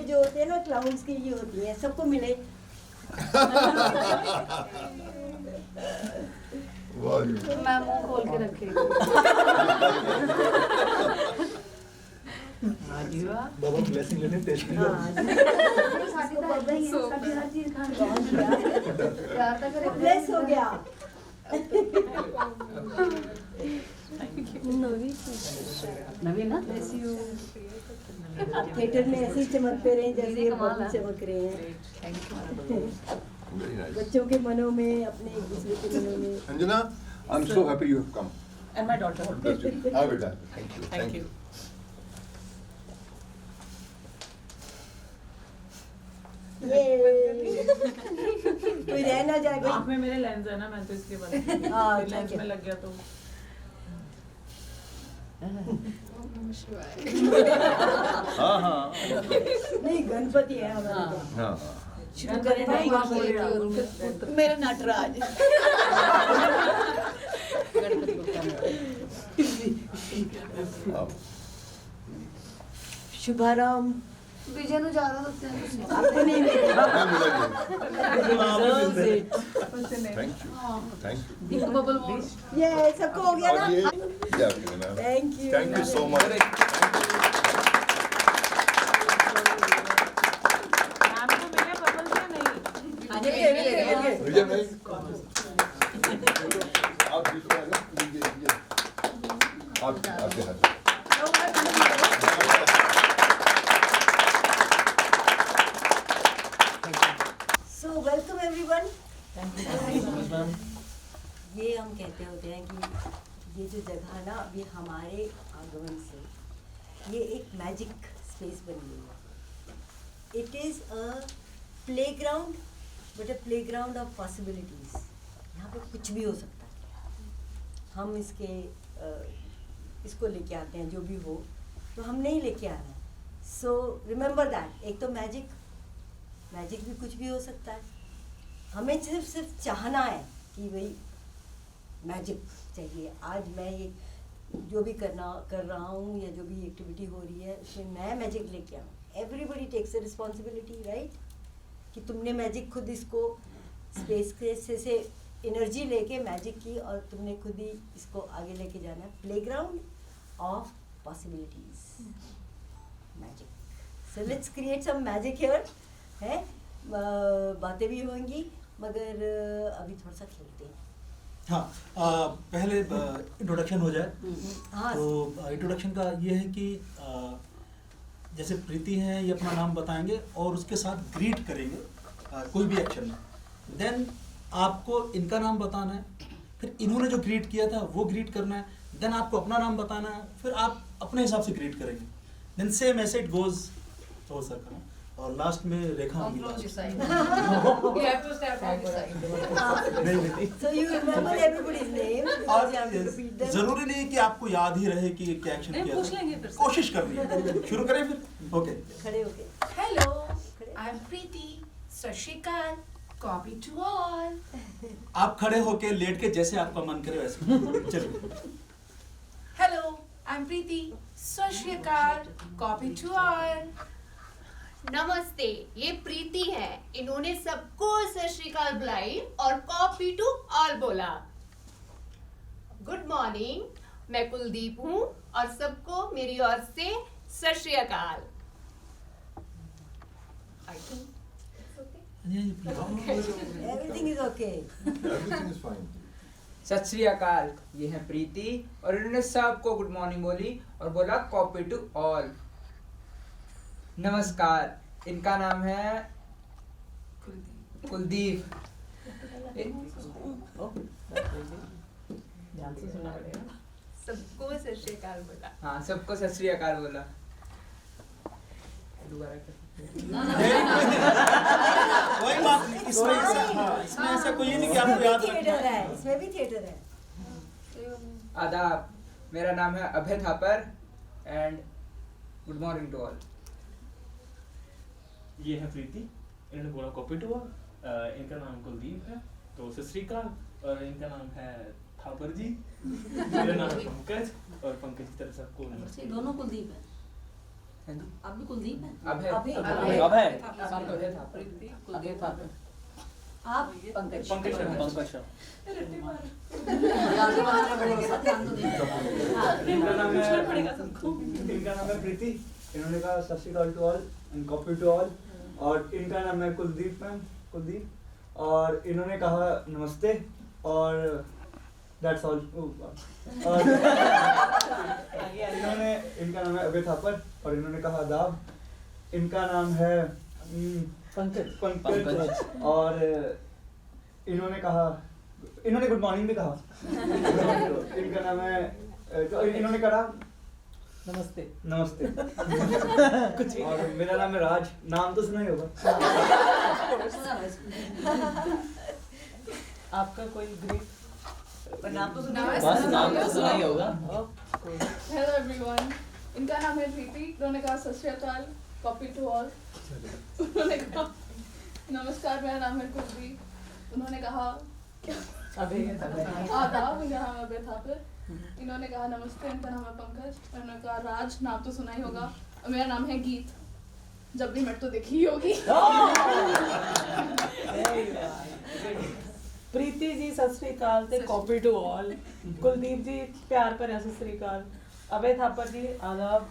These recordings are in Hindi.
ये जो होते हैं ना क्लाउन्स की, ये होती है सबको मिले। मैं मुंह खोल के रखेगी। बाबा ब्लेसिंग लेने टेस्ट नहीं ब्लेस हो गया। नवीन ना थिएटर में ऐसे ही चमकते रहे जैसे ये बहुत चमक रहे हैं। बच्चों के मनों में, अपने एक दूसरे के मनों में। Anjana, I'm so happy you have come. and my daughter. God bless you. Ah, beta. Thank you. Thank you. कोई रह ना जाए कोई। आँख में मेरे लेंस है ना, मैं तो इसके बाद हाँ, लेंस ठीक है। में लग गया तो हाँ हाँ नहीं, गणपति है हमारा। हाँ शुरू करें ना मेरा नटराज। हाँ। शुभारंभ। विजय नु ज्यादा होते हैं तुसी। आपको नहीं मिलेगा। Thank you. Thank you. एक बबल वॉल। ये सबको हो गया ना? और ये आपके लिए ना। Thank you. Thank you so much. Ma'am को मिले बबल या नहीं? विजय भाई आप दूसरा है ना, ये आपके हाथ में। So welcome everyone. ये हम कहते होते हैं कि ये जो जगह ना अभी हमारे आगमन से ये एक मैजिक स्पेस बन गई है। It is a playground, but a playground of possibilities. यहाँ पे कुछ भी हो सकता है। हम इसको लेके आते हैं, जो भी हो तो हम नहीं लेके आ रहे हैं। So remember that. एक तो मैजिक भी कुछ भी हो सकता है। हमें सिर्फ चाहना है कि भाई मैजिक चाहिए। आज मैं ये जो भी कर रहा हूँ या जो भी एक्टिविटी हो रही है उसमें मैं मैजिक लेके आऊँ। Everybody takes a responsibility, right? कि तुमने मैजिक खुद इसको स्पेस से एनर्जी लेके मैजिक की और तुमने खुद ही इसको आगे लेके जाना है। Playground of possibilities, magic. So let's create some magic here. है बातें भी होंगी, मगर अभी थोड़ा सा खेलते हैं। हाँ, पहले इंट्रोडक्शन हो जाए। हाँ। तो इंट्रोडक्शन का ये है कि जैसे प्रीति हैं, ये अपना नाम बताएंगे और उसके साथ ग्रीट करेंगे कोई भी एक्शन में। देन आपको इनका नाम बताना है, फिर इन्होंने जो ग्रीट किया था वो ग्रीट करना है। देन आपको अपना नाम बताना है, फिर आप अपने हिसाब से ग्रीट करेंगे। देन सेम ऐसे इट गोज थोड़ा सा करना। और लास्ट में रेखा होगी last। नहीं। So you remember everybody's name because you have to repeat them. जरूरी नहीं कि आपको याद ही रहे कि क्या एक्शन किया पूछ था। लेंगे फिर से। कोशिश करनी है। शुरू करें फिर। ओके। खड़े होके। Hello, I'm Preeti. Sat Shri Akal. Copy to all. आप खड़े होके लेट के जैसे आपका मन करे वैसे चलिए। Hello, I'm Preeti. Sat Shri Akal. Copy to all. नमस्ते, ये प्रीति है। इन्होंने सबको सत श्री अकाल बुलाई और कॉपी टू ऑल बोला। गुड मॉर्निंग, मैं कुलदीप हूँ और सबको मेरी ओर से सत श्री अकाल। I think it's okay. Everything is okay. Everything is fine. सत श्री अकाल, ये है प्रीति और इन्होंने सबको गुड मॉर्निंग बोली और बोला कॉपी टू ऑल। नमस्कार, इनका नाम है कुलदीप। सबको सत श्री अकाल बोला। हाँ, सबको सत श्री अकाल बोला। दोबारा कर। कोई बात नहीं, इसमें ऐसा कोई नहीं कि आपको याद रखना थिएटर है, इसमें भी थिएटर है। आदाब, मेरा नाम है Abhay Thapar and good morning to all. ये है प्रीति, इन्होंने बोला कॉपी टू ऑल। इनका नाम कुलदीप है, तो सत श्री अकाल। और इनका नाम है थापर जी। मेरा नाम है पंकज और पंकज की तरफ से आपको नमस्ते। दोनों कुलदीप है। आप भी कुलदीप हैं? अभय अभय। प्रीति, कुलदीप था। आप पंकज। पंकज शर्मा। इनका नाम है प्रीति, इन्होंने कहा Sat Shri Akal to all and copy to all. और इनका नाम है कुलदीप, और इन्होंने कहा नमस्ते और दैट्स ऑल। और इनका नाम है अभय थापर और इन्होंने कहा आदाब। इनका नाम है पंकज और इन्होंने गुड मॉर्निंग भी कहा। इनका नाम है इन्होंने कहा नमस्ते। और मेरा नाम है राज, नाम तो सुना ही होगा। आपका कोई ग्रीट नाम तो सुना ही होगा। हेलो एवरीवन, इनका नाम है प्रीति, उन्होंने कहा Sat Shri Akal, copy to all. उन्होंने कहा नमस्कार, मेरा नाम है कुलदीप, उन्होंने कहा आदाब, इनका नाम है अभय थापर। इन्होंने कहा नमस्ते, इनका नाम है पंकज। उन्होंने कहा राज, नाम तो सुना ही होगा। और मेरा नाम है गीत, जब भी मैं तो देखी ही होगी। प्रीति जी सत श्री अकाल ते कॉपी टू ऑल। कुलदीप जी प्यार भरिया सत श्री अकाल। अभय थापर जी आदाब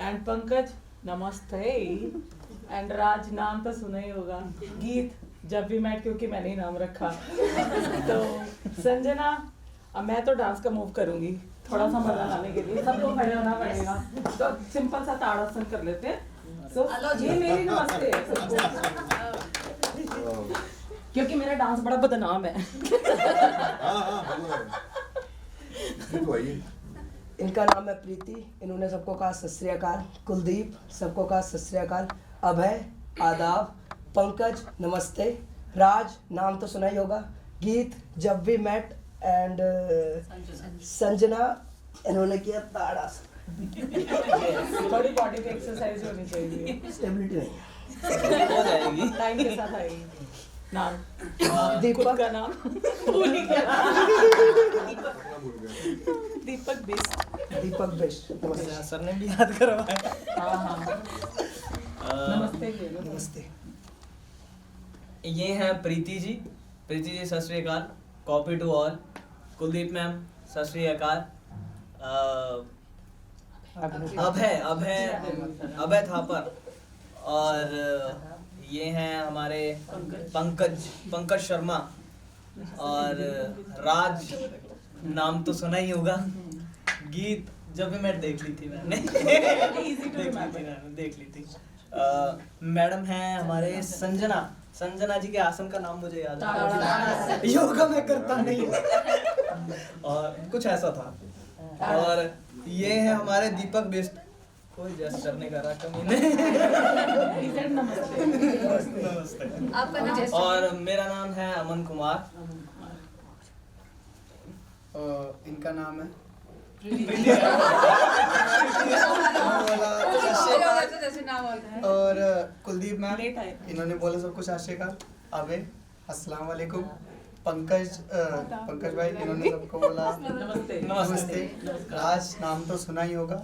एंड पंकज नमस्ते एंड राज, नाम तो सुना ही होगा। गीत जब भी मैं, क्योंकि मैंने ही नाम रखा। तो संजना, अब मैं तो डांस का मूव करूंगी थोड़ा सा मजा लाने के लिए, सबको खड़े होना पड़ेगा। तो सिंपल सा ताड़ासन कर लेते हैं। सो ये मेरी नमस्ते है सबको, क्योंकि मेरा डांस बड़ा बदनाम है। इनका नाम है प्रीति, इन्होंने सबको कहा सत श्री अकाल। कुलदीप सबको कहा सत श्री अकाल। अभय आदाब। पंकज नमस्ते। राज, नाम तो सुना ही होगा। गीत जब वी मेट एंड संजना, इन्होंने किया ताड़ासन। थोड़ी बॉडी पे एक्सरसाइज होनी चाहिए, स्टेबिलिटी नहीं हो जाएगी, टाइम के साथ आएगी। नाम दीपक का नाम भूल गया। दीपक बिष्ट। नमस्ते सर ने भी याद करवाया। हाँ नमस्ते। नमस्ते। ये हैं Preeti ji Sat Shri Akal, copy to all. Kuldeep ma'am Sat Shri अकाल। अभय थापर। और ये हैं हमारे पंकज शर्मा। और राज, नाम तो सुना ही होगा। गीत जब भी मैं देख ली थी मैंने देख ली थी। मैडम हैं हमारे संजना जी के आसन का नाम मुझे याद है, योगा मैं करता नहीं और कुछ ऐसा था। और ये है हमारे दीपक बिष्ट, कोई जेस्चर नहीं कर रहा कमीने। नमस्ते। आपका नाम? और मेरा नाम है अमन कुमार। इनका नाम है और कुलदीप मैम, इन्होंने बोला सबको सत श्री अकाल। अबे अस्सलाम वालेकुम। पंकज भाई, इन्होंने सबको बोला नमस्ते। राज, नाम तो सुना ही होगा।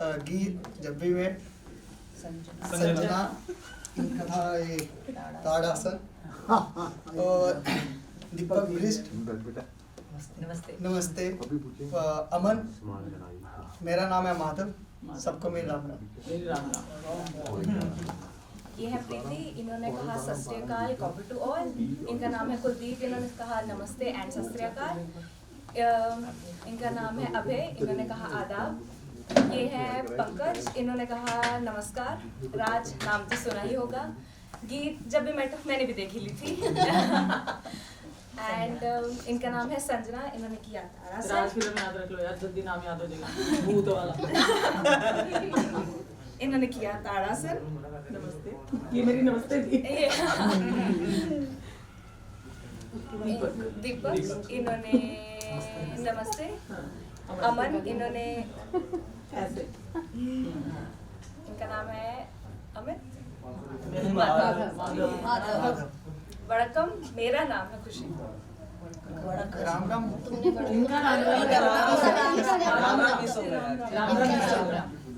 गीत जब भी मैं। संजना, इनका था ये ताड़ासन। और दीपक बिष्ट नमस्ते। अमन, मेरा नाम है माधव, सबको मेरा राम। ये है प्रीति, इन्होंने कहा Sat Shri Akal, copy to all. इनका नाम है कुलदीप, इन्होंने कहा नमस्ते एंड सत श्री अकाल। इनका नाम है अभय, इन्होंने कहा आदाब। ये है पंकज, इन्होंने कहा नमस्कार। राज, नाम तो सुना ही होगा। गीत जब भी मैंने भी देखी ली थी। एंड इनका नाम है संजना, इन्होंने किया राज फिल्म याद रख लो यार, जल्दी नाम याद हो जाएगा, भूत वाला। इन्होंने किया ताड़ासन। नमस्ते, ये मेरी नमस्ते थी। दीपक, इन्होंने नमस्ते। अमन, इन्होंने ऐसे। इनका नाम है अमित। माधव। वड़कम, मेरा नाम है खुशी। राम राम।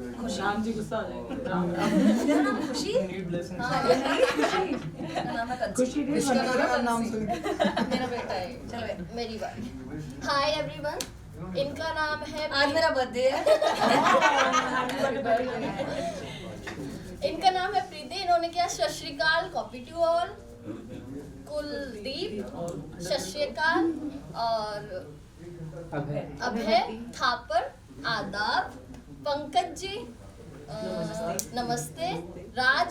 राम जी गुस्सा हो जाएंगे। राम मेरा नाम खुशी नीड ब्लेसिंग हाँ खुशी मेरा नाम है कंसी। खुशी नहीं इसका नाम नाम सुन मेरा बेटा है। चलो मेरी बात। हाय एवरीवन, इनका नाम है आज मेरा बर्थडे है। इनका नाम है प्रीति। इन्होंने किया सत Shri Akal, copy to all. Kuldeep सत श्री अकाल, और अभय थापर आदाब, पंकज जी नमस्ते, राज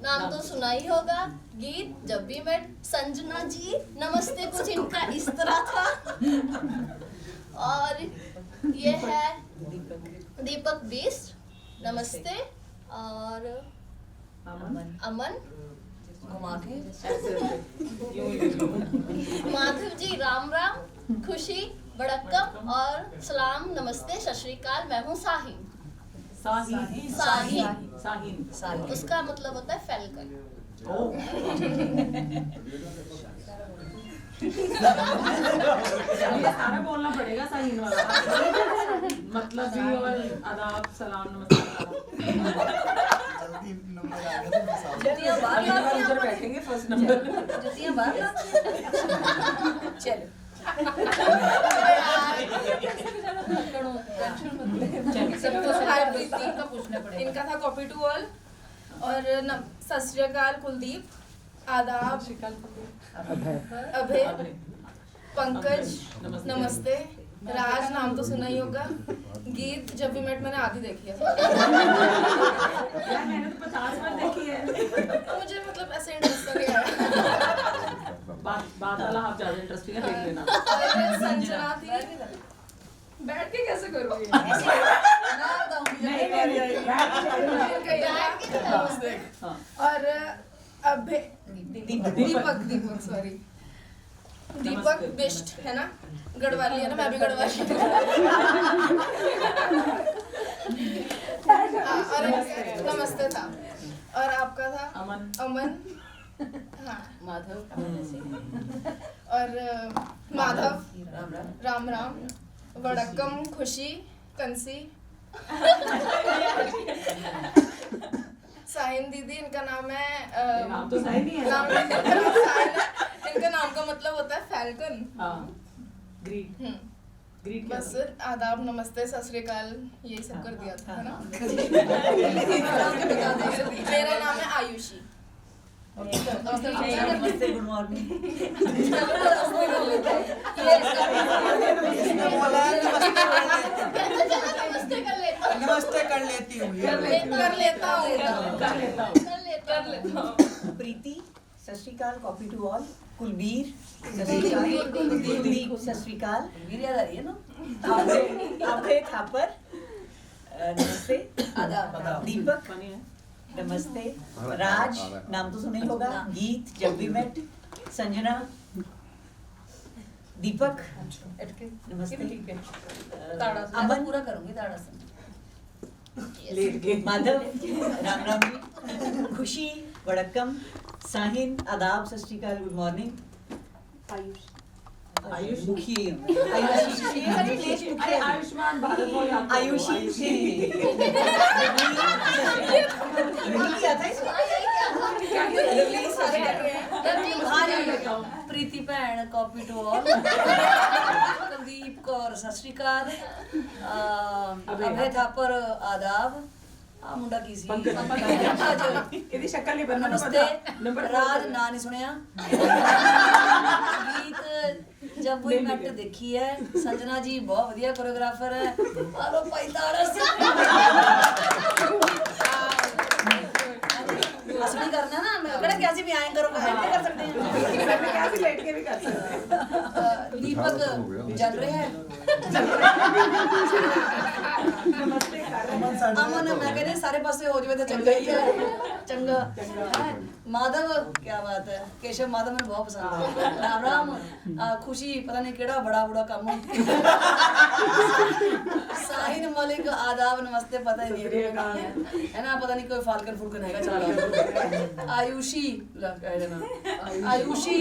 नाम तो सुना ही होगा, गीत जब भी मैं, संजना जी नमस्ते, कुछ इनका इस तरह था। और ये है दीपक बिस्ट नमस्ते, और अमन माधव जी राम राम, खुशी बड़क्कम और सलाम नमस्ते सत श्री अकाल। मैं हूँ साहिन। साहिन उसका मतलब होता है फैल्कन। सारा बोलना पड़ेगा साहिन वाला, मतलब भी और आदाब सलाम नमस्ते। जुतियाँ बाहर लाती हैं, बैठेंगे फर्स्ट नंबर। जुतियाँ बाहर लाती हैं। चलो इनका था कॉपी टू ऑल, और सत श्री अकाल कुलदीप, आदाब अभय, पंकज नमस्ते, राज नाम तो सुना ही होगा, गीत जब भी मेट मैंने आधी देखी है। मैंने तो 50 बार देखी है। मुझे मतलब ऐसे इंटरेस्ट नहीं आया। बात वाला आप ज्यादा इंटरेस्टिंग है, देख लेना। संजना थी, बैठ के कैसे करोगे? और अभय दीपक सॉरी दीपक बिस्ट है ना, गढ़वाली है ना, मैं भी गढ़वाली हूँ। और नमस्ते था, और आपका था अमन हाँ माधव और माधव राम राम, वड़क्कम खुशी कंसी, साहिन दीदी इनका नाम है। नाम तो साहिन ही है। नाम साहिन है, इनका नाम का मतलब होता है फैल्कन। ग्रीट बस आदाब नमस्ते सत श्री अकाल यही सब कर दिया था ना। मेरा नाम है आयुषी। नमस्ते, गुड मॉर्निंग। नमस्ते कर लेती हूँ। कर लेता हूँ। प्रीति सत Shri Akal, copy to all. Kulbir सत श्री अकाल, कुलदीप सत श्री अकाल, याद आ रही है ना, अभय थापर नमस्ते, दीपक नमस्ते, राज नाम तो सुना ही होगा, गीत जब भी मेट, संजना, दीपक नमस्ते, अमन पूरा करूंगी ताड़ासन, माधव राम राम जी, खुशी वड़क्कम, साहिन आदाब सत श्री अकाल, गुड मॉर्निंग, आयुष मुखी आयुष्मान भारत आयुषी प्रीति भैन copy to all, Kuldeep Kaur Sat Shri अकाल, अभय थापर आदाब, आ मुंडा की सी ਇਹਦੀ ਸ਼ਕਲ ਨਹੀਂ ਬੰਨਣਾ नमस्ते, राज ना नहीं सुनिया, गीत जब वही मैट देखी है, संजना जी बहुत बढ़िया कोरियोग्राफर है, आलो भाई तारस असली करना ना, मैं कहना कैसे भी आए करो, बैठ के कर सकते हैं, कैसे लेट के भी कर सकते हैं। दीपक जल रहे हैं, अमन मैं कहते सारे पासे हो जाए तो चंगा ही है, चंगा माधव क्या बात है, केशव माधव मैंने बहुत पसंद है, राम राम, खुशी पता नहीं केड़ा बड़ा बड़ा काम साहिन मलिक आदाब नमस्ते, पता ही नहीं है ना, पता नहीं कोई फाल्कन फुल्कन है चलो, आयुषी आयुषी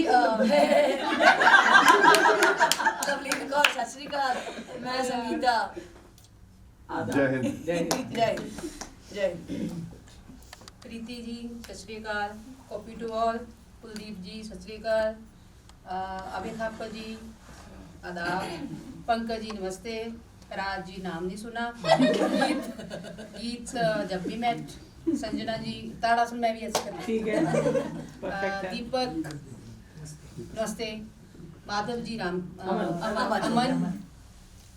तबलीग कौर सत श्री अकाल, मैं संगीता, आदाब। जय हिंद। जय हिंद। जय जय Preeti ji Sat Shri Akal, copy to all. Kuldeep जी सत श्री अकाल, अभय थापर जी आदाब, पंकज जी नमस्ते, राज जी नाम नहीं सुना, गीत जब भी मेट, संजना जी ताड़ासन में भी ऐसे करना ठीक है, perfect है। दीपक नमस्ते, माधव जी राम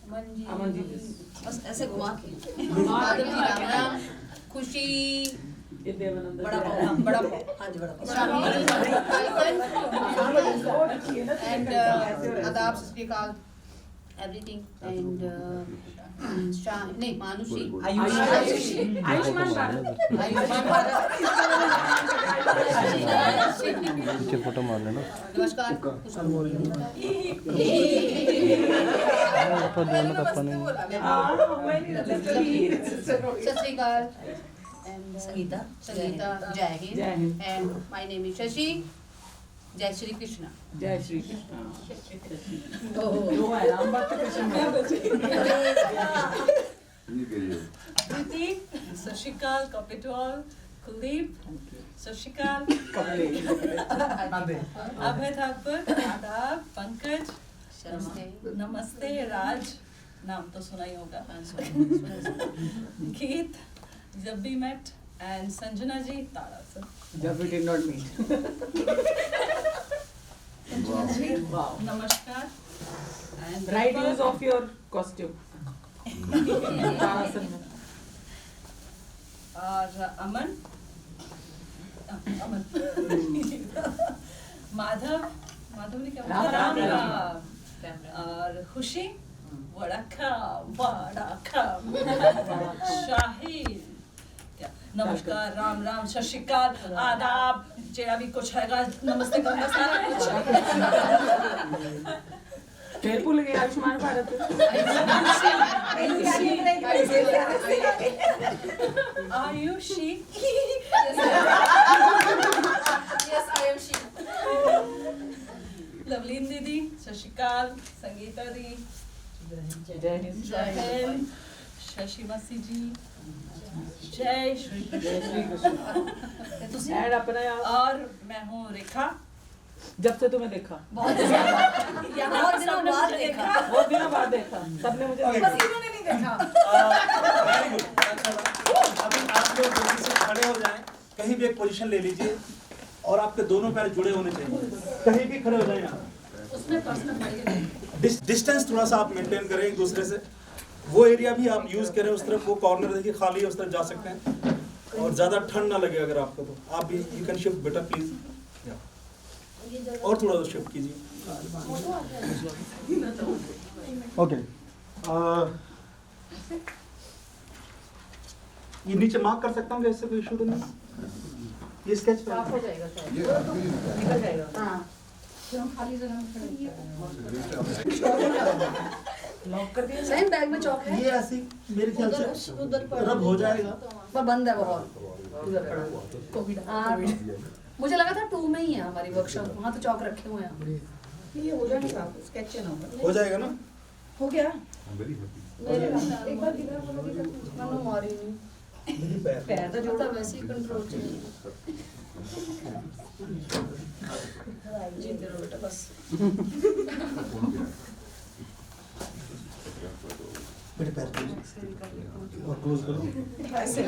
अमन जी बस ऐसे घुमा के माधव जी राम राम, खुशी ये देवानंद बड़ा पाव, बड़ा पाव, हाँ जी बड़ा पाव, एंड आदाब सत श्री अकाल एवरीथिंग, एंड नहीं मानुषी आयुष्मान भारत पीछे फोटो मार लेना। नमस्कार तो दोनों का अपन सत श्री अकाल, संगीता जय Hind, and my name is Shashi, जय श्री कृष्णा। जय श्री कृष्ण। राम भक्त कृष्ण प्रीति सत Shri Akal, copy to all. Kuldeep सत श्री अकाल, अभय ठाकुर आदाब, पंकज नमस्ते, राज नाम तो सुना ही होगा, गीत जब भी मेट, एंड संजना जी ताड़ासन। जब we did not meet. Wow. नमस्कार, and Right use of your costume. और अमन माधव ने क्या बोला? राम। और खुशी वड़खम शाहिद, नमस्कार, राम राम, सत श्री अकाल, आदाब, जेड़ा भी कुछ हैगा नमस्ते करना सारा कुछ। फिर भूल गए Ayushman Bharat. Ayushi Yes, I am she. Lovleen दीदी सत श्री अकाल, संगीता दी जय हिंद। जय हिंद, शशि मासी जी जय श्री कृष्ण। कृष्ण। और मैं हूँ रेखा। जब से तुम्हें देखा बहुत दिनों बाद देखा। सबने मुझे बस इन्होंने नहीं देखा। अभी आप लोग जल्दी से खड़े हो जाएं, कहीं भी एक पोजीशन ले लीजिए और आपके दोनों पैर जुड़े होने चाहिए, कहीं भी खड़े हो जाएं आप। उसमें पर्सनल डिस्टेंस थोड़ा सा आप मेंटेन करें एक दूसरे से, वो एरिया भी आप यूज करें, उस तरफ वो कॉर्नर देखिए खाली है, उस तरफ जा सकते हैं, और ज्यादा ठंड ना लगे अगर आपको, तो आप भी you can shift better please, और थोड़ा शिफ्ट कीजिए। ओके, ये नीचे मार्क कर सकता हूँ क्या? इससे कोई इशू तो नहीं? ये स्केच साफ हो जाएगा शायद, निकल जाएगा। हाँ, फिर हम खाली जगह में खड़े लॉक कर दिया। सेम बैग में चौक है। ये ऐसी मेरे ख्याल से उधर रब हो जाएगा, पर बंद है वो हॉल, उधर पड़ा है। मुझे लगा था 2 में ही है हमारी वर्कशॉप, वहाँ तो चौक रखे हुए हैं। ये हो जाएगा साफ, स्केच ना हो जाएगा ना? हो गया। एक बार किधर बोलोगे तो मानो मारी नहीं। पैर तो जोड़ता वैसे ही कंट्रोल चाहिए। जीते रहो बेटा बस। मेरे पैर और क्लोज करो। ऐसे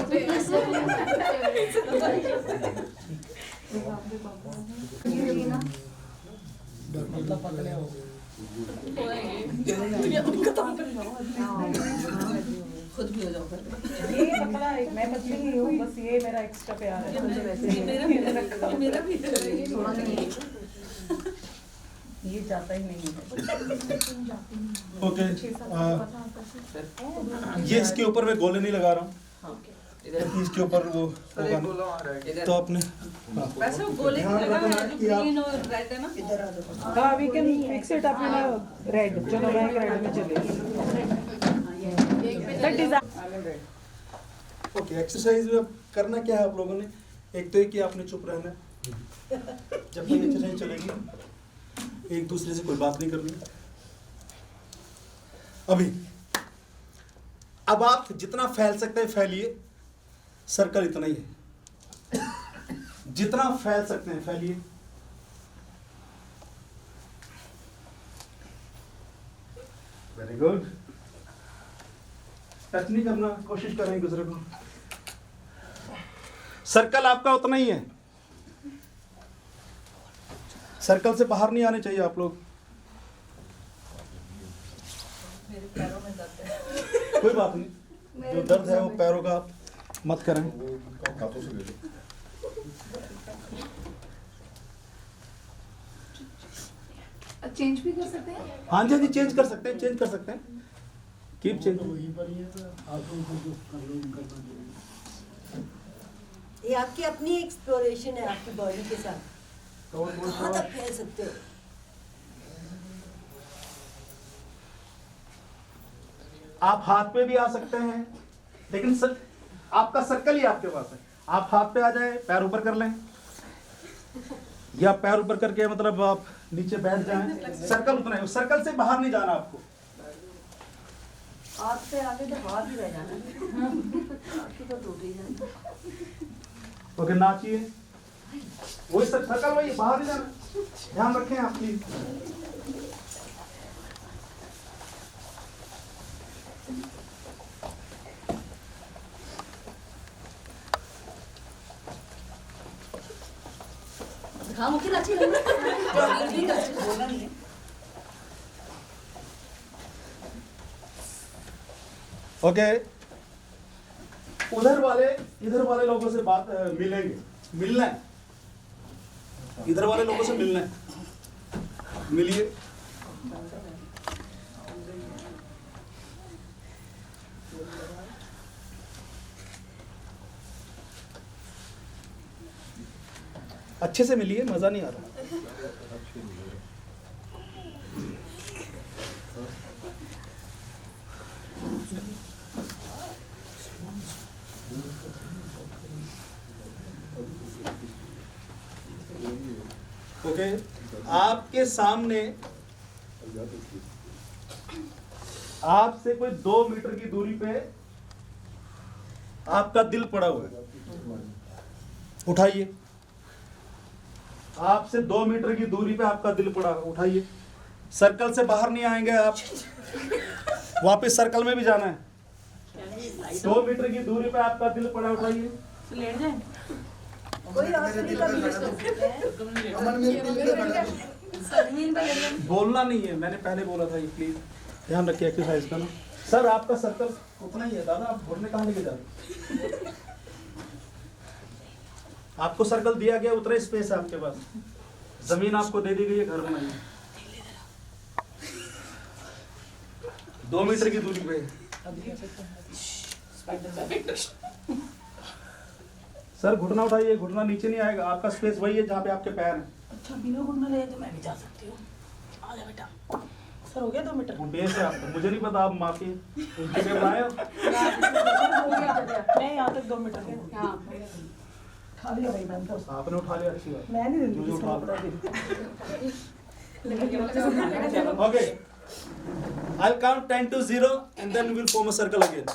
मतलब पकड़े हो खुद भी हो जाओ फिर। ये पतला है, मैं पतली ही हूँ, बस ये मेरा एक्स्ट्रा प्यार है। मेरा भी थोड़ा नहीं है। ये जाता ही नहीं है। ओके, ये इसके ऊपर मैं गोले नहीं लगा रहा हूँ, इसके ऊपर वो होगा ना, तो आपने वैसे वो गोले की लगा है जो ग्रीन और रेड है ना। हाँ, we can fix it up in a red. चलो मैं रेड में चले। ओके, एक्सरसाइज में अब करना क्या है आप लोगों ने? एक तो ये कि आपने चुप रहना है जब तक एक्सरसाइज चलेगी, एक दूसरे से कोई बात नहीं करनी। अभी अब आप जितना फैल सकते हैं फैलिए, सर्कल इतना ही है, जितना फैल सकते हैं फैलिए। Very good. टच नहीं करना, कोशिश करें एक दूसरे को। सर्कल आपका उतना ही है, सर्कल से बाहर नहीं आने चाहिए आप लोग। मेरे पैरों में दर्द है। कोई बात नहीं, जो दर्द है वो पैरों का आप मत करें। हाथों से ले लो। चेंज भी कर सकते हैं? हाँ जी, हाँ जी, चेंज कर सकते हैं, चेंज कर सकते हैं। Keep change. ये आपकी अपनी एक्सप्लोरेशन है आपकी बॉडी के साथ, कहाँ तक फैल सकते हो। आप हाथ पे भी आ सकते हैं, लेकिन आपका सर्कल ही आपके पास है। आप हाथ पे आ जाए, पैर ऊपर कर लें, या पैर ऊपर करके मतलब आप नीचे बैठ जाएं, सर्कल उतना है, सर्कल से बाहर नहीं जाना आपको। हाथ पे आगे तो हाथ ही रह जाना, हाथ तो टूट ही जाना। ओके, नाचिए, वही सर्कल वही, बाहर नहीं जाना, ध्यान रखें आप प्लीज। हाँ मुझे अच्छी लग रही है, बोलना नहीं है। ओके, उधर वाले इधर वाले लोगों से बात मिलेंगे, मिलना है, इधर वाले लोगों से मिलना है, मिलिए। अच्छे से मिलिए, मजा नहीं आ रहा। ओके, आपके सामने आपसे कोई 2 मीटर की दूरी पे आपका दिल पड़ा हुआ है, उठाइए। आपसे 2 मीटर की दूरी पे आपका दिल पड़ा, उठाइए। सर्कल से बाहर नहीं आएंगे आप, वापस सर्कल में भी जाना है। 2 मीटर की दूरी पे आपका दिल पड़ा, उठाइए। लेट जाए। कोई आसनी का भी यूज कर सकते हैं। बोलना नहीं है, मैंने पहले बोला था, ये प्लीज ध्यान रखिए एक्सरसाइज का ना। सर आपका सर्कल उतना ही है दादा, आप घूरने कहाँ लेके जा रहे हैं? आपको सर्कल दिया गया, उतना ही स्पेस है आपके पास, जमीन आपको दे दी गई है घर बनाइए। 2 मीटर की दूरी पे। सर घुटना उठाइए, घुटना नीचे नहीं आएगा, आपका स्पेस वही है जहाँ पे आपके पैर हैं। अच्छा बिना घुटना ले तो मैं भी जा सकती हूँ। आ जा बेटा। सर हो गया 2 मीटर। बेस है आपका, मुझे नहीं पता आप माफी उनके पे बनाए हो। नहीं यहाँ तक 2 मीटर है। उठा लिया भाई मैंने तो। आपने उठा लिया, अच्छी बात। मैं नहीं मुझे दूंगी, उठा लेकिन Okay, I'll count 10 to 0 and then we'll form a circle again.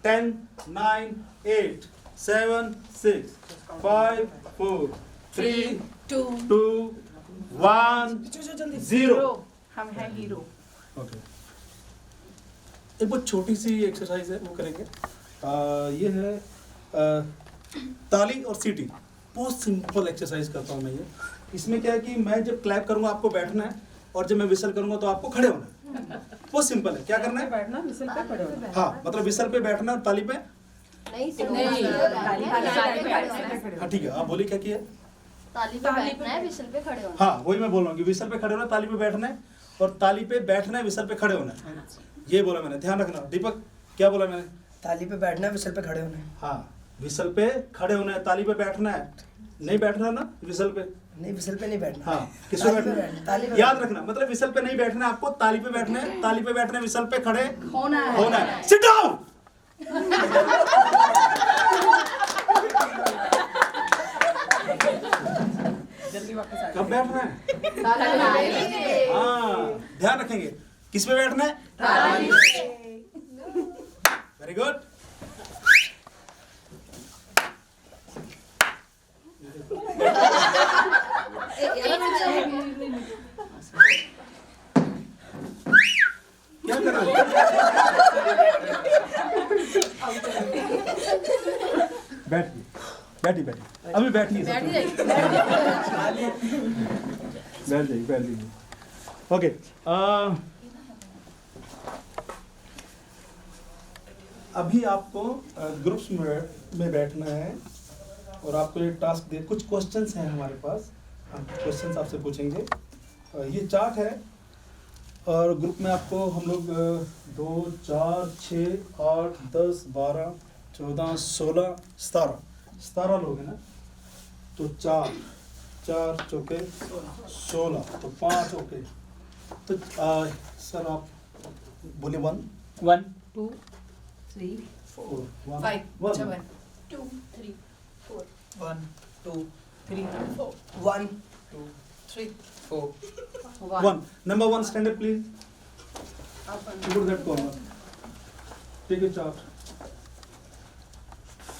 10, 9, 8, 7, 6, 5, 4, 3, 2, 1, 0. हम हैं हीरो। Okay. एक बहुत छोटी सी एक्सरसाइज है, वो करेंगे। ये है ताली और सीटी, बहुत सिंपल एक्सरसाइज करता हूँ मैं ये। इसमें क्या है कि मैं जब क्लैप करूँगा आपको बैठना है, और जब मैं विसल करूँगा तो आपको खड़े होना है। बहुत सिंपल है, क्या करना है? बैठना, विसल पे खड़े होना। हाँ, मतलब विसल पे बैठना और ताली पे। नहीं, हाँ ठीक है, आप बोलिए क्या किया? ताली पे बैठना है, विसल पे खड़े होना। हाँ वही मैं बोल रहा हूँ कि विसल पे खड़े होना, ताली पे बैठना है, और ताली पे बैठना है, विसल पे खड़े होना है, ये बोला मैंने, ध्यान रखना। दीपक क्या बोला मैंने? ताली पे बैठना है, विसल पे खड़े होना है। हाँ, विसल पे खड़े होना है, ताली पे बैठना है, नहीं बैठना ना विसल पे। नहीं, विसल पे नहीं बैठना। हाँ, किस पे बैठना ताली पे है? बैठना। याद रखना, मतलब विसल पे नहीं बैठना है आपको, ताली पे बैठना है, ताली पे बैठना है, विसल पे खड़े होना है। Sit down. जल्दी वापस आ। कब बैठना है? हाँ, ध्यान रखेंगे, किस पे बैठना है? क्या कर रहे हो? बैठी अभी बैठी बैठ जाइए। ओके, अभी आपको ग्रुप्स में बैठना है और आपको ये टास्क दे, कुछ क्वेश्चंस हैं हमारे पास, हम क्वेश्चंस आपसे पूछेंगे। ये चार्ट है और ग्रुप में आपको हम लोग 2, 4, 6, 8, 10, 12, 14, 16, 17 लोग हैं ना, तो 4 चौके 16, तो 5 ओके। तो सर आप बोले 1 2 3 4 5 1 7 2 3 4 1 2 3 4 1 2 3 4 1 Number 1 stand up please. Put that corner. Take a chart.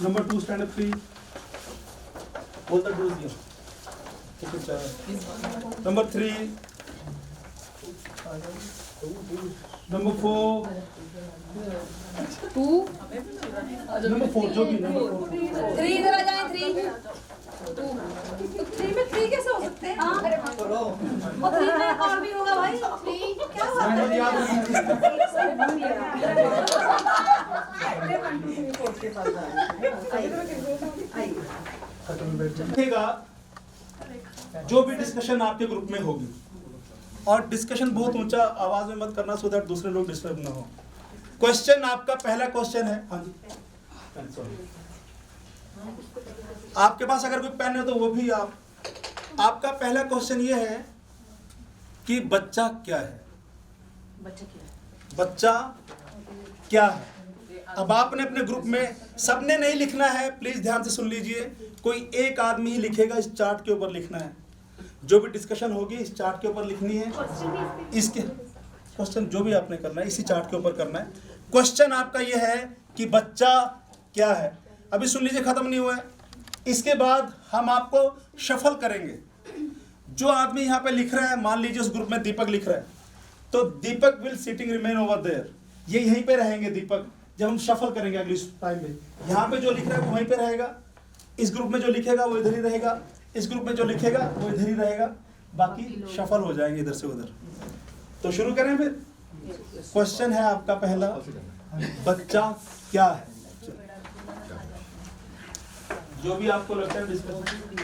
Number 2 stand up please. Hold the doors here. Take a chart. Number 3. Number 4. 2 Number 4 जो भी number 4. 3 इधर आ जाएं 3 2 3 में 3 कैसे हो सकते हैं? और 3 में और भी होगा भाई 3 क्या हुआ? देखिएगा जो भी डिस्कशन आपके ग्रुप में होगी, और डिस्कशन बहुत ऊंचा आवाज में मत करना, सो दैट दूसरे लोग डिस्टर्ब ना हो। क्वेश्चन आपका पहला क्वेश्चन है, हाँ जी सॉरी, आपके पास अगर कोई पेन है तो वो भी आपका पहला क्वेश्चन ये है कि बच्चा क्या है? बच्चा क्या है? अब आपने अपने ग्रुप में सबने नहीं लिखना है, प्लीज ध्यान से सुन लीजिए, कोई एक आदमी ही लिखेगा, इस चार्ट के ऊपर लिखना है। जो भी डिस्कशन होगी इस चार्ट के ऊपर लिखनी है, इसके क्वेश्चन जो भी आपने करना है इसी चार्ट के ऊपर करना है। क्वेश्चन आपका ये है कि बच्चा क्या है। अभी सुन लीजिए, खत्म नहीं हुआ है, इसके बाद हम आपको शफल करेंगे। जो आदमी यहाँ पे लिख रहा है, मान लीजिए उस ग्रुप में दीपक लिख रहा है, तो Deepak will sitting remain over there, ये यहीं पे रहेंगे दीपक, जब हम शफल करेंगे अगली टाइम में। यहाँ पे जो लिख रहा है वो वहीं पे रहेगा, इस ग्रुप में जो लिखेगा वो इधर ही रहेगा, इस ग्रुप में जो लिखेगा वो इधर ही रहेगा, बाकी शफल हो जाएंगे इधर से उधर। तो शुरू करें फिर। क्वेश्चन है आपका पहला, बच्चा क्या है? जो भी आपको लगता है डिस्कस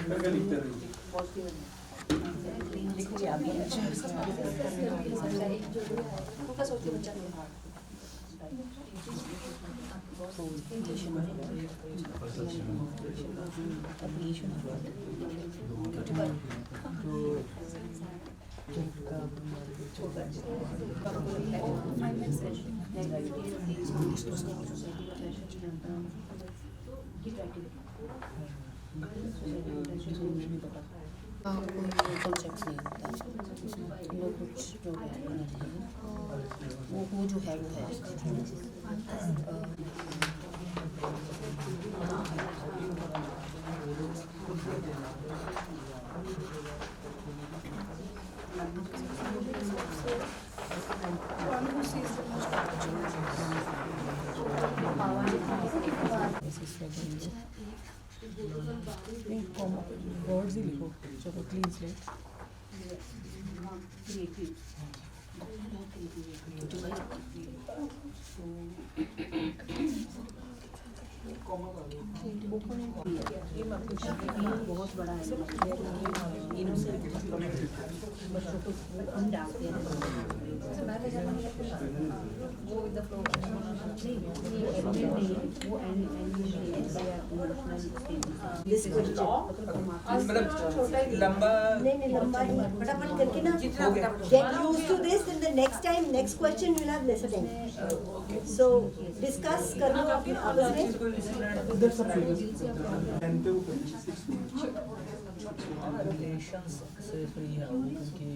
करके लिखते रहिए। कॉन्सेप्ट नहीं होता, लोग कुछ जो है वो जो है वो है। वर्ड्स ही लिखो, चलो प्लीज लेट। बहुत बड़ा है, बच्चों को हम डालते हैं वो विद द फ्लो, वो लंबा नहीं लंबा नहीं, फटाफट करके ना get used to this, and the next time next question you'll have lesser time. So discuss कर लो आपस में। इधर सब रिलेशंस से फ्री है क्योंकि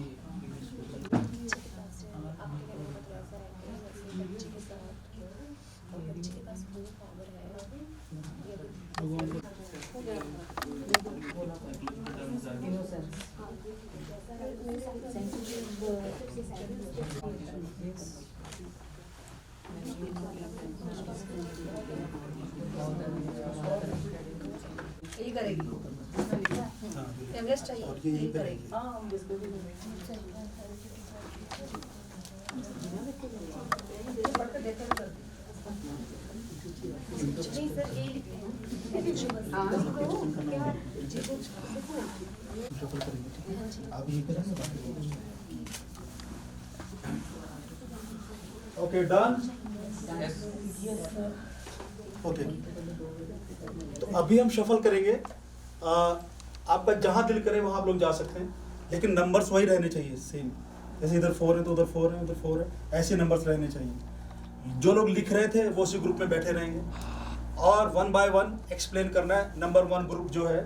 यही करेगी एवरेस्ट चाहिए यही करेगी नहीं सर यही लिखते हैं ओके डन। ओके तो अभी हम शफल करेंगे। आपका जहां दिल करे वहां आप लोग जा सकते हैं, लेकिन नंबर्स वही रहने चाहिए सेम। जैसे इधर 4 है तो उधर 4 है, उधर 4 है, ऐसे नंबर्स रहने चाहिए। जो लोग लिख रहे थे वो उसी ग्रुप में बैठे रहेंगे और 1 बाय 1 एक्सप्लेन करना है। नंबर 1 ग्रुप जो है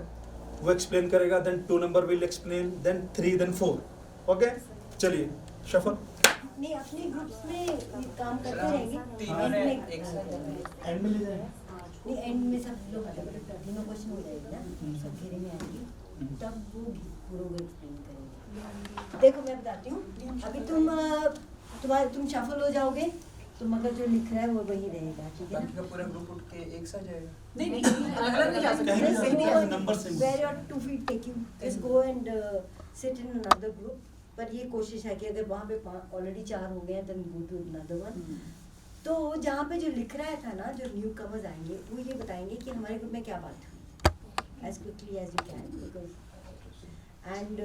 वो एक्सप्लेन करेगा, then 2 number will explain, then 3, then 4। Okay चलिए शफल। नहीं अपने ग्रुप्स में ये काम करते रहेंगे। एंड में ले जाएंगे। नहीं एंड में सब लोग तीनों क्वेश्चन हो जाएंगे ना, सब घेरे में आएंगे, तब वो पूरा एक्सप्लेन करेंगे। देखो मैं बताती हूँ, अभी तुम शफल हो जाओगे तो मगर जो लिख रहा है वो वही रहेगा, ठीक है ना? पूरा ग्रुप उठ के एक साथ जाएगा। नहीं अलग नहीं जा सकते Where your 2 feet take you, just go and sit in another group। पर ये कोशिश है कि अगर वहाँ पे ऑलरेडी 4 हो गए हैं then go to another one। तो जहाँ पे जो लिख रहा था ना, जो न्यू कमर्स आएंगे वो ये बताएंगे कि हमारे ग्रुप में क्या बात हुई as quickly as you can, because and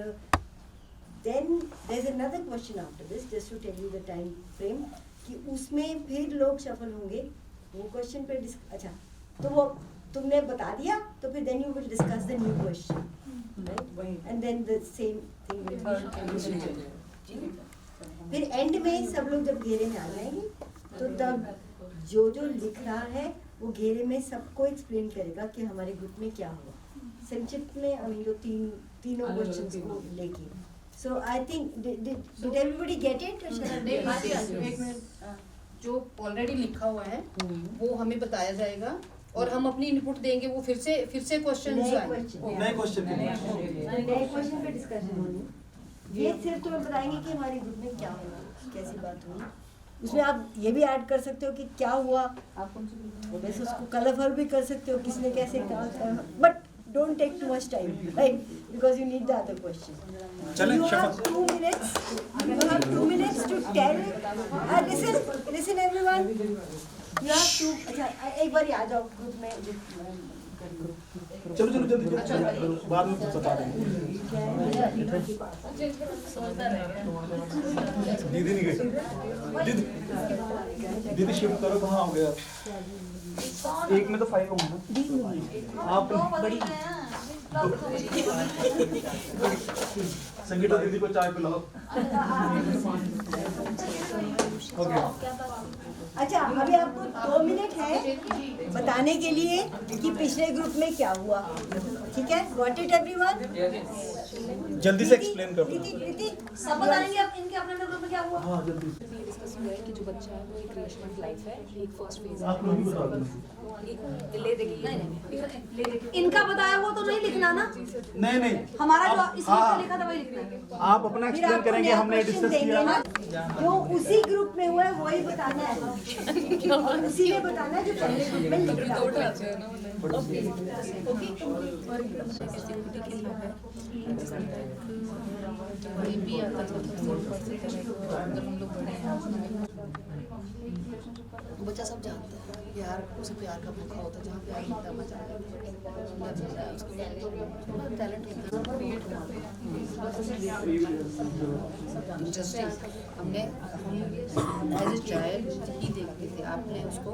then there's another question after this just to tell you the time frame कि उसमें फिर लोग शफल होंगे वो क्वेश्चन पे अच्छा तो वो तुमने बता दिया तो फिर then you will discuss the new question, right? And then the same thing will be फिर एंड में सब लोग जब घेरे में आ जाएंगे तो तब जो लिख रहा है वो घेरे में सबको एक्सप्लेन करेगा कि हमारे ग्रुप में क्या हुआ संक्षिप्त में, जो तीनों क्वेश्चंस को लेके। So I think did everybody get it? एक मिनट, जो ऑलरेडी लिखा हुआ है वो हमें बताया जाएगा और हम अपनी इनपुट देंगे, वो फिर से क्वेश्चन नए क्वेश्चन पे डिस्कशन होनी। ये सिर्फ तुम्हें बताएंगे कि हमारे ग्रुप में क्या हुआ, कैसी बात हुई। उसमें आप ये भी ऐड कर सकते हो कि क्या हुआ, वैसे उसको कलरफुल भी कर सकते हो, किसने कैसे कहा, but don't take too much time, right? Because you need the other question. You have 2 minutes. You have 2 minutes to tell. Listen, everyone. You have 2. अच्छा, एक बार आ जाओ ग्रुप में। चलो जल्दी बाद में बता देंगे। दीदी नहीं गई। दीदी शिफ्ट करो, कहाँ हो गया? एक में तो 5 होंगे ना। आप बड़ी संगीता दीदी को चाय पिलाओ। ओके अच्छा अभी आपको 2 मिनट है बताने के लिए कि पिछले ग्रुप में क्या हुआ, ठीक है? Got it everyone? जल्दी से एक्सप्लेन करो। सब बताएंगे अब इनके अपने ग्रुप में क्या हुआ। हाँ जल्दी। डिस्कस हुआ है कि जो बच्चा है वो एक रिलेशनल लाइफ है, एक फर्स्ट फेज है। आप लोग भी बता दो। ले देगी नहीं इनका बताया वो तो नहीं लिखना ना, नहीं हमारा जो इसमें लिखा था वही लिखना है। आप अपना एक्सप्लेन करेंगे, हमने डिस्कस किया ना। जो उसी ग्रुप में हुआ है वही बताना है, उसी में बताना है जो पहले ग्रुप में लिखा बच्चा सब जानता है प्यार, उसे प्यार का भूखा होता है, जहाँ प्यार मिलता है मजा आता है, टैलेंट जस्टिस हमने एज ए चाइल्ड ही देखते थे, आपने उसको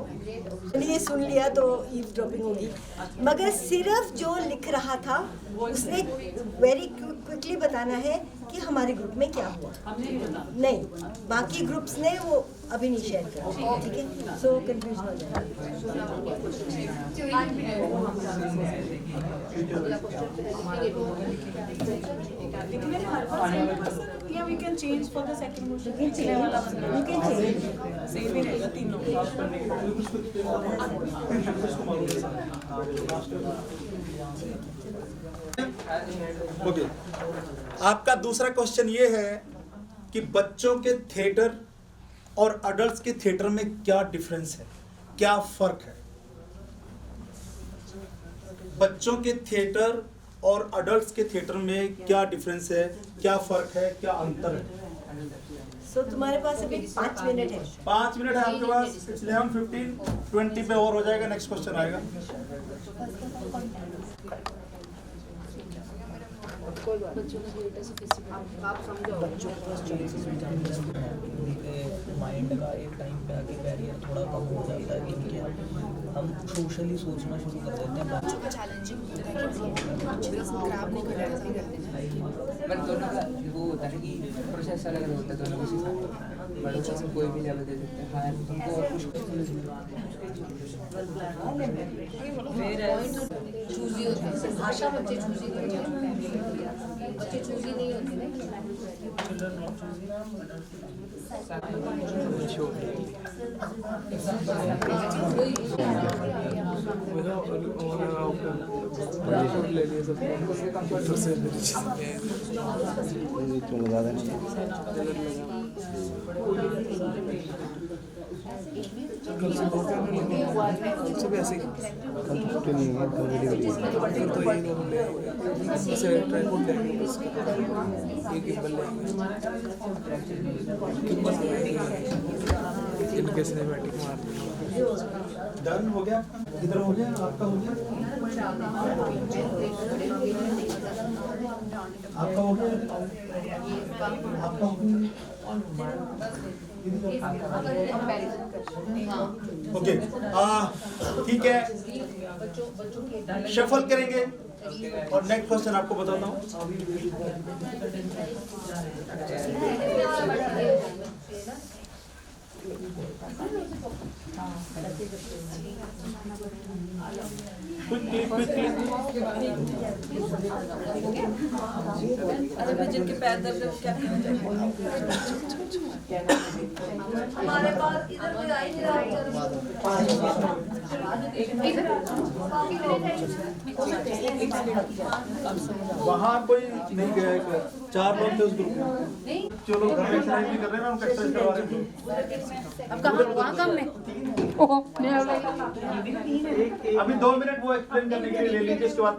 ये सुन लिया तो ईवसड्रॉपिंग होगी, मगर सिर्फ जो लिख रहा था उसने वेरी क्विकली बताना है कि हमारे ग्रुप में क्या हुआ। नहीं, बाकी ग्रुप्स ने वो अभी नहीं शेयर करा, ठीक है? सो कंफ्यूज हो जाएगा। Yeah, we can change for the second motion. You can change. Same ही रहेगा तीनों। ओके, आपका दूसरा क्वेश्चन ये है कि बच्चों के थिएटर और अडल्ट्स के थिएटर में क्या डिफरेंस है, क्या फर्क है? बच्चों के थिएटर और अडल्ट्स के थिएटर में क्या डिफरेंस है, क्या फर्क है, क्या अंतर है? सो तुम्हारे पास अभी 5 मिनट है। 5 मिनट है आपके पास। 11:15 20 पे और हो जाएगा। नेक्स्ट क्वेश्चन आएगा। माइंड का एक टाइम पे आके बैरियर थोड़ा कम हो जाता है, क्योंकि हम सोशली सोचना शुरू कर देते हैं। बच्चों का चैलेंजिंग होता है कि अच्छे से क्रैब नहीं कर पाते। बट दोनों का वो होता है कि प्रोसेस अलग अलग होता है, दोनों को सिखाने बड़ों को हम कोई भी लेवल दे सकते हैं, हायर उनको और कुछ चूजी होते हैं, भाषा बच्चे चूजी नहीं होते, बच्चे चूजी नहीं होते डन हो गया। इधर हो गया, आपका हो गया, आपका हो गया, आपका हो गया। ओके, ठीक है, शफल करेंगे और नेक्स्ट क्वेश्चन आपको बताता हूँ। जिनके पैर दर्द है वो क्या हमारे पास इधर कोई आ ही नहीं रहा। वहाँ कोई नहीं गया, 4 लोग थे उस ग्रुप में। जो लोग घर में एक्सरसाइज भी कर रहे हैं ना, उनको एक्सरसाइज करवा रहे हैं। अब कहाँ वहाँ कम में अभी 2 मिनट वो एक्सप्लेन करने के लिए ले लीजिए, इसके बाद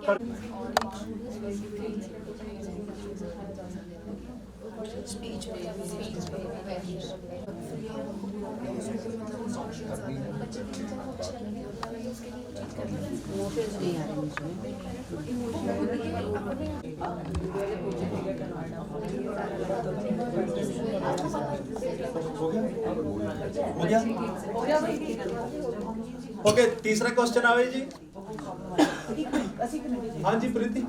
हो गया। ओके, तीसरा क्वेश्चन आवे जी। हाँ जी प्रीति,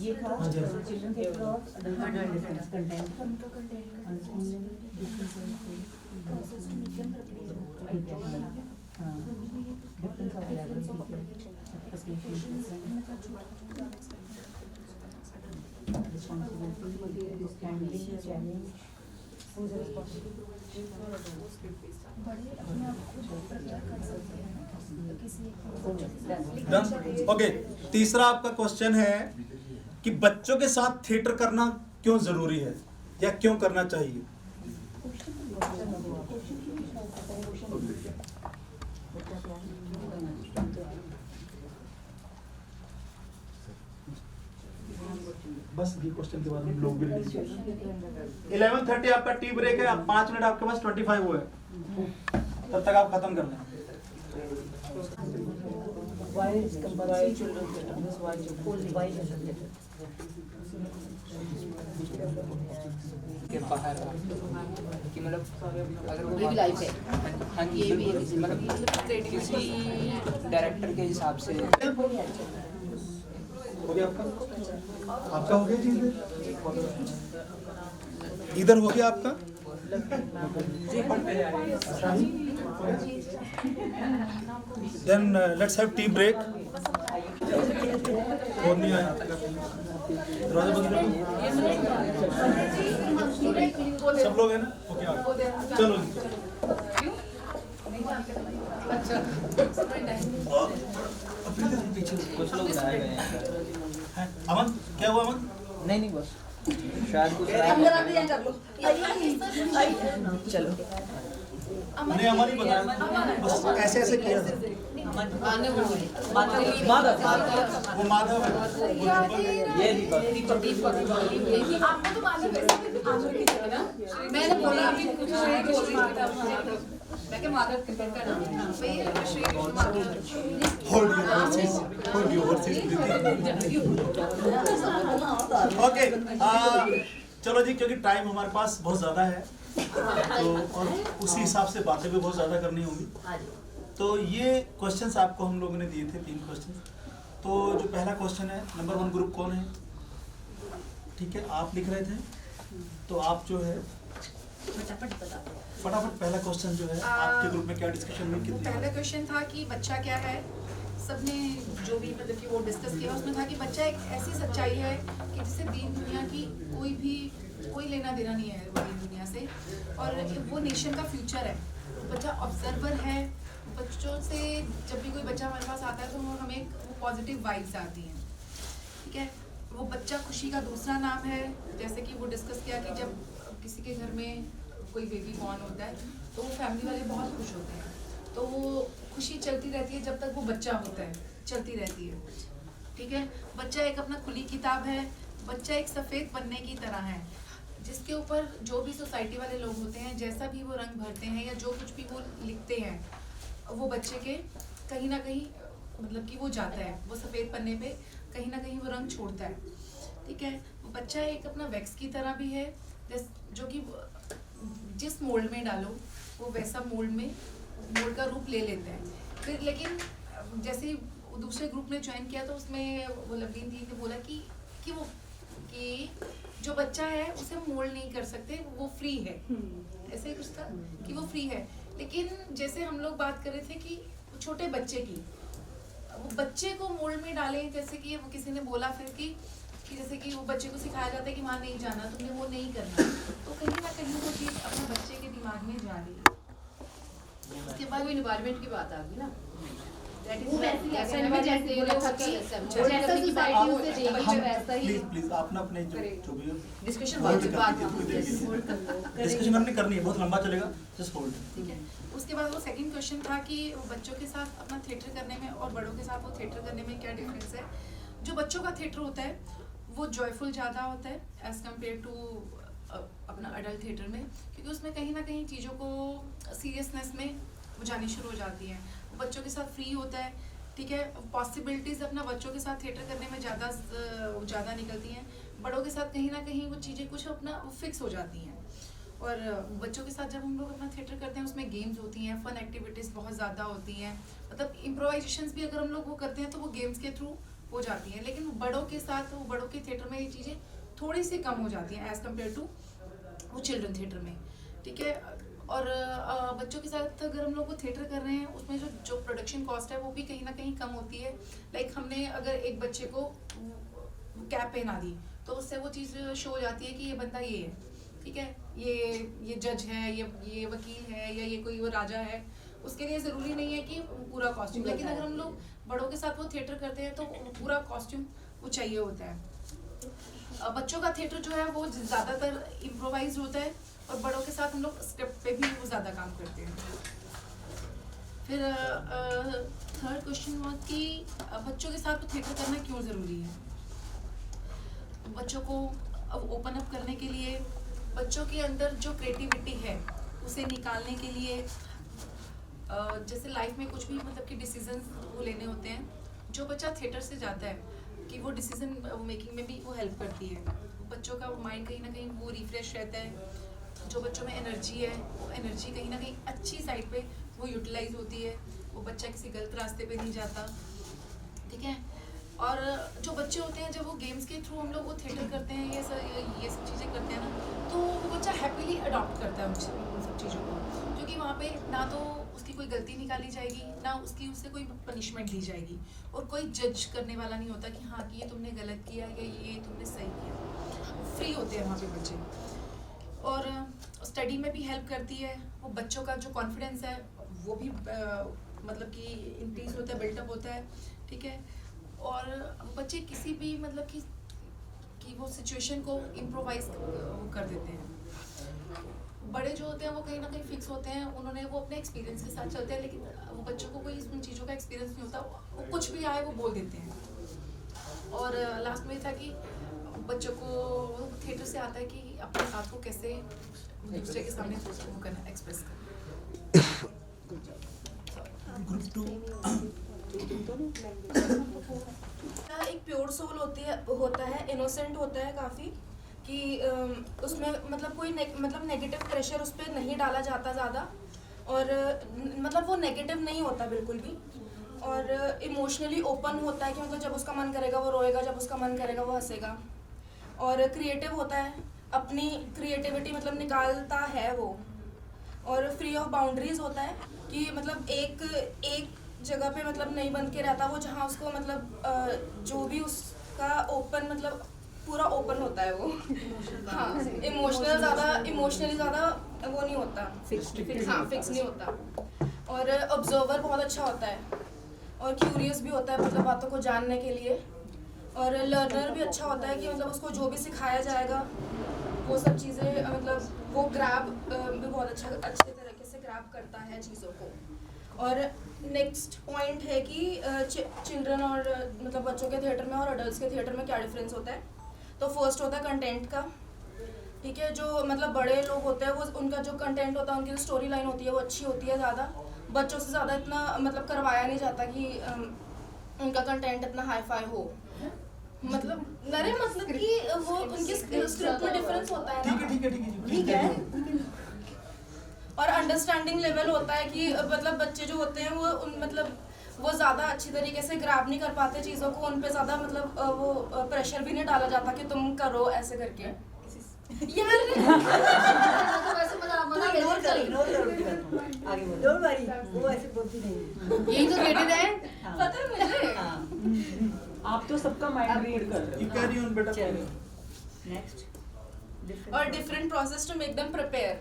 ये था ओके, तीसरा आपका क्वेश्चन है कि बच्चों के साथ थिएटर करना क्यों जरूरी है या क्यों करना चाहिए? बस ये क्वेश्चन के बाद हम लोग भी 11:30 आपका टी ब्रेक है। आप 5 मिनट आपके पास 25 हुए, तब तक आप खत्म कर लें। के बाहर कि मतलब अगर वो ये भी लाइव है। हाँ जी, ये भी मतलब किसी डायरेक्टर के हिसाब से हो गया आपका? आपका हो गया जी? इधर हो गया आपका? Then let's have tea break. और नहीं आया दरवाजा बंद कर दो। सब लोग हैं ना? ओके, चलो कुछ लोग रह गए हैं। अमन, क्या हुआ अमन? नहीं बस शायद कुछ चलो नहीं, अमन ही बताया, बस ऐसे ऐसे किया था। माधव वो माधव है, ये दीपक आपको तो मालूम है ना, मैंने बोला अभी कुछ श्री बोल रही थी, मैं क्या माधव किरण का नाम है भाई, Shri hold your horses, hold your horses. Okay, चलो जी, क्योंकि टाइम हमारे पास बहुत ज़्यादा है तो और उसी हिसाब से बातें भी बहुत ज़्यादा करनी होगी। तो ये क्वेश्चंस आपको हम लोगों ने दिए थे, 3 क्वेश्चन। तो जो पहला क्वेश्चन है, नंबर 1 ग्रुप कौन है? ठीक है, आप लिख रहे थे, तो आप जो है फटाफट पहला क्वेश्चन जो है आपके ग्रुप में क्या डिस्कशन में कितने? पहला क्वेश्चन था कि बच्चा क्या है, सबने जो भी मतलब कि वो डिस्कस किया उसमें था कि बच्चा एक ऐसी सच्चाई है कि जिससे दीन दुनिया की कोई लेना देना नहीं है दीन दुनिया से, और वो नेशन का फ्यूचर है। बच्चा ऑब्जर्वर है, बच्चों से जब भी कोई बच्चा हमारे पास आता है तो हमें वो पॉजिटिव वाइब्स आती हैं, ठीक है। वो बच्चा खुशी का दूसरा नाम है, जैसे कि वो डिस्कस किया कि जब किसी के घर में कोई बेबी बॉर्न होता है तो वो फैमिली वाले बहुत खुश होते हैं, तो वो खुशी चलती रहती है जब तक वो बच्चा होता है, चलती रहती है, ठीक है। बच्चा एक अपना खुली किताब है, बच्चा एक सफ़ेद पन्ने की तरह है जिसके ऊपर जो भी सोसाइटी वाले लोग होते हैं जैसा भी वो रंग भरते हैं या जो कुछ भी वो लिखते हैं वो बच्चे के कहीं ना कहीं मतलब कि वो जाता है, वो सफ़ेद पन्ने पे कहीं ना कहीं वो रंग छोड़ता है, ठीक है। बच्चा एक अपना वैक्स की तरह भी है जो कि जिस मोल्ड में डालो वो वैसा मोल्ड का रूप ले लेता है। फिर लेकिन जैसे ही दूसरे ग्रुप ने ज्वाइन किया तो उसमें वो लवलीन दी ने बोला कि जो बच्चा है उसे मोल्ड नहीं कर सकते, वो फ्री है, ऐसे ही कुछ था कि वो फ्री है। लेकिन जैसे हम लोग बात कर रहे थे कि छोटे बच्चे की, वो बच्चे को मोल्ड में डालें, जैसे कि वो किसी ने बोला फिर कि जैसे कि वो बच्चे को सिखाया जाता है कि वहाँ नहीं जाना, तुमने वो नहीं करना, तो कहीं ना कहीं वो चीज़ अपने बच्चे के दिमाग में जा रही है। उसके बाद वो इन्वायरमेंट की बात आ गई ना, प्लीज आप ना अपने जो भी डिस्कशन हमने करनी है, बहुत लंबा चलेगा, जस्ट होल्ड, ठीक है। उसके बाद वो सेकंड क्वेश्चन था कि बच्चों के साथ अपना थिएटर करने में और बड़ों के साथ वो थिएटर करने में क्या डिफरेंस है। जो बच्चों का थिएटर होता है वो जॉयफुल ज़्यादा होता है एज़ कम्पेयर टू अपना अडल्ट थिएटर में, क्योंकि उसमें कहीं ना कहीं चीज़ों को सीरियसनेस में वो जानी शुरू हो जाती हैं। बच्चों के साथ फ्री होता है, ठीक है। पॉसिबिलिटीज़ अपना बच्चों के साथ थिएटर करने में ज़्यादा निकलती हैं। बड़ों के साथ कहीं ना कहीं वो चीज़ें कुछ अपना फिक्स हो जाती हैं। और बच्चों के साथ जब हम लोग अपना थिएटर करते हैं उसमें गेम्स होती हैं, फन एक्टिविटीज़ बहुत ज़्यादा होती हैं, मतलब इम्प्रोवाइजेशंस भी अगर हम लोग वो करते हैं तो वो गेम्स के थ्रू हो जाती हैं। लेकिन बड़ों के साथ वो बड़ों के थिएटर में ये चीज़ें थोड़ी सी कम हो जाती हैं एज़ कम्पेयर टू वो चिल्ड्रन थिएटर में, ठीक है। और बच्चों के साथ अगर हम लोग वो थिएटर कर रहे हैं उसमें जो प्रोडक्शन कॉस्ट है वो भी कहीं ना कहीं कम होती है। लाइक हमने अगर एक बच्चे को कैप पहना दी तो उससे वो चीज़ शो हो जाती है कि ये बंदा ये है, ठीक है, ये जज है, ये वकील है, या ये कोई वो राजा है। उसके लिए ज़रूरी नहीं है कि पूरा कॉस्ट्यूम, लेकिन अगर हम लोग बड़ों के साथ वो थिएटर करते हैं तो पूरा कॉस्ट्यूम वो चाहिए होता है। बच्चों का थिएटर जो है वो ज़्यादातर इम्प्रोवाइज होता है और बड़ों के साथ हम लोग स्क्रिप्ट पे भी वो ज़्यादा काम करते हैं। फिर थर्ड क्वेश्चन हुआ कि बच्चों के साथ थिएटर करना क्यों ज़रूरी है। बच्चों को अब ओपन अप करने के लिए, बच्चों के अंदर जो क्रिएटिविटी है उसे निकालने के लिए, जैसे लाइफ में कुछ भी मतलब कि डिसीजन वो लेने होते हैं, जो बच्चा थिएटर से जाता है कि वो डिसीजन मेकिंग में भी वो हेल्प करती है। बच्चों का माइंड कहीं ना कहीं वो रिफ्रेश रहता है। जो बच्चों में एनर्जी है वो एनर्जी कहीं ना कहीं अच्छी साइड पे वो यूटिलाइज होती है, वो बच्चा किसी गलत रास्ते पे नहीं जाता, ठीक है। और जो बच्चे होते हैं जब वो गेम्स के थ्रू हम लोग वो थिएटर करते हैं, ये सब चीज़ें करते हैं ना, तो वो बच्चा हैप्पीली अडॉप्ट करता है उन सब चीज़ों को, क्योंकि वहाँ पे ना तो उसकी कोई गलती निकाली जाएगी, ना उससे कोई पनिशमेंट ली जाएगी, और कोई जज करने वाला नहीं होता कि हाँ कि ये तुमने गलत किया या ये तुमने सही किया। फ्री होते हैं वहाँ पे बच्चे। और स्टडी में भी हेल्प करती है। वो बच्चों का जो कॉन्फिडेंस है वो भी मतलब कि इंक्रीज होता है, बिल्टअप होता है, ठीक है। और बच्चे किसी भी मतलब कि वो सिचुएशन को इम्प्रोवाइज कर देते हैं। बड़े जो होते हैं वो कहीं ना कहीं फिक्स होते हैं, उन्होंने वो अपने एक्सपीरियंस के साथ चलते हैं, लेकिन वो बच्चों को कोई इन चीज़ों का एक्सपीरियंस नहीं होता, वो कुछ भी आए वो बोल देते हैं। और लास्ट में था कि बच्चों को थिएटर से आता है कि अपने बात को कैसे दूसरे के सामने वो करना, एक्सप्रेस करना। एक प्योर सोल होता है, इनोसेंट होता है काफ़ी, कि उसमें मतलब कोई मतलब नेगेटिव प्रेशर उस पर नहीं डाला जाता ज़्यादा, और मतलब वो नेगेटिव नहीं होता बिल्कुल भी, और इमोशनली ओपन होता है कि मतलब जब उसका मन करेगा वो रोएगा, जब उसका मन करेगा वो हंसेगा, और क्रिएटिव होता है, अपनी क्रिएटिविटी मतलब निकालता है वो, और फ्री ऑफ बाउंड्रीज होता है कि मतलब एक जगह पे मतलब नहीं बंद के रहता वो, जहाँ उसको मतलब जो भी उसका ओपन मतलब पूरा ओपन होता है वो। हाँ, इमोशनली ज़्यादा वो नहीं होता, फिक्स नहीं होता, और ऑब्जर्वर बहुत अच्छा होता है, और क्यूरियस भी होता है मतलब बातों को जानने के लिए, और लर्नर भी अच्छा होता है कि मतलब उसको जो भी सिखाया जाएगा वो सब चीज़ें मतलब वो ग्रैब भी बहुत अच्छे तरीके से ग्रैब करता है चीज़ों को। और नेक्स्ट पॉइंट है कि चिल्ड्रन और मतलब बच्चों के थिएटर में और अडल्ट्स के थिएटर में क्या डिफरेंस होता है। तो फर्स्ट होता है कंटेंट का, ठीक है। जो मतलब बड़े लोग होते हैं वो उनका जो कंटेंट होता है, उनकी जो स्टोरी लाइन होती है वो अच्छी होती है ज़्यादा, बच्चों से ज़्यादा इतना मतलब करवाया नहीं जाता कि उनका कंटेंट इतना हाई फाई हो, मतलब नरे मतलब कि वो उनके स्क्रिप्ट में डिफरेंस होता है ना, ठीक है। और अंडरस्टैंडिंग लेवल होता है कि मतलब बच्चे जो होते हैं वो मतलब वो ज़्यादा अच्छी तरीके से ग्रैब नहीं कर पाते चीज़ों को, उन पे ज़्यादा मतलब वो प्रेशर भी नहीं डाला जाता कि तुम करो ऐसे करके यार। डोंट वरी, वो ऐसे बोलती नहीं, यही तो रेटेड है, पता है मुझे। आप तो सबका माइंड रीड कर रहे हो। कैरी ऑन बेटा। नेक्स्ट और different process to make them prepare,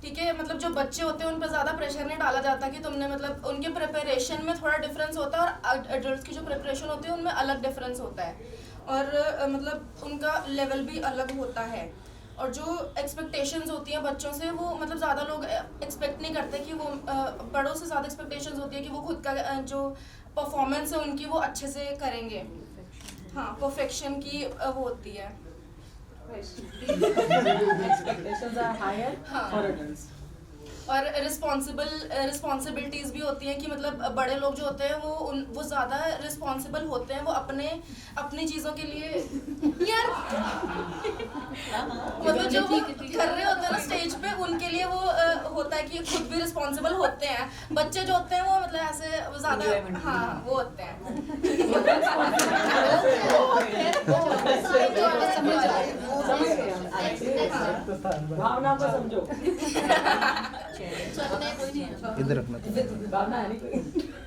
ठीक है। मतलब जो बच्चे होते हैं उन पर ज़्यादा प्रेशर नहीं डाला जाता कि तुमने मतलब उनके प्रिपरेशन में थोड़ा डिफरेंस होता है, और एडल्ट्स की जो प्रिपरेशन होती है उनमें अलग डिफरेंस होता है, और मतलब उनका लेवल भी अलग होता है। और जो एक्सपेक्टेशंस होती हैं बच्चों से वो मतलब ज़्यादा लोग एक्सपेक्ट नहीं करते कि वो बड़ों से ज़्यादा एक्सपेक्टेशंस होती है कि वो खुद का जो परफॉर्मेंस है उनकी वो अच्छे से करेंगे। हाँ, परफेक्शन की वो होती है। Expectations are higher for adults. और रिस्पॉन्सिबिलिटीज़ भी होती हैं कि मतलब बड़े लोग जो होते हैं वो ज़्यादा रिस्पॉन्सिबल होते हैं, वो अपनी चीज़ों के लिए यार मतलब जो वो कर रहे होते हैं ना स्टेज पे, उनके लिए वो होता है कि खुद भी रिस्पॉन्सिबल होते हैं। बच्चे जो होते हैं वो मतलब ऐसे ज़्यादा हाँ वो होते हैं। भावना को समझो। इधर रखना भावना है नहीं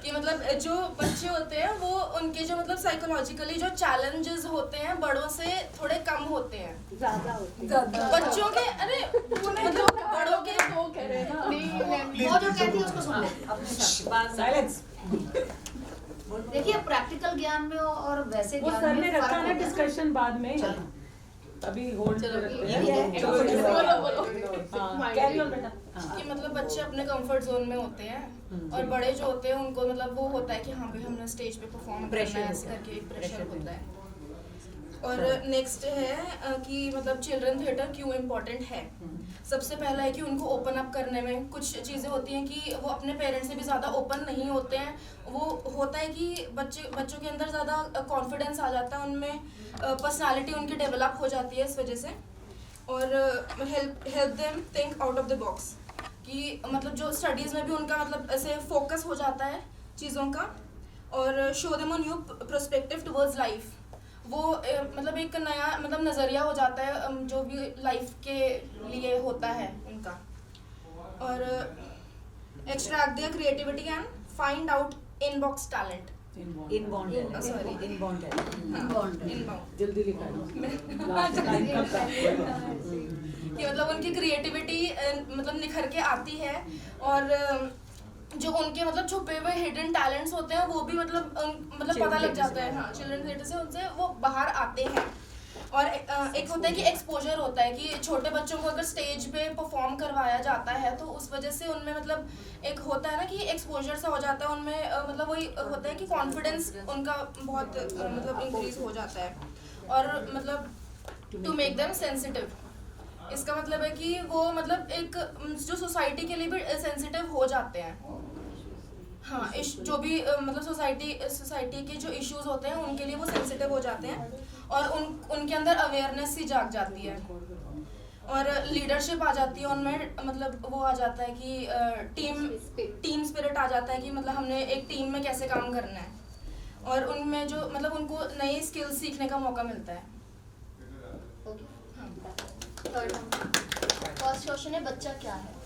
कि मतलब जो बच्चे होते हैं वो उनके जो मतलब साइकोलॉजिकली जो चैलेंजेस होते हैं बड़ों से थोड़े कम होते हैं, ज़्यादा होते हैं बच्चों के। अरे मतलब बड़ों के वो कह रहे हैं ना, वो जो कहती है उसको सुन ले। साइलेंस। देखिए प्रैक्टिकल ज्ञान में और वैसे वो ज्ञान सर में ने रखा फर्क ना होता है। डिस्कशन बाद में, अभी होल्ड चलो, बोलो कैरी ऑन बेटा। कि मतलब बच्चे अपने कंफर्ट जोन में होते हैं, और बड़े जो होते हैं उनको मतलब वो होता है कि हाँ भाई हमने स्टेज पे परफॉर्म करना है, ऐसे करके एक प्रेशर होता है। और नेक्स्ट है कि मतलब चिल्ड्रन थिएटर क्यों इम्पोर्टेंट है। सबसे पहला है कि उनको ओपन अप करने में कुछ चीज़ें होती हैं कि वो अपने पेरेंट्स से भी ज़्यादा ओपन नहीं होते हैं। वो होता है कि बच्चों के अंदर ज़्यादा कॉन्फिडेंस आ जाता है, उनमें पर्सनालिटी उनकी डेवलप हो जाती है इस वजह से। और help them think out of the box, कि मतलब जो स्टडीज़ में भी उनका मतलब ऐसे फोकस हो जाता है चीज़ों का। और show them a new perspective towards life, वो मतलब एक नया मतलब नज़रिया हो जाता है जो भी लाइफ के लिए होता है उनका। और extract their creativity and find out inbox talent. जल्दी लिखा कि मतलब उनकी क्रिएटिविटी मतलब निखर के आती है, और जो उनके मतलब छुपे हुए हिडन टैलेंट्स होते हैं वो भी मतलब पता लग जाता है। हाँ, चिल्ड्रन थिएटर से उनसे वो बाहर आते हैं। और एक होता है कि एक्सपोजर होता है कि छोटे बच्चों को अगर स्टेज पे परफॉर्म करवाया जाता है तो उस वजह से उनमें मतलब एक होता है ना कि एक्सपोजर सा हो जाता है उनमें, मतलब वही होता है कि कॉन्फिडेंस उनका बहुत मतलब इंक्रीज हो जाता है। और मतलब टू मेक देम सेंसिटिव, इसका मतलब है कि वो मतलब एक जो सोसाइटी के लिए भी सेंसिटिव हो जाते हैं। हाँ, जो भी मतलब सोसाइटी के जो इश्यूज होते हैं उनके लिए वो सेंसिटिव हो जाते हैं और उनके अंदर अवेयरनेस ही जाग जाती है और लीडरशिप आ जाती है उनमें, मतलब वो आ जाता है कि टीम स्पिरिट आ जाता है कि मतलब हमने एक टीम में कैसे काम करना है और उनमें जो मतलब उनको नई स्किल्स सीखने का मौका मिलता है। फर्स्ट क्वेश्चन है बच्चा क्या है?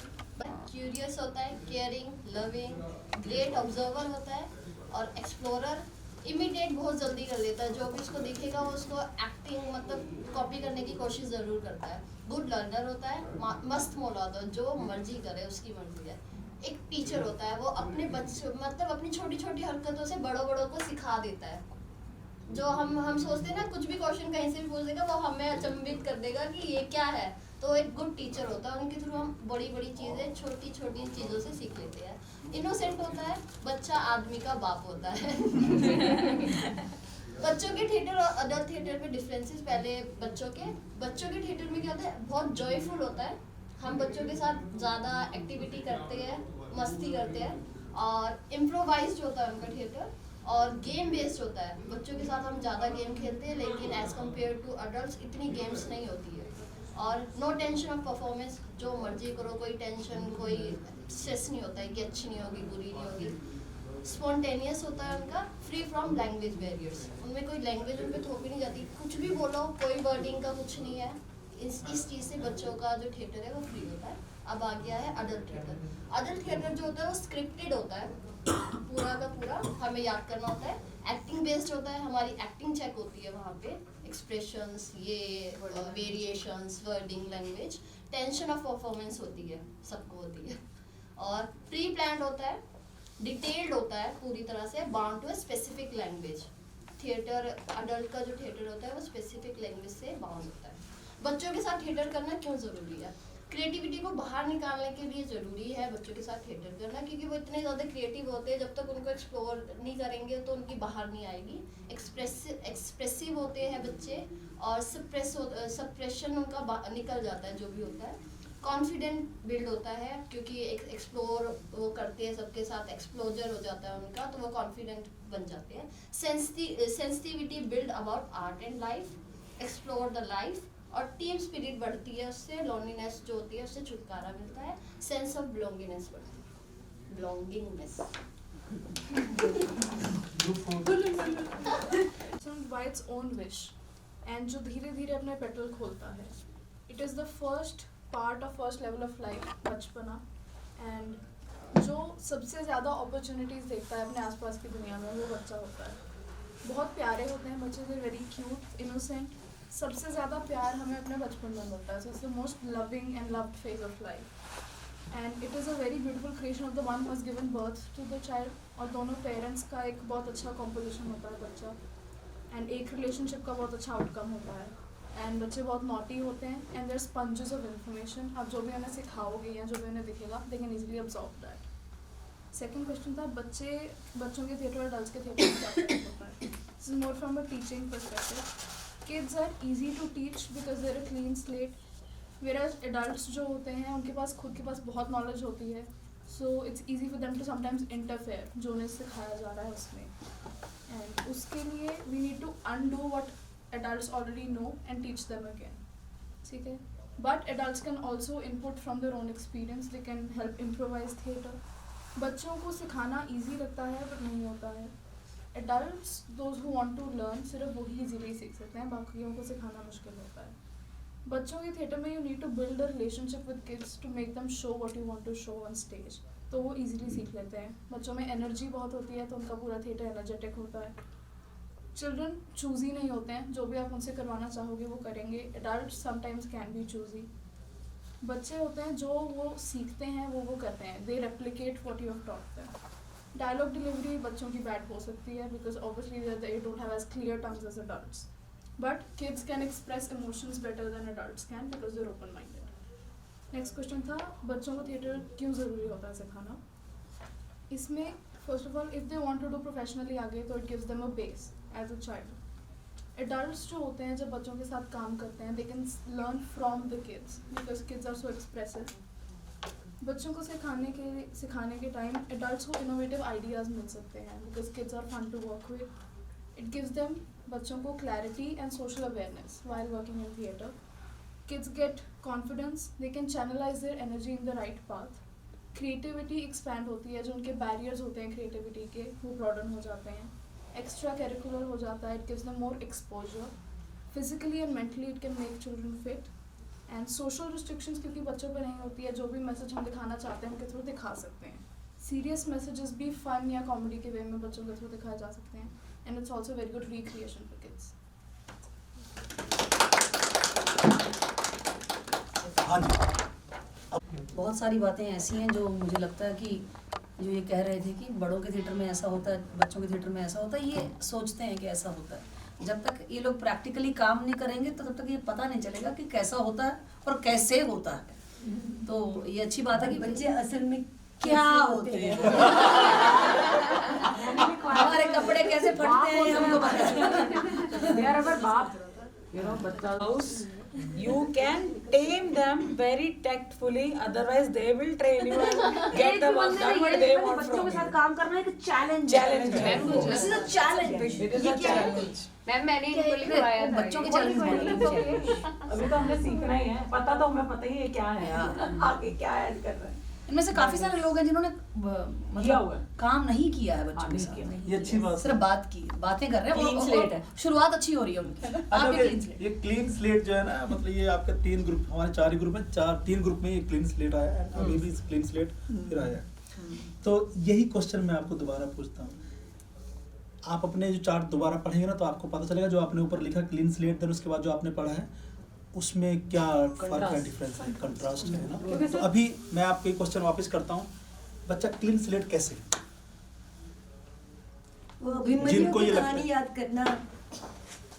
क्यूरियस होता है, केयरिंग, लविंग, ग्रेट ऑब्जर्वर होता है और एक्सप्लोरर। इमिटेट बहुत जल्दी कर लेता है, जो भी उसको दिखेगा वो उसको एक्टिंग मतलब कॉपी करने की कोशिश ज़रूर करता है। गुड लर्नर होता है, मस्त मौलाद, जो मर्जी करे उसकी मर्जी है। एक टीचर होता है, वो अपने बच्चों मतलब अपनी छोटी छोटी हरकतों से बड़ों बड़ों को सिखा देता है। जो हम सोचते हैं ना कुछ भी क्वेश्चन कहीं से भी पूछ देगा, वो हमें अचंभित कर देगा कि ये क्या है। तो एक गुड टीचर होता है, उनके थ्रू हम बड़ी बड़ी चीज़ें छोटी छोटी चीज़ों से सीख लेते हैं। इनोसेंट होता है, बच्चा आदमी का बाप होता है। बच्चों के थिएटर और अडल्ट थिएटर में डिफरेंसेस। पहले बच्चों के थिएटर में क्या होता है, बहुत जॉयफुल होता है। हम बच्चों के साथ ज़्यादा एक्टिविटी करते हैं, मस्ती करते हैं और इम्प्रोवाइज्ड होता है उनका थिएटर और गेम बेस्ड होता है। बच्चों के साथ हम ज़्यादा गेम खेलते हैं, लेकिन एज़ कम्पेयर टू अडल्ट इतनी गेम्स नहीं होती है। और नो टेंशन ऑफ परफॉर्मेंस, जो मर्जी करो, कोई टेंशन कोई स्ट्रेस नहीं होता है कि अच्छी नहीं होगी बुरी नहीं होगी। स्पॉन्टेनियस होता है उनका, फ्री फ्रॉम लैंग्वेज बैरियर्स, उनमें कोई लैंग्वेज उन पर थोपी नहीं जाती, कुछ भी बोलो, कोई वर्डिंग का कुछ नहीं है। इस चीज़ से बच्चों का जो थिएटर है वो फ्री होता है। अब आ गया है अडल्ट थिएटर। अडल्ट थिएटर जो होता है वो स्क्रिप्टेड होता है, पूरा का पूरा हमें याद करना होता है। एक्टिंग बेस्ड होता है, हमारी एक्टिंग चेक होती है वहाँ पे, एक्सप्रेशंस, ये variations, wording, language. Tension of performance होती है, सबको होती है। और प्री प्लान्ड होता है, डिटेल्ड होता है पूरी तरह से, bound to a specific language. Theatre adult का जो थिएटर होता है वो स्पेसिफिक लैंग्वेज से बाउंड होता है। बच्चों के साथ थिएटर करना क्यों ज़रूरी है? क्रिएटिविटी को बाहर निकालने के लिए ज़रूरी है बच्चों के साथ थिएटर करना, क्योंकि वो इतने ज़्यादा क्रिएटिव होते हैं, जब तक उनको एक्सप्लोर नहीं करेंगे तो उनकी बाहर नहीं आएगी। एक्सप्रेसिव होते हैं बच्चे और सप्रेशन उनका निकल जाता है जो भी होता है। कॉन्फिडेंट बिल्ड होता है क्योंकि एक्सप्लोर वो करते हैं सबके साथ, एक्सप्लोजर हो जाता है उनका, तो वो कॉन्फिडेंट बन जाते हैं। Sensitivity build about art and life, explore the life. और टीम स्पिरिट बढ़ती है उससे, लोनलीनेस जो होती है उससे छुटकारा मिलता है। सेंस ऑफ बिलोंगिंगनेस बढ़ती है, belongingness. Bye its own wish and जो धीरे धीरे अपने पेटल खोलता है। It is the first part of first level of life, बचपना, एंड जो सबसे ज़्यादा अपॉर्चुनिटीज़ देखता है अपने आसपास की दुनिया में वो बच्चा होता है। बहुत प्यारे होते हैं बच्चे, दे वेरी क्यूट, इनोसेंट। सबसे ज़्यादा प्यार हमें अपने बचपन में मिलता है, so it's the most loving and loved phase of life and it is a very beautiful creation of the one who has given birth to the child. और दोनों पेरेंट्स का एक बहुत अच्छा कॉम्पोजिशन होता है बच्चा, एंड एक रिलेशनशिप का बहुत अच्छा आउटकम होता है। एंड बच्चे बहुत नॉटी होते हैं and they're sponges of information. आप जो भी उन्हें सिखाओगे या जो भी उन्हें दिखेगा, they can easily absorb that. Second question था बच्चों के थिएटर और अडल्ट्स के थिएटर में क्या फर्क होता है? This is more from a teaching perspective. Kids are easy to teach because they're a clean slate, whereas adults जो होते हैं उनके पास खुद के पास बहुत knowledge होती है, so it's easy for them to sometimes interfere जो उन्हें सिखाया जा रहा है उसमें, and उसके लिए we need to undo what adults already know and teach them again, ठीक है? But adults can also input from their own experience, they can help improvise theatre. बच्चों को सिखाना easy लगता है but नहीं होता है। Adults, those who want to learn, सिर्फ वही इजीली सीख सकते हैं, बाकियों को सिखाना मुश्किल होता है। बच्चों के थिएटर में you need to build a relationship with kids to make them show what you want to show on stage, तो वो इजीली सीख लेते हैं। बच्चों में एनर्जी बहुत होती है तो उनका पूरा थिएटर एनर्जेटिक होता है। चिल्ड्रन चूजी नहीं होते हैं, जो भी आप उनसे करवाना चाहोगे वो करेंगे। Adult sometimes can be choosy. बच्चे होते हैं जो वो सीखते हैं वो करते हैं, they replicate what you have taught them. Dialogue delivery बच्चों की बैड हो सकती है because obviously they don't have as clear tongues as adults, but kids can express emotions better than adults can because they're open minded. Next question था बच्चों को थिएटर क्यों ज़रूरी होता है सिखाना. इसमें first of all if they want to do professionally आगे तो it gives them a base as a child. Adults जो होते हैं जब बच्चों के साथ काम करते हैं they can learn from the kids because kids are so expressive. बच्चों को सिखाने के टाइम एडल्ट्स को इनोवेटिव आइडियाज़ मिल सकते हैं because kids are fun to work with. It gives them बच्चों को clarity and social awareness while working in theatre. Kids get confidence, they can channelize their energy in the right path. Creativity expand होती है, जो उनके barriers होते हैं creativity के वो broaden हो जाते हैं. Extra curricular हो जाता है, it gives them more exposure. Physically and mentally it can make children fit. And social restrictions क्योंकि बच्चों पर नहीं होती है, जो भी message हम दिखाना चाहते हैं उनके थ्रू दिखा सकते हैं. Serious messages भी fun या comedy के way में बच्चों के थ्रू दिखाए जा सकते हैं. And it's also very good recreation for kids. बहुत सारी बातें ऐसी हैं जो मुझे लगता है कि जो ये कह रहे थे कि बड़ों के थिएटर में ऐसा होता है, बच्चों के थिएटर में ऐसा होता है, ये सोचते हैं कि ऐसा होता है. जब तक ये लोग प्रैक्टिकली काम नहीं करेंगे तो तब तक ये पता नहीं चलेगा कि कैसा होता है और कैसे होता है. तो ये अच्छी बात है कि बच्चे असल में क्या होते हैं. हमारे कपड़े कैसे फटते हैं हमको पता है. They are our बाप, you know, बच्चा house. You can tame them very tactfully, otherwise they will train you and get the work done what they want बच्चों from के साथ you. काम करना एक चैलेंज है. This is a challenge. It is a challenge. Ma'am मैंने इनको लिखवाया था बच्चों के चैलेंज. अभी तो हमें सीखना ही है. पता तो हमें पता ही है क्या है, आगे क्या ऐड कर रहे हैं. इनमें से काफी सारे लोग हैं जिन्होंने मतलब काम नहीं किया है बच्चों के साथ. ये अच्छी बात सिर्फ बातें कर रहे हैं. Clean slate है. शुरुआत अच्छी हो रही है उनकी. आप भी clean slate. ये क्लीन स्लेट जो है ना, मतलब ये आपका 3 ग्रुप, हमारे 4 ही ग्रुप है, 3 ग्रुप में ये क्लीन स्लेट आया है. अभी भी क्लीन स्लेट फिर आया है. तो यही क्वेश्चन मैं आपको दोबारा पूछता हूँ. आप अपने जो चार्ट दोबारा पढ़ेंगे ना तो आपको पता चलेगा जो आपने ऊपर लिखा क्लीन स्लेट, देन उसके बाद जो आपने पढ़ा है उसमें क्या फर्क है, डिफरेंस है, कंट्रास्ट है ना. तो अभी मैं आपको एक क्वेश्चन वापस करता हूँ. बच्चा क्लीन स्लेट कैसे? वो अभिमन्यु की कहानी याद करना.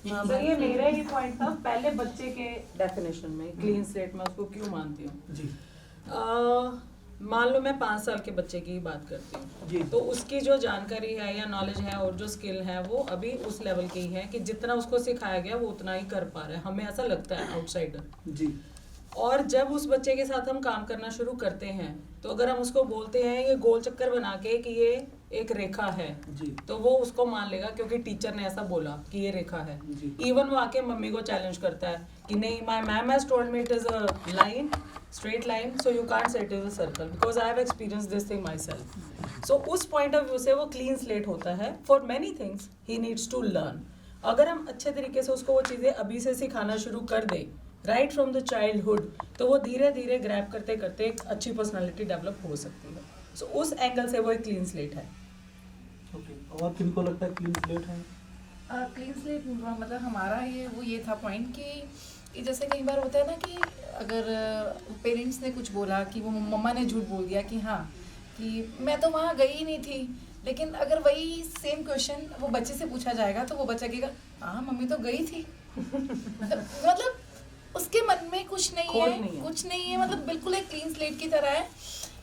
तो ये मेरा ही पॉइंट था पहले बच्चे के डेफिनेशन में क्लीन स्लेट में उसको क्यों मानती हूँ जी. मान लो मैं 5 साल के बच्चे की बात करती हूँ तो उसकी जो जानकारी है या नॉलेज है और जो स्किल है वो अभी उस लेवल की है कि जितना उसको सिखाया गया वो उतना ही कर पा रहा है. हमें ऐसा लगता है आउटसाइडर जी. और जब उस बच्चे के साथ हम काम करना शुरू करते हैं तो अगर हम उसको बोलते हैं ये गोल चक्कर बना के कि ये एक रेखा है जी. तो वो उसको मान लेगा क्योंकि टीचर ने ऐसा बोला कि ये रेखा है. इवन वो आके मम्मी को चैलेंज करता है कि नहीं, my ma'am has told me it is a line, straight line, so you can't say it is a circle because I have experience this thing myself. So उस पॉइंट ऑफ व्यू से वो क्लीन स्लेट होता है. For many things he needs to learn. अगर हम अच्छे तरीके से उसको वो चीज़ें अभी से सिखाना शुरू कर दें राइट फ्रॉम द चाइल्डहुड तो वो धीरे धीरे ग्रैब करते करते एक अच्छी पर्सनालिटी डेवलप हो सकती है. सो उस एंगल से वो एक क्लीन स्लेट है. और किनको लगता है क्लीन स्लेट है? क्लीन स्लेट मतलब हमारा ये था पॉइंट कि जैसे कई बार होता है ना कि अगर पेरेंट्स ने कुछ बोला कि वो मम्मा ने झूठ बोल दिया कि हाँ कि मैं तो वहाँ गई ही नहीं थी, लेकिन अगर वही सेम क्वेश्चन वो बच्चे से पूछा जाएगा तो वो बच्चा कहेगा हाँ मम्मी तो गई थी. मतलब उसके मन में कुछ नहीं है, मतलब बिल्कुल एक क्लीन स्लेट की तरह है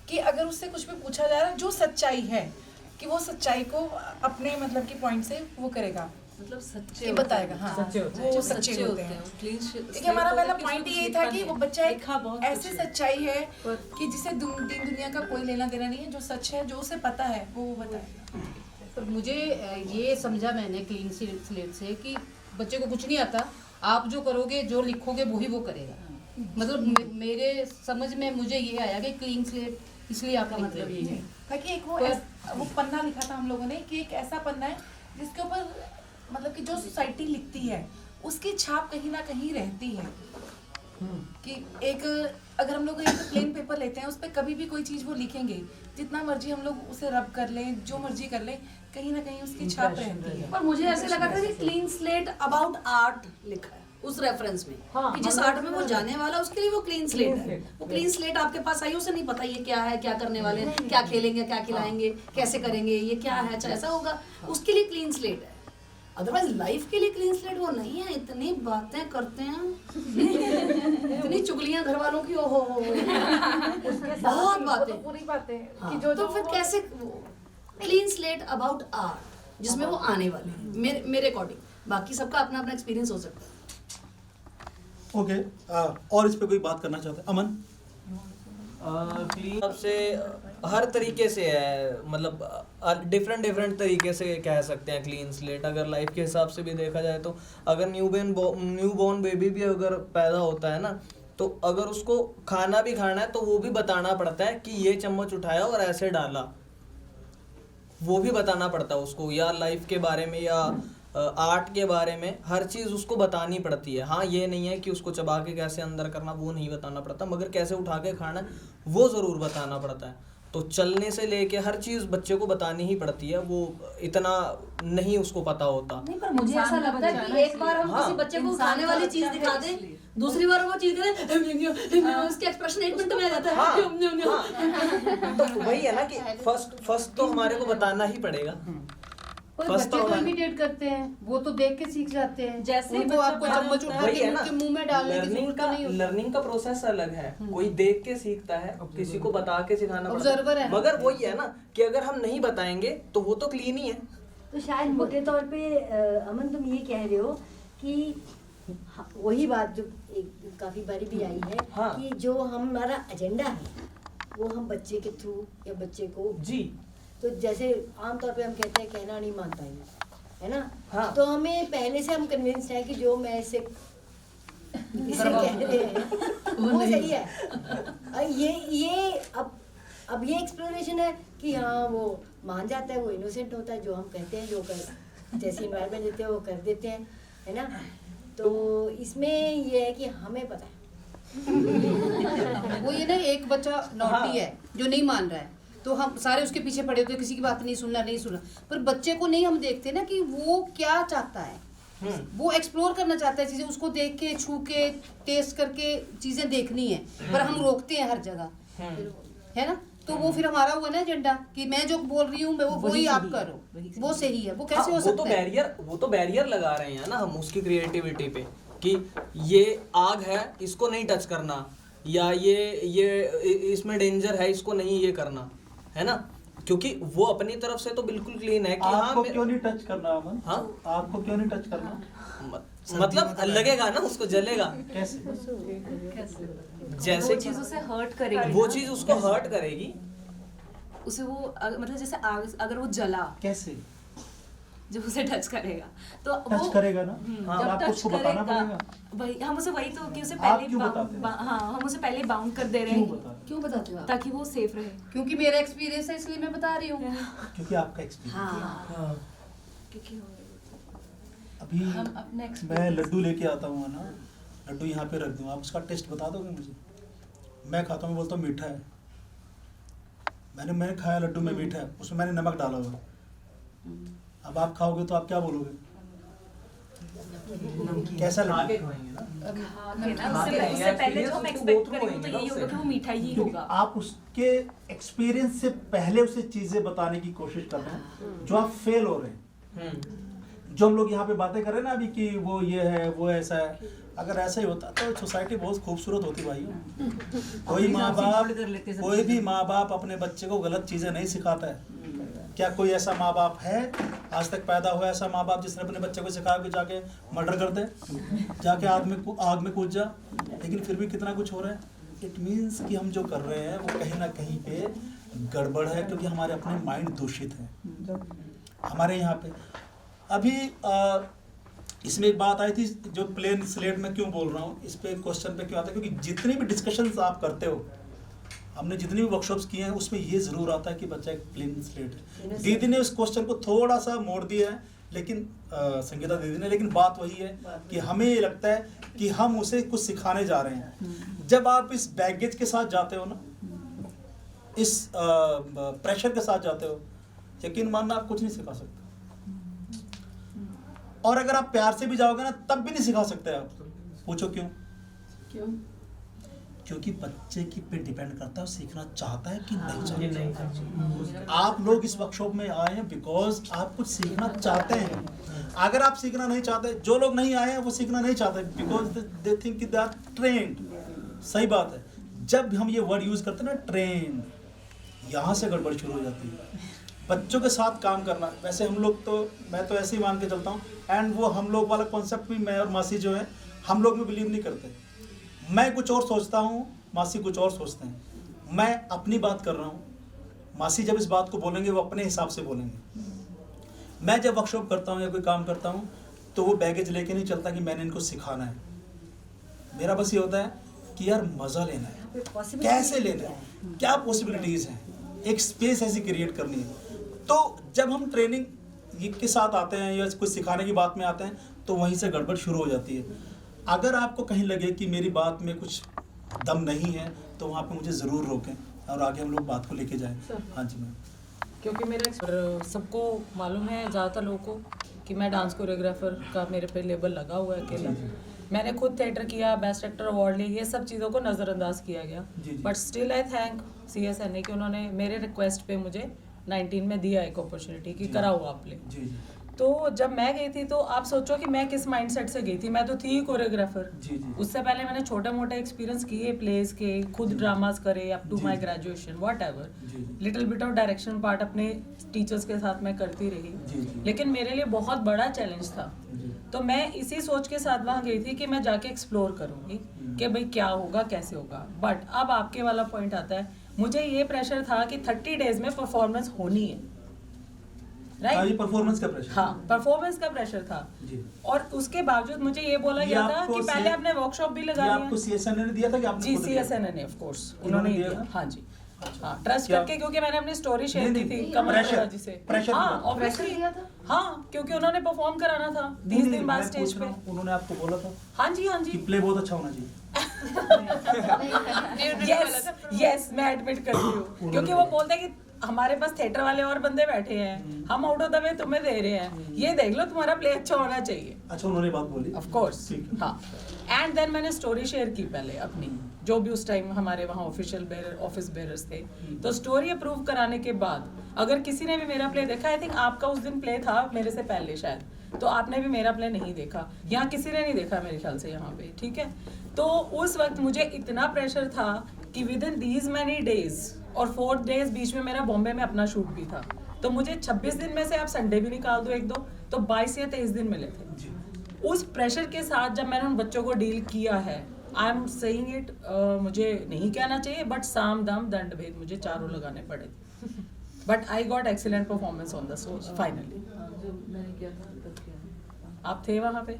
कि अगर उससे कुछ भी पूछा जा रहा है जो सच्चाई है कि वो सच्चाई को अपने मतलब की पॉइंट से वो करेगा, मतलब सच्चे बताएगा. हाँ वो सच्चे होते हैं. क्योंकि हमारा पहला पॉइंट यही था कि वो बच्चा एक ऐसी सच्चाई है कि जिसे दीन दुनिया का कोई लेना देना नहीं है, जो सच है जो उसे पता है वो बताएगा. पर मुझे ये समझा मैंने क्लीन स्लेट से कि बच्चे को कुछ नहीं आता, आप जो करोगे जो लिखोगे वही वो करेगा. मतलब मेरे समझ में मुझे ये आया कि क्लीन स्लेट इसलिए आपका मतलब ये है ताकि एक वो पन्ना लिखा था हम लोगों ने कि एक ऐसा पन्ना है जिसके ऊपर मतलब कि जो सोसाइटी लिखती है उसकी छाप कहीं ना कहीं रहती है. कि एक अगर हम लोग एक प्लेन पेपर लेते हैं उस पर कभी भी कोई चीज़ वो लिखेंगे, जितना मर्जी हम लोग उसे रब कर लें, जो मर्जी कर लें, कहीं ना कहीं उसकी छाप रहती है. पर मुझे ऐसे लगा था कि क्लीन स्लेट अबाउट आर्ट लिखा है उस रेफरेंस में. कि जिस आर्ट में वो जाने वाला उसके लिए वो क्लीन स्लेट है. वो क्लीन स्लेट आपके पास आई, उसे नहीं पता ये क्या है, क्या करने वाले हैं, क्या खेलेंगे, क्या खिलाएंगे, कैसे करेंगे, ये क्या है, अच्छा ऐसा होगा, उसके लिए क्लीन स्लेट है. अदरवाइज लाइफ के लिए क्लीन स्लेट वो नहीं है। इतनी बातें करते हैं, इतनी चुगलियां घर वालों की, ओहो बहुत बातें, पूरी बातें हाँ, कि जो तो फिर कैसे क्लीन स्लेट अबाउट आर्ट जिसमें वो आने वाले हैं मेरे अकॉर्डिंग। बाकी सबका अपना अपना एक्सपीरियंस हो सकता है। ओके, और इस पे कोई बात करना चाहते हैं? अमन? क्लीन से हर तरीके से है, मतलब डिफरेंट तरीके से कह सकते हैं क्लीन स्लेट। अगर लाइफ के हिसाब से भी देखा जाए तो अगर न्यू बॉर्न बेबी भी अगर पैदा होता है ना, तो अगर उसको खाना भी खाना है तो वो भी बताना पड़ता है कि ये चम्मच उठाया और ऐसे डाला, वो भी बताना पड़ता है उसको। या लाइफ के बारे में या आर्ट के बारे में हर चीज़ उसको बतानी पड़ती है। हाँ, ये नहीं है कि उसको चबा के कैसे अंदर करना वो नहीं बताना पड़ता, मगर कैसे उठा के खाना वो ज़रूर बताना पड़ता है। तो चलने से लेके हर चीज़ बच्चे को बतानी ही पड़ती है, वो इतना नहीं उसको पता होता। नहीं, पर मुझे ऐसा लगता है कि एक बार हम किसी बच्चे को खाने वाली चीज दिखा दें, दूसरी बार वो चीज करें, उसके एक्सप्रेशन 1 मिनट में आ जाता है। तो वही है ना कि फर्स्ट तो हमारे को बताना ही पड़ेगा। कोई बच्चे तो इमिटेट करते हैं, वो तो देख के सीख जाते हैं। जैसे उनको आपको चम्मच उठा के उनके मुंह में डालने की जरूरत नहीं होती। लर्निंग का प्रोसेस अलग है, कोई देख के सीखता है, किसी को बता के सिखाना ऑब्जर्वर है। मगर वही है ना कि अगर हम नहीं बताएंगे तो वो तो क्लीन ही है। तो शायद मोटे तौर पे अमन तुम ये कह रहे हो कि वही बात जो काफी बारी भी आई है, हाँ। कि जो हमारा एजेंडा है वो हम बच्चे के थ्रू या बच्चे को जी, तो जैसे आमतौर पे हम कहते हैं कहना नहीं मानता है ना, हाँ। तो हमें पहले से हम कन्विंस्ड हैं कि जो मैं इसे कह रहे हैं वो सही है। ये अब ये एक्सप्लेनेशन है कि हाँ वो मान जाता है, वो इनोसेंट होता है, जो हम कहते हैं जो कर जैसी इन्वायरमेंट देते हैं वो कर देते हैं, है ना। तो इसमें ये है कि हमें पता है वो ये ना, एक बच्चा नॉटी है जो नहीं मान रहा है, तो हम सारे उसके पीछे पड़े होते हैं, किसी की बात नहीं सुनना। पर बच्चे को नहीं हम देखते ना कि वो क्या चाहता है, वो एक्सप्लोर करना चाहता है चीजें, उसको देख के, छू के, टेस्ट करके चीजें देखनी है, पर हम रोकते हैं हर जगह, है ना। तो वो फिर हमारा हुआ ना एजेंडा कि मैं जो बोल रही हूँ वो वही आप करो, वो सही है। वो कैसे हो सकता है? वो तो बैरियर लगा रहे हैं ना हम उसकी क्रिएटिविटी पे कि ये आग है, इसको नहीं टच करना, या ये इसमें डेंजर है, इसको नहीं ये करना, है ना। क्योंकि वो अपनी तरफ से तो बिल्कुल क्लीन है कि आपको क्यों नहीं टच करना अमन? हाँ, आपको क्यों नहीं टच करना? मतलब लगेगा ना, उसको जलेगा कैसे? जैसे वो चीज उसे हर्ट करेगी, वो चीज उसको हर्ट करेगी, उसे वो मतलब जैसे आग अगर वो जला कैसे, जब उसे टच करेगा तो टच वो करेगा ना, जब आपको टच उसको बताना पड़ेगा। वही हम उसे वही तो कि उसे आप पहले क्यों बताते हैं? हाँ, हम उसे पहले बाउंड कर दे रहे हैं। क्यों बताते हो आप? ताकि वो सेफ रहे। क्योंकि मेरा एक्सपीरियंस है इसलिए मैं बता रही हूँ। क्योंकि आपका एक्सपीरियंस। हाँ। क्योंकि अभी हम अपने मैं लड्डू लेके आता हूँ ना, लड्डू यहाँ पे रख दूँ, आप उसका टेस्ट बता दोगे मुझे? मैं खाता हूँ, बोलता हूँ मीठा है, मैंने खाया लड्डू में मीठा है, उसमें मैंने नमक डाला हुआ। अब आप खाओगे तो आप क्या बोलोगे? कैसा लगेगा? उससे पहले जो हम एक्सपेक्ट करेंगे तो यही होगा कि वो मीठा ही होगा। आप उसके एक्सपीरियंस से पहले उसे चीजें बताने की कोशिश कर रहे हैं, जो आप फेल हो रहे हैं। जो हम लोग यहाँ पे बातें कर रहे हैं ना अभी कि वो ये है, वो ऐसा है, अगर ऐसा ही होता तो सोसाइटी बहुत खूबसूरत होती भाइयों। कोई भी माँ बाप अपने बच्चे को गलत चीजें नहीं सिखाता है। क्या कोई ऐसा माँ बाप है आज तक पैदा हुआ ऐसा माँ बाप जिसने अपने बच्चे को सिखाया कि जाके मर्डर कर दे, जाके आग में कूद जा? लेकिन फिर भी कितना कुछ हो रहा है। इट मीन्स कि हम जो कर रहे हैं वो कहीं ना कहीं पे गड़बड़ है, क्योंकि हमारे अपने माइंड दूषित हैं। हमारे यहाँ पे अभी इसमें एक बात आई थी, जो प्लेन स्लेट में क्यों बोल रहा हूँ, इस पे क्वेश्चन पे क्यों आता है, क्योंकि जितनी भी डिस्कशंस आप करते हो, हमने जितनी भी वर्कशॉप्स किए हैं उसमें ये जरूर आता है कि बच्चा एक प्लेन स्लेट है। दीदी ने उस क्वेश्चन को थोड़ा सा मोड़ दिया है, लेकिन संगीता दीदी ने, लेकिन बात वही है कि हमें ये लगता है कि हम उसे कुछ सिखाने जा रहे हैं। जब आप इस बैगेज के साथ जाते हो ना, इस प्रेशर के साथ जाते हो, यकीन मानना आप कुछ नहीं सिखा सकते। और अगर आप प्यार से भी जाओगे ना तब भी नहीं सिखा सकते आप। पूछो क्यों? क्योंकि बच्चे की पे डिपेंड करता है सीखना चाहता है कि नहीं चाहता। आप लोग इस वर्कशॉप में आए हैं बिकॉज आप कुछ सीखना चाहते हैं। अगर आप सीखना नहीं चाहते, जो लोग नहीं आए हैं वो सीखना नहीं चाहते बिकॉज दे थिंक कि दे आर ट्रेंड। सही बात है, जब हम ये वर्ड यूज करते हैं ना ट्रेंड, यहाँ से गड़बड़ शुरू हो जाती है। बच्चों के साथ काम करना, वैसे हम लोग तो, मैं तो ऐसे ही मान के चलता हूँ, एंड वो हम लोग वाला कॉन्सेप्ट भी मैं और मासी जो है हम लोग में बिलीव नहीं करते। मैं कुछ और सोचता हूँ, मासी कुछ और सोचते हैं। मैं अपनी बात कर रहा हूँ, मासी जब इस बात को बोलेंगे वो अपने हिसाब से बोलेंगे। मैं जब वर्कशॉप करता हूँ या कोई काम करता हूँ तो वो बैगेज लेके नहीं चलता कि मैंने इनको सिखाना है। मेरा बस ये होता है कि यार मज़ा लेना है, कैसे लेना है, क्या पॉसिबिलिटीज़ हैं, एक स्पेस ऐसी क्रिएट करनी है। तो जब हम ट्रेनिंग के साथ आते हैं या कुछ सिखाने की बात में आते हैं तो वहीं से गड़बड़ शुरू हो जाती है। अगर आपको कहीं लगे कि मेरी बात में कुछ दम नहीं है तो वहाँ पे मुझे ज़रूर रोकें और आगे हम लोग बात को लेके जाएं। हाँ जी मैम। क्योंकि मेरा सबको मालूम है, ज़्यादातर लोगों को, कि मैं डांस कोरियोग्राफर का मेरे पे लेबल लगा हुआ है अकेला। मैंने खुद थिएटर किया, बेस्ट एक्टर अवार्ड लिया, ये सब चीज़ों को नज़रअंदाज किया गया। But still I thank CSNA कि उन्होंने मेरे रिक्वेस्ट पे मुझे 19 में दिया एक अपॉर्चुनिटी कि कराओ आप प्ले। तो जब मैं गई थी तो आप सोचो कि मैं किस माइंडसेट से गई थी। मैं तो थी कोरियोग्राफर। उससे पहले मैंने छोटे मोटे एक्सपीरियंस किए प्लेस के, खुद ड्रामास करे up to my graduation, whatever, little bit of direction part अपने टीचर्स के साथ मैं करती रही। लेकिन मेरे लिए बहुत बड़ा चैलेंज था। तो मैं इसी सोच के साथ वहाँ गई थी कि मैं जाके एक्सप्लोर करूँगी कि भाई क्या होगा, कैसे होगा। बट अब आपके वाला पॉइंट आता है, मुझे ये प्रेशर था कि 30 डेज में परफॉर्मेंस होनी है। राइट, ये परफॉर्मेंस का प्रेशर। हाँ, परफॉर्मेंस का प्रेशर था। और उसके बावजूद मुझे ये बोला गया था कि पहले आपने वर्कशॉप भी लगा लिया। आपको CSNA ने दिया था कि आपने जी, CSNA ऑफ कोर्स उन्होंने ही दिया। हाँ जी, हाँ, ट्रस्ट करके, क्योंकि मैंने अपनी स्टोरी शेयर की थी कमल जी से। हाँ, ऑब्वियसली, हाँ, क्योंकि उन्होंने परफॉर्म कराना था 20 दिन बाद स्टेज पे। उन्होंने आपको बोला था? हाँ जी, हाँ जी, प्ले बहुत अच्छा होना चाहिए। यस, मैं एडमिट करती हूँ, क्योंकि वो बोलते हैं कि हमारे पास थिएटर वाले और बंदे बैठे हैं, हम आउट ऑफ द वे तुम्हें दे रहे हैं, ये देख लो तुम्हारा प्ले अच्छा होना चाहिए। अच्छा, उन्होंने बात बोली? ऑफ कोर्स, हाँ। एंड देन मैंने स्टोरी शेयर की पहले अपनी, जो भी उस टाइम हमारे वहाँ ऑफिशियल ऑफिस बेयरर्स थे। तो स्टोरी अप्रूव कराने के बाद अगर किसी ने भी मेरा प्ले देखा, आई थिंक आपका उस दिन प्ले था मेरे से पहले शायद, तो आपने भी मेरा प्ले नहीं देखा, यहाँ किसी ने नहीं देखा मेरे ख्याल से यहाँ पे, ठीक है। तो उस वक्त मुझे इतना प्रेशर था कि with in these many days, और 4 डेज बीच में मेरा बॉम्बे में अपना शूट भी था, तो मुझे 26 दिन में से आप संडे भी निकाल दो 1-2, तो 22 या 23 दिन मिले थे। उस प्रेशर के साथ जब मैंने उन बच्चों को डील किया है, आई एम सेइंग इट, मुझे नहीं कहना चाहिए बट साम दाम दंड भेद मुझे चारों लगाने पड़े, but I got excellent performance on the stage finally. आप थे वहाँ पे,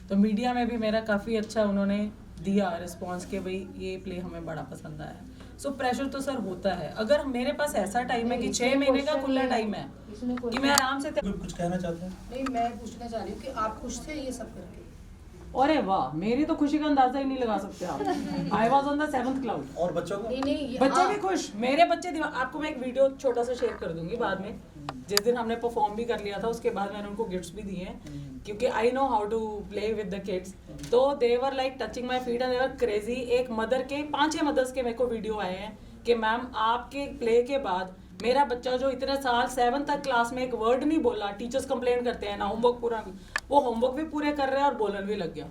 तो मीडिया में भी मेरा काफ़ी अच्छा उन्होंने दिया रिस्पॉन्स कि भाई ये प्ले हमें बड़ा पसंद आया। सो प्रेशर तो सर होता है। अगर मेरे पास ऐसा टाइम है कि 6 महीने का खुला टाइम है कि मैं आराम से कुछ कहना चाहते हैं? नहीं, मैं पूछना चाह रही हूँ कि आप खुश थे ये सब करके? अरे वाह, मेरी तो खुशी का अंदाजा ही नहीं लगा सकते आप। I was on the 7th cloud. और बच्चों का? नहीं, बच्चे भी खुश, मेरे बच्चे। आपको मैं एक वीडियो छोटा सा शेयर कर दूंगी बाद में, जिस दिन हमने परफॉर्म भी कर लिया था उसके बाद मैंने उनको गिफ्ट्स भी दिए हैं, क्योंकि I know how to play with the kids. तो they were like touching my feet and they were crazy. एक मदर के 5-6 मदर्स के मेरे को वीडियो आए हैं कि मैम आपके प्ले के बाद मेरा बच्चा जो इतने साल 7th तक क्लास में एक वर्ड नहीं बोला, टीचर्स कंप्लेन करते हैं ना होमवर्क पूरा, वो होमवर्क भी पूरे कर रहे हैं और बोलने भी लग गया।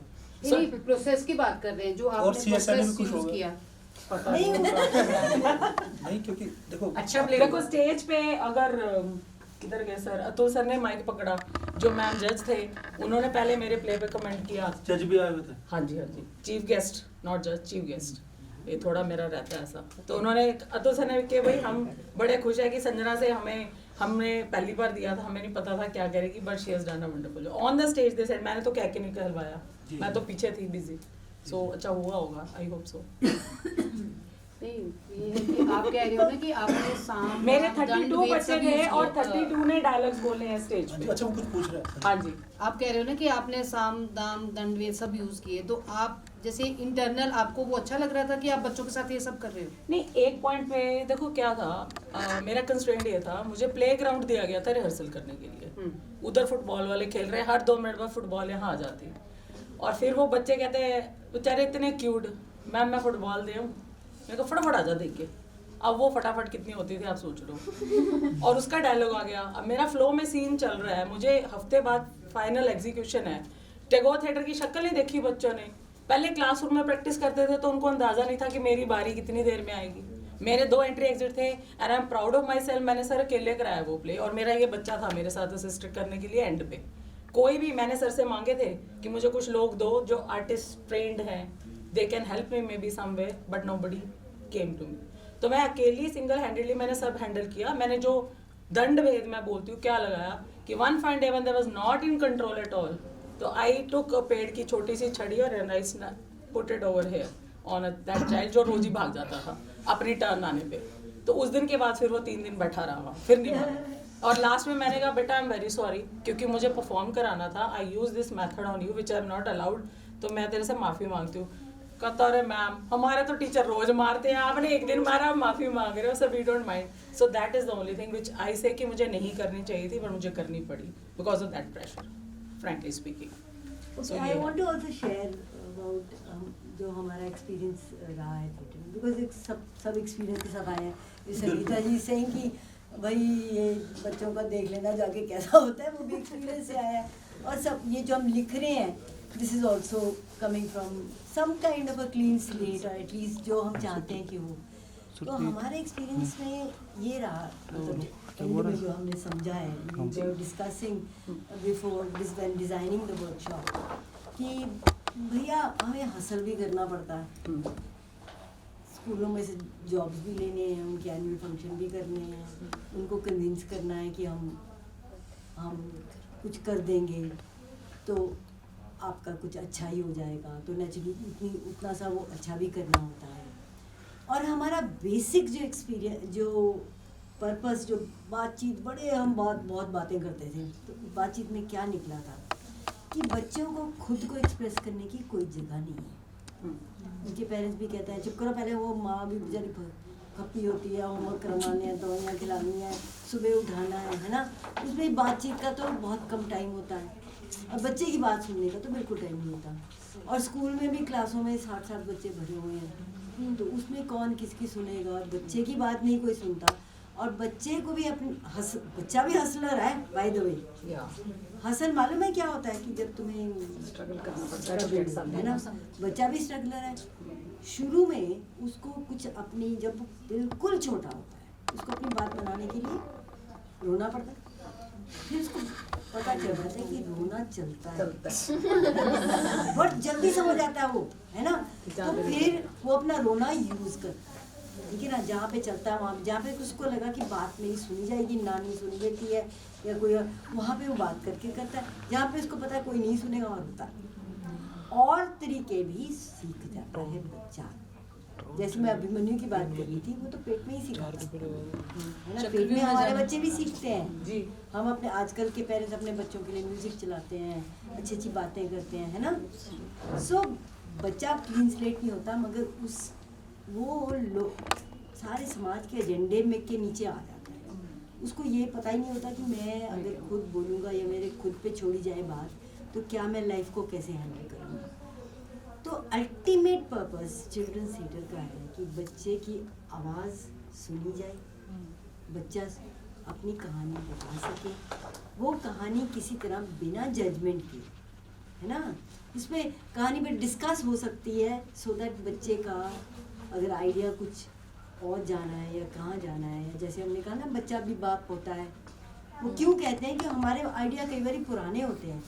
नहीं, प्रोसेस की बात कर रहे हैं जो आपने प्रोसेस यूज किया। नहीं, क्योंकि देखो अच्छा प्ले, देखो स्टेज पे अगर किधर गए सर, अतुल सर ने माइक पकड़ा, जो मैम जज थे उन्होंने पहले मेरे प्ले पे कमेंट किया। जज भी आए हुए थे? हाँ जी, हाँ जी, चीफ गेस्ट, नॉट जज, चीफ गेस्ट, ये थोड़ा मेरा रहता है ऐसा। तो उन्होंने, अतुल सर ने कि भाई हम बड़े खुश है कि संजना से हमने पहली बार दिया था, हमें नहीं पता था क्या करेगी, but she has done a wonderful on the stage. They said, मैंने तो कह के नहीं कहलवाया, मैं तो पीछे थी बिजी। सो अच्छा हुआ होगा, आई होप सो। नहीं, ये है कि आप कह रहे हो ना कि आपने साम मेरे 32 बच्चे थे और 32 ने डायलॉग्स बोले हैं स्टेज पे। अच्छा, वो कुछ पूछ रहे हैं? हाँ जी, आप कह रहे हो ना कि आपने साम दाम दंड वेद सब यूज किए, तो आप जैसे इंटरनल आपको वो अच्छा लग रहा था कि आप बच्चों के साथ ये सब कर रहे हो? नहीं, एक पॉइंट पे देखो क्या था, मेरा कंस्ट्रेंट ये था, मुझे प्ले ग्राउंड दिया गया था रिहर्सल करने के लिए। उधर फुटबॉल वाले खेल रहे हैं, हर 2 मिनट बाद फुटबॉल यहाँ आ जाती, और फिर वो बच्चे कहते हैं बेचारे इतने क्यूट, मैम मैं फुटबॉल दे हूँ, मेरे को फटाफट आ जा देख के। अब वो फटाफट कितनी होती थी आप सोच लो। और उसका डायलॉग आ गया, अब मेरा फ्लो में सीन चल रहा है, मुझे हफ्ते बाद फाइनल एग्जीक्यूशन है। टैगोर थिएटर की शक्ल नहीं देखी बच्चों ने, पहले क्लासरूम में प्रैक्टिस करते थे तो उनको अंदाजा नहीं था कि मेरी बारी कितनी देर में आएगी। मेरे 2 एंट्री एग्जिट थे and I am proud of my self. मैंने सर अकेले कराया वो प्ले, और मेरा ये बच्चा था मेरे साथ असिस्ट करने के लिए एंड पे। कोई भी, मैंने सर से मांगे थे कि मुझे कुछ लोग दो जो आर्टिस्ट ट्रेंड हैं, they can help me maybe somewhere, but nobody came to me. तो मैं अकेली सिंगल हैंडेडली मैंने सब हैंडल किया। मैंने जो दंड भेद मैं बोलती हूँ क्या लगाया कि one fine day when there was not in control at all, तो आई टुक अ पेड़ की छोटी सी छड़ी और and I put it over here on that child जो रोज ही भाग जाता था अपनी टर्न आने पे। तो उस दिन के बाद फिर वो 3 दिन बैठा रहा, फिर नहीं भागा। और लास्ट में मैंने कहा बेटा आई एम वेरी सॉरी, क्योंकि मुझे परफॉर्म कराना था, I use this method on you which I am not allowed, तो मैं तेरे से माफ़ी मांगती हूँ। कहता अरे मैम हमारे तो टीचर रोज मारते हैं, आपने एक दिन मारा, माफ़ी मांग रहे हो, sir we don't mind. So that is the only thing which I say कि मुझे नहीं करनी चाहिए थी पर मुझे करनी पड़ी because of that pressure, frankly speaking. Okay, I want to also share about जो हमारा एक्सपीरियंस रहा है थिएटर में, बिकॉज एक सब एक्सपीरियंस के साथ आए हैं। जैसे गीता जी से कि भाई ये बच्चों का देख लेना जाके कैसा होता है, वो भी एक्सपीरियंस से आया है। और सब ये जो हम लिख रहे हैं, this is also coming from some kind of a clean slate, और एटलीस्ट जो हम चाहते हैं कि हो। तो हमारे एक्सपीरियंस में ये रहा, मतलब जो हमने समझा है, जो discussing before designing the workshop, कि भैया हमें हसल भी करना पड़ता है, स्कूलों में से जॉब्स भी लेने हैं, उनके एनुअल फंक्शन भी करने हैं, उनको कन्विंस करना है कि हम कुछ कर देंगे तो आपका कुछ अच्छा ही हो जाएगा, तो नेचुरली उतना सा वो अच्छा भी करना होता है। और हमारा बेसिक जो एक्सपीरियंस, जो पर्पस, जो बातचीत, बड़े हम बहुत बातें करते थे, तो बातचीत में क्या निकला था कि बच्चों को खुद को एक्सप्रेस करने की कोई जगह नहीं है। उनके पेरेंट्स भी कहते हैं चुप करो, पहले वो माँ भी बेचारी खप्पी होती है, होमवर्क करवाने हैं, दवाइयाँ खिलानी है, सुबह उठाना है ना, उसमें बातचीत का तो बहुत कम टाइम होता है, और बच्चे की बात सुनने का तो बिल्कुल टाइम नहीं होता। और स्कूल में भी क्लासों में 60 बच्चे भरे हुए हैं, तो उसमें कौन किसकी सुनेगा, बच्चे की बात नहीं कोई सुनता। और बच्चे को भी अपनी बच्चा भी हसलर है बाय द वे। हसल मालूम है क्या होता है कि जब तुम्हें स्ट्रगल करना पड़ता है ना, बच्चा भी स्ट्रगलर है। शुरू में उसको कुछ अपनी, जब बिल्कुल छोटा होता है, उसको अपनी बात बनाने के लिए रोना पड़ता है, फिर उसको पता चल जाता है कि रोना चलता है, बहुत जल्दी समझ आता है वो, है ना। तो फिर वो अपना रोना यूज करता है, ठीक है ना, जहाँ पे चलता है वहाँ, जहाँ पे उसको लगा कि बात मेरी सुनी जाएगी, नानी सुन लेती है या कोई, वहाँ पे वो बात करके करता है। जहाँ पे उसको पता है कोई नहीं सुनेगा वहाँ होता है। और तरीके भी सीख जाता है बच्चा। जैसे मैं अभिमन्यु की बात कर रही थी, वो तो पेट में ही सीखा है ना, पेट में हमारे बच्चे भी सीखते हैं जी। हम अपने आजकल के पेरेंट्स अपने बच्चों के लिए म्यूजिक चलाते हैं, अच्छी अच्छी बातें करते हैं, है ना। सो बच्चा क्लीन स्लेट नहीं होता, मगर वो लोग सारे समाज के एजेंडे में के नीचे आ जाता है। उसको ये पता ही नहीं होता कि मैं अगर खुद बोलूँगा या मेरे खुद पे छोड़ी जाए बात, तो क्या मैं लाइफ को कैसे हैंडल करूँगा। तो अल्टीमेट पर्पस चिल्ड्रंस थिएटर का है कि बच्चे की आवाज़ सुनी जाए, बच्चा अपनी कहानी बता सके, वो कहानी किसी तरह बिना जजमेंट के, है ना, इसमें कहानी पे डिस्कस हो सकती है, सो दैट बच्चे का अगर आइडिया कुछ और जाना है या कहाँ जाना है, जैसे हमने कहा ना बच्चा भी बाप होता है, वो क्यों कहते हैं कि हमारे आइडिया कई बार पुराने होते हैं,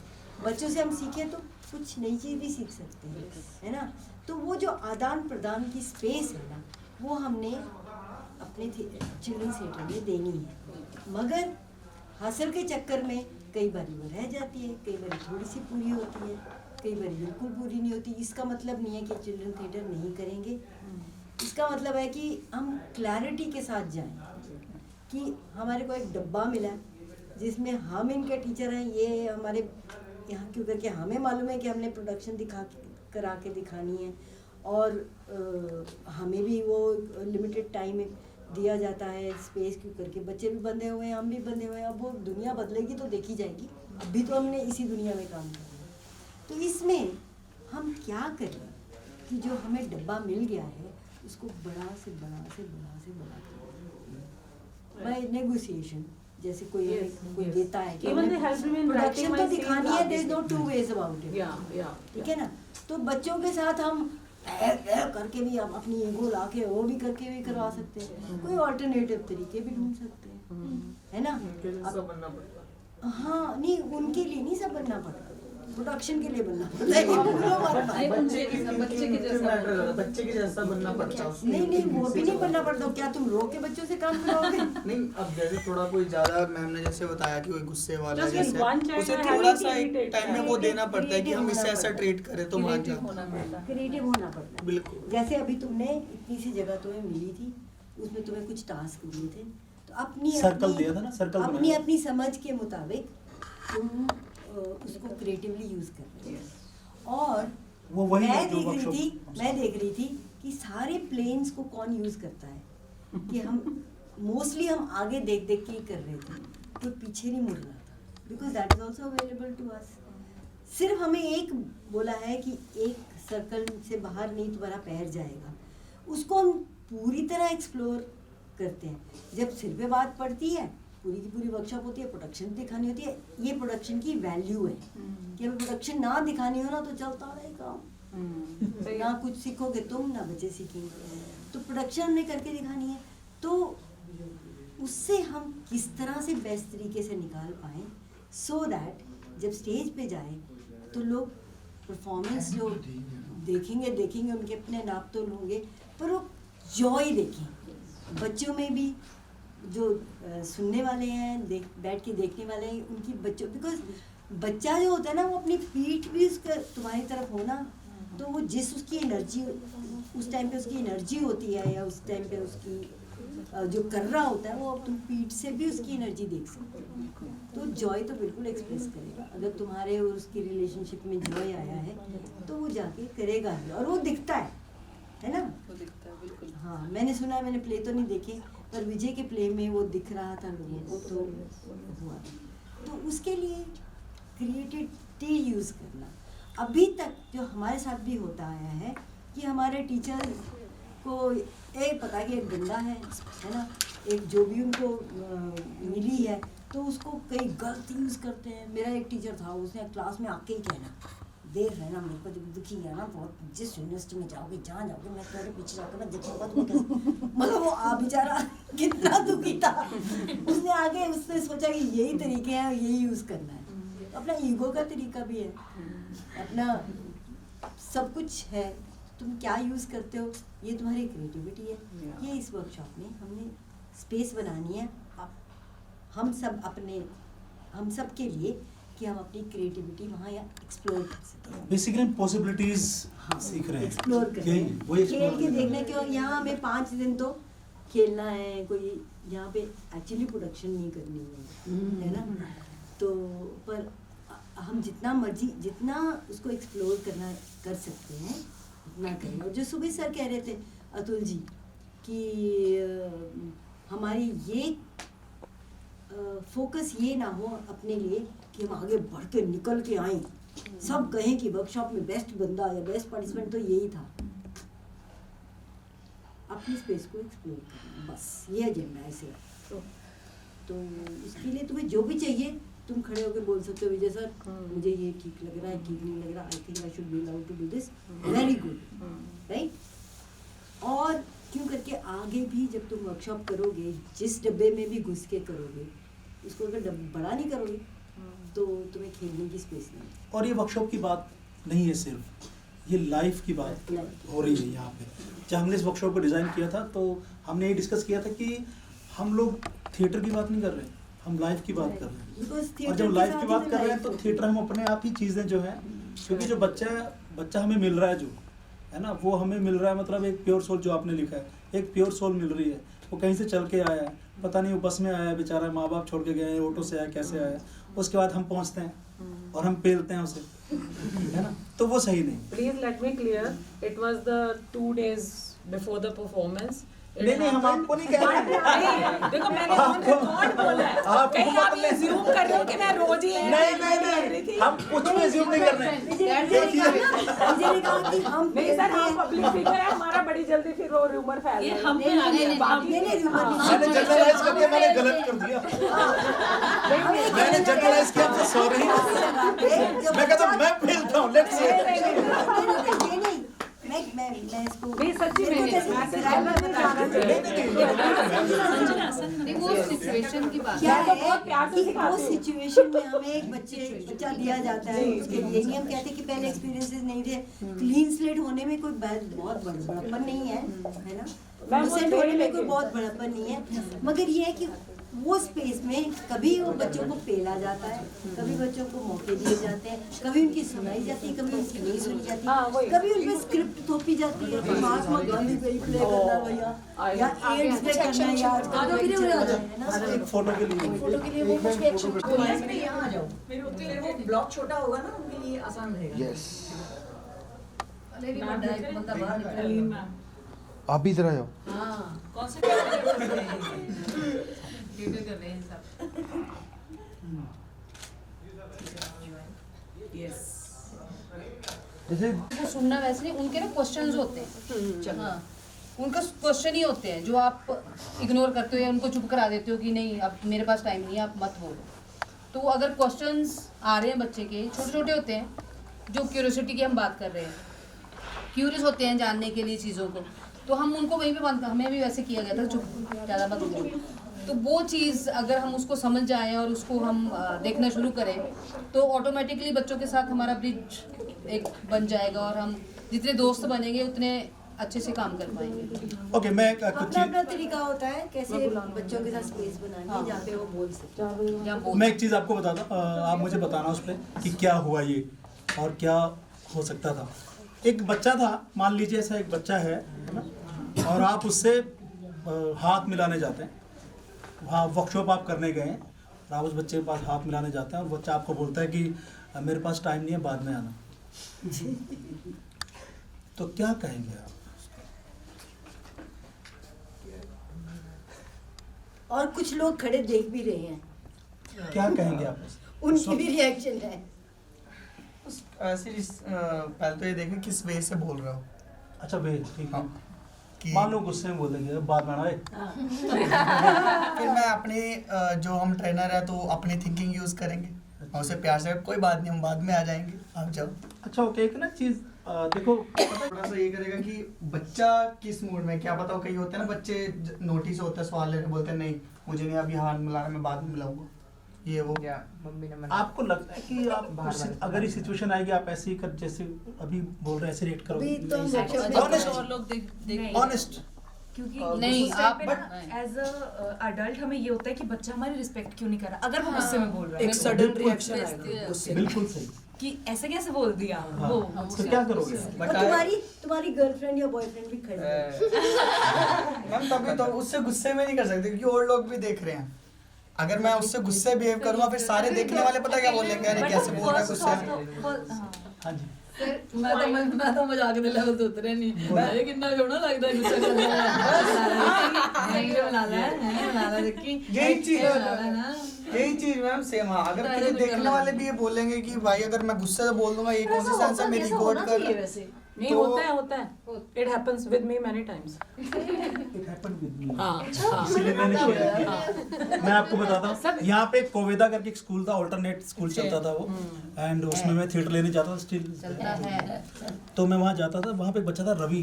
बच्चों से हम सीखें तो कुछ नई चीज़ भी सीख सकते हैं, है ना। तो वो जो आदान प्रदान की स्पेस है ना, वो हमने अपने चिल्ड्रंस थिएटर में देनी है। मगर हासिल के चक्कर में कई बार वो रह जाती है, कई बार थोड़ी सी पूरी होती है, कई बार बिल्कुल पूरी नहीं होती। इसका मतलब नहीं है कि चिल्ड्रन थिएटर नहीं करेंगे, इसका मतलब है कि हम क्लैरिटी के साथ जाएं कि हमारे को एक डब्बा मिला जिसमें हम इनके टीचर हैं, ये हमारे यहाँ क्यों करके हमें मालूम है कि हमने प्रोडक्शन करा के दिखानी है, और हमें भी वो लिमिटेड टाइम दिया जाता है, स्पेस क्यों करके, बच्चे भी बंधे हुए हैं, हम भी बंधे हुए हैं। अब वो दुनिया बदलेगी तो देखी जाएगी, अभी तो हमने इसी दुनिया में काम करना है। तो इसमें हम क्या करें कि जो हमें डब्बा मिल गया है उसको बड़ा से बड़ा से बड़ा से बड़ा बाय नेगोशिएशन जैसे कोई देता है Even they help me in writing production my तो scenes दिखानी है, are there is no basically. Two ways about it. Yeah. ठीक है ना, तो बच्चों के साथ हम करके भी हम अपनी ईगो ला के वो भी करके भी करवा सकते हैं, कोई ऑल्टरनेटिव तरीके भी ढूंढ सकते हैं, है ना। सब बनना पड़ता हाँ नहीं, उनके लिए नहीं सब बनना पड़ता, प्रोडक्शन के लिए बनना पड़ता है। बच्चे के जैसा बनना पड़ता है। नहीं वो भी नहीं बनना पड़ता। क्या तुम रो के बच्चों से काम कराओगे? नहीं, अब जैसे थोड़ा कोई ज्यादा मैम ने जैसे बताया कि कोई गुस्से वाला Just जैसे one child उसे I थोड़ा have सा एक irritated टाइम में वो देना पड़ता है कि हम इससे ऐसा ट्रीट करें तो मान जाता है। क्रिएटिव होना पड़ता है, बिल्कुल। जैसे अभी तुमने इतनी सी जगह तुम्हें मिली थी, उसमें तुम्हें कुछ टास्क दिए थे, तो अपनी सर्कल दिया था ना, सर्कल अपनी बनाया। अपनी समझ के मुताबिक तुम उसको क्रिएटिवली यूज कर रहे हो। और वो वही मैं है जो देख रही थी कि सारे प्लेन्स को कौन यूज करता है, कि हम मोस्टली हम आगे देख देख के ही कर रहे थे, तो पीछे नहीं मुड़ रहा था, because that is also available to us. सिर्फ हमें एक बोला है कि एक सर्कल से बाहर नहीं तुम्हारा पैर जाएगा, उसको हम पूरी तरह एक्सप्लोर करते हैं। जब सिर पे बात पड़ती है, पूरी की पूरी वर्कशॉप होती है, प्रोडक्शन दिखानी होती है, ये प्रोडक्शन की वैल्यू है कि अगर प्रोडक्शन ना दिखानी हो ना तो चलता रहे काम, ना कुछ सीखोगे तुम ना बच्चे सीखेंगे। तो प्रोडक्शन हमने करके दिखानी है, तो उससे हम किस तरह से बेस्ट तरीके से निकाल पाएँ, सो दैट जब स्टेज पे जाए तो लोग परफॉर्मेंस जो देखेंगे उनके अपने नाप तो होंगे, पर वो जॉय देखें। बच्चों में भी जो सुनने वाले हैं, बैठ के देखने वाले हैं, उनकी बच्चों, बिकॉज बच्चा जो होता है ना, वो अपनी पीठ भी उसका तुम्हारी तरफ हो ना, तो वो जिस उसकी एनर्जी उस टाइम पे उसकी एनर्जी होती है, या उस टाइम पे उसकी जो कर रहा होता है, वो तुम पीठ से भी उसकी एनर्जी देख सकते हो। तो जॉय तो बिल्कुल एक्सप्रेस करेगा। अगर तुम्हारे और उसकी रिलेशनशिप में जॉय आया है तो वो जाके करेगा ही, और वो दिखता है ना, वो दिखता है बिल्कुल। हाँ, मैंने सुना है, मैंने प्ले तो नहीं देखे, पर विजय के प्ले में वो दिख रहा था लोगों को, तो हुआ। तो उसके लिए क्रिएटिविटी यूज़ करना अभी तक जो हमारे साथ भी होता आया है, कि हमारे टीचर को एक पता कि एक डंडा है ना, एक जो भी उनको मिली है, तो उसको कई गलत यूज़ करते हैं। मेरा एक टीचर था, उसने क्लास में आके ही कहना, देख रहना मेरे को जब दुखी है ना बहुत, जिस यूनिवर्सिटी में जाओगे, जहाँ जाओगे, मैं तेरे पीछे जाकर मैं देखूंगा तुम्हें कैसे। मतलब वो बेचारा कितना दुखी था, उसने आगे उसने सोचा कि यही तरीके हैं, यही यूज़ करना है। तो अपना ईगो का तरीका भी है, अपना सब कुछ है, तुम क्या यूज़ करते हो, ये तुम्हारी क्रिएटिविटी है। ये इस वर्कशॉप में हमने स्पेस बनानी है हम सब के लिए, कि हम अपनी क्रिएटिविटी वहाँ या एक्सप्लोर कर सकें। बेसिकली पॉसिबिलिटीज सीख रहे हैं, एक्सप्लोर कर रहे हैं, खेल के देखने के। यहाँ हमें 5 दिन तो खेलना है, कोई यहाँ पे एक्चुअली प्रोडक्शन नहीं करनी है ना, तो पर हम जितना मर्जी जितना उसको एक्सप्लोर कर सकते हैं उतना करें। और जो सुबह सर कह रहे थे अतुल जी, कि हमारी ये फोकस ये ना हो अपने लिए कि हम आगे बढ़ के निकल के आए, सब कहें कि वर्कशॉप में बेस्ट बंदा या बेस्ट पार्टिसिपेंट, तो यही था। अपनी स्पेस को एक्सप्लोर करना, बस ये एजेंडा है सिर्फ। तो इसके लिए तुम्हें जो भी चाहिए तुम खड़े होकर बोल सकते हो, विजय सर मुझे ये ठीक लग रहा है, ठीक नहीं लग रहा, I think I should be allowed to do this, very good, right. और क्यों करके आगे भी जब तुम वर्कशॉप करोगे, जिस डब्बे में भी घुस के करोगे, उसको अगर बड़ा नहीं करोगे तो तुम्हें खेलने की स्पेस नहीं। और ये वर्कशॉप की बात नहीं है सिर्फ, ये लाइफ की बात हो रही है यहाँ पे। जब हमने इस वर्कशॉप को डिज़ाइन किया था, तो हमने ये डिस्कस किया था कि हम लोग थिएटर की बात नहीं कर रहे, हम लाइफ की बात कर रहे हैं। और जब लाइफ की बात कर रहे हैं तो थिएटर हम अपने आप ही चीज़ें जो हैं, क्योंकि जो बच्चा हमें मिल रहा है, जो है ना, वो हमें मिल रहा है, मतलब एक प्योर सोल, जो आपने लिखा है, एक प्योर सोल मिल रही है। वो कहीं से चल के आया है, पता नहीं वो बस में आया बेचारा, माँ बाप छोड़ के गए, ऑटो से आया, कैसे आया, उसके बाद हम पहुँचते हैं और हम पेलते हैं उसे, है ना, तो वो सही नहीं। Please let me clear, it was the 2 days before the performance, नहीं हम आपको नहीं कह रहे हैं। देखो मैंने ऑन रिकॉर्ड बोला है, आप कहीं आप ये assume कर रहे हो कि मैं रोज ही नहीं हम कुछ भी assume नहीं कर रहे हैं। नहीं सर, हम पब्लिक फिगर है, हमारा बड़ी जल्दी फिर वो रूमर फैल ये जाएगा। हम पे आ गए नहीं, मैंने जनरलाइज कर दिया, मैंने गलत कर दिया, मैंने जनरलाइज किया, आपसे सॉरी। मैं कहता हूँ मैं फीलता हूँ, लेट्स से मैं इसको नहीं सच्ची में नहीं, वो सिचुएशन की बात क्या तो है बहुत प्यार से कि सिखाती वो हूँ। सिचुएशन में हमें एक बच्चा दिया जाता है, उसके लिए नहीं हम कहते कि पहले एक्सपीरियंसेस नहीं थे। क्लीन स्लेट होने में कोई बहुत बड़प्पन नहीं है ना, इनोसेंट होने में कोई बहुत बड़प्पन नहीं है, मगर ये है कि वो स्पेस में कभी वो बच्चों को पेला जाता है, कभी बच्चों को मौके दिए जाते हैं, कभी उनकी सुनाई जाती है, कभी उनकी नहीं सुनी जाती, कभी उनमें स्क्रिप्ट थोपी जाती है, महात्मा गांधी पे ही प्ले करना भैया, या एड्स पे करना है यार, एक फोटो के लिए वो कुछ भी एक्शन यहाँ आ जाओ, फिर वो ब्लॉक छोटा होगा ना, उनके लिए आसान रहेगा। यस अरे भी बंदा एक बंदा बाहर निकल रहा है। आप भी इधर आ जाओ। हाँ, कौन से वीडियो कर रहे हैं सब। यस जैसे वो सुनना वैसे नहीं, उनके ना क्वेश्चंस होते हैं। हाँ, उनका क्वेश्चन ही होते हैं जो आप इग्नोर करते हो या उनको चुप करा देते हो कि नहीं अब मेरे पास टाइम नहीं है, आप मत बोलो। तो अगर क्वेश्चंस आ रहे हैं बच्चे के, छोटे छोटे होते हैं, जो क्यूरियोसिटी की हम बात कर रहे हैं, क्यूरियस होते हैं जानने के लिए चीज़ों को, तो हम उनको वहीं पे बंद, हमें भी वैसे किया गया था, चुप ज़्यादा मत बोलो। तो वो चीज़ अगर हम उसको समझ जाएं और उसको हम देखना शुरू करें तो ऑटोमेटिकली बच्चों के साथ हमारा ब्रिज एक बन जाएगा और हम जितने दोस्त बनेंगे उतने अच्छे से काम कर पाएंगे। ओके, मैं कुछ अपना तरीका होता है कैसे बच्चों के साथ स्पेस बनानी है जहाँ पे वो बोल सकते। मैं एक चीज़ आपको बताता हूँ, आप मुझे बताना उस पर कि क्या हुआ ये और क्या हो सकता था। एक बच्चा था, मान लीजिए ऐसा एक बच्चा है ना, और आप उससे हाथ मिलाने जाते हैं, वहाँ वर्कशॉप आप करने गए हैं और आप उस बच्चे के पास हाथ मिलाने जाते हैं और बच्चा आपको बोलता है कि मेरे पास टाइम नहीं है, बाद में आना। तो क्या कहेंगे आप? और कुछ लोग खड़े देख भी रहे हैं, क्या कहेंगे आप? उनकी भी रिएक्शन है। पहले तो ये देखें किस वे से बोल रहा हो। अच्छा वे ठीक है, मान लो गुस्से में बोल देंगे बाद में आए। फिर मैं अपने जो हम ट्रेनर है तो अपनी थिंकिंग यूज करेंगे और उसे प्यार से कोई बात नहीं हम बाद में आ जाएंगे, आप जाओ। अच्छा ओके, एक ना चीज़ देखो, थोड़ा सा ये करेगा कि बच्चा किस मूड में, क्या पता हो कहीं होते हैं ना बच्चे नोटिस होता है, सवाल लेकर बोलते हैं नहीं मुझे नहीं अभी हाथ मिलाना, मैं बाद में मिलाऊंगा, ये वो। मम्मी ने मना। आपको लगता है कि आप अगर ये सिचुएशन आएगी आप ऐसे ही कर जैसे अभी बोल रहे हैं ऐसे रिएक्ट करोगे? ऑनेस्ट क्योंकि नहीं आप एज अ अडल्ट हमें ये होता है कि बच्चा हमारी रिस्पेक्ट क्यों नहीं कर रहा अगर वो गुस्से में बोल रहा है। एक सडन रिएक्शन आएगा गुस्से में। बिल्कुल सही कि ऐसे कैसे बोल दिया हाँ, तो क्या करोगे? तुम्हारी गर्लफ्रेंड या बॉयफ्रेंड भी खड़े हैं। मैम तभी तो उससे गुस्से में नहीं कर सकते क्योंकि और लोग भी देख रहे हैं। अगर मैं उससे गुस्से बिहेव करूंगा फिर सारे देखने वाले पता क्या बोलेंगे, अरे कैसे बोल रहा है गुस्से। हाँ जी, मैं तो मजाक दे लेवल तो उतरे नहीं, मैं कितना सोना लगता है गुस्सा करने में। नहीं बना ला देखी यही चीज मैम सेम। हाँ, अगर किसी देखने वाले भी ये बोलेंगे कि भाई अगर मैं गुस्से से बोल दूंगा ये कौन सा सेंस है मेरी रिकॉर्ड कर। नहीं होता है it happens with me many times. It happened with me. हाँ, इसीलिए मैंने शेयर किया। मैं आपको बताता हूँ, यहाँ पे कोवेदा करके एक स्कूल था, अल्टरनेट स्कूल चलता था वो, एंड उसमें मैं थिएटर लेने जाता था, स्टिल तो मैं वहाँ जाता था। वहाँ पे एक बच्चा था रवि,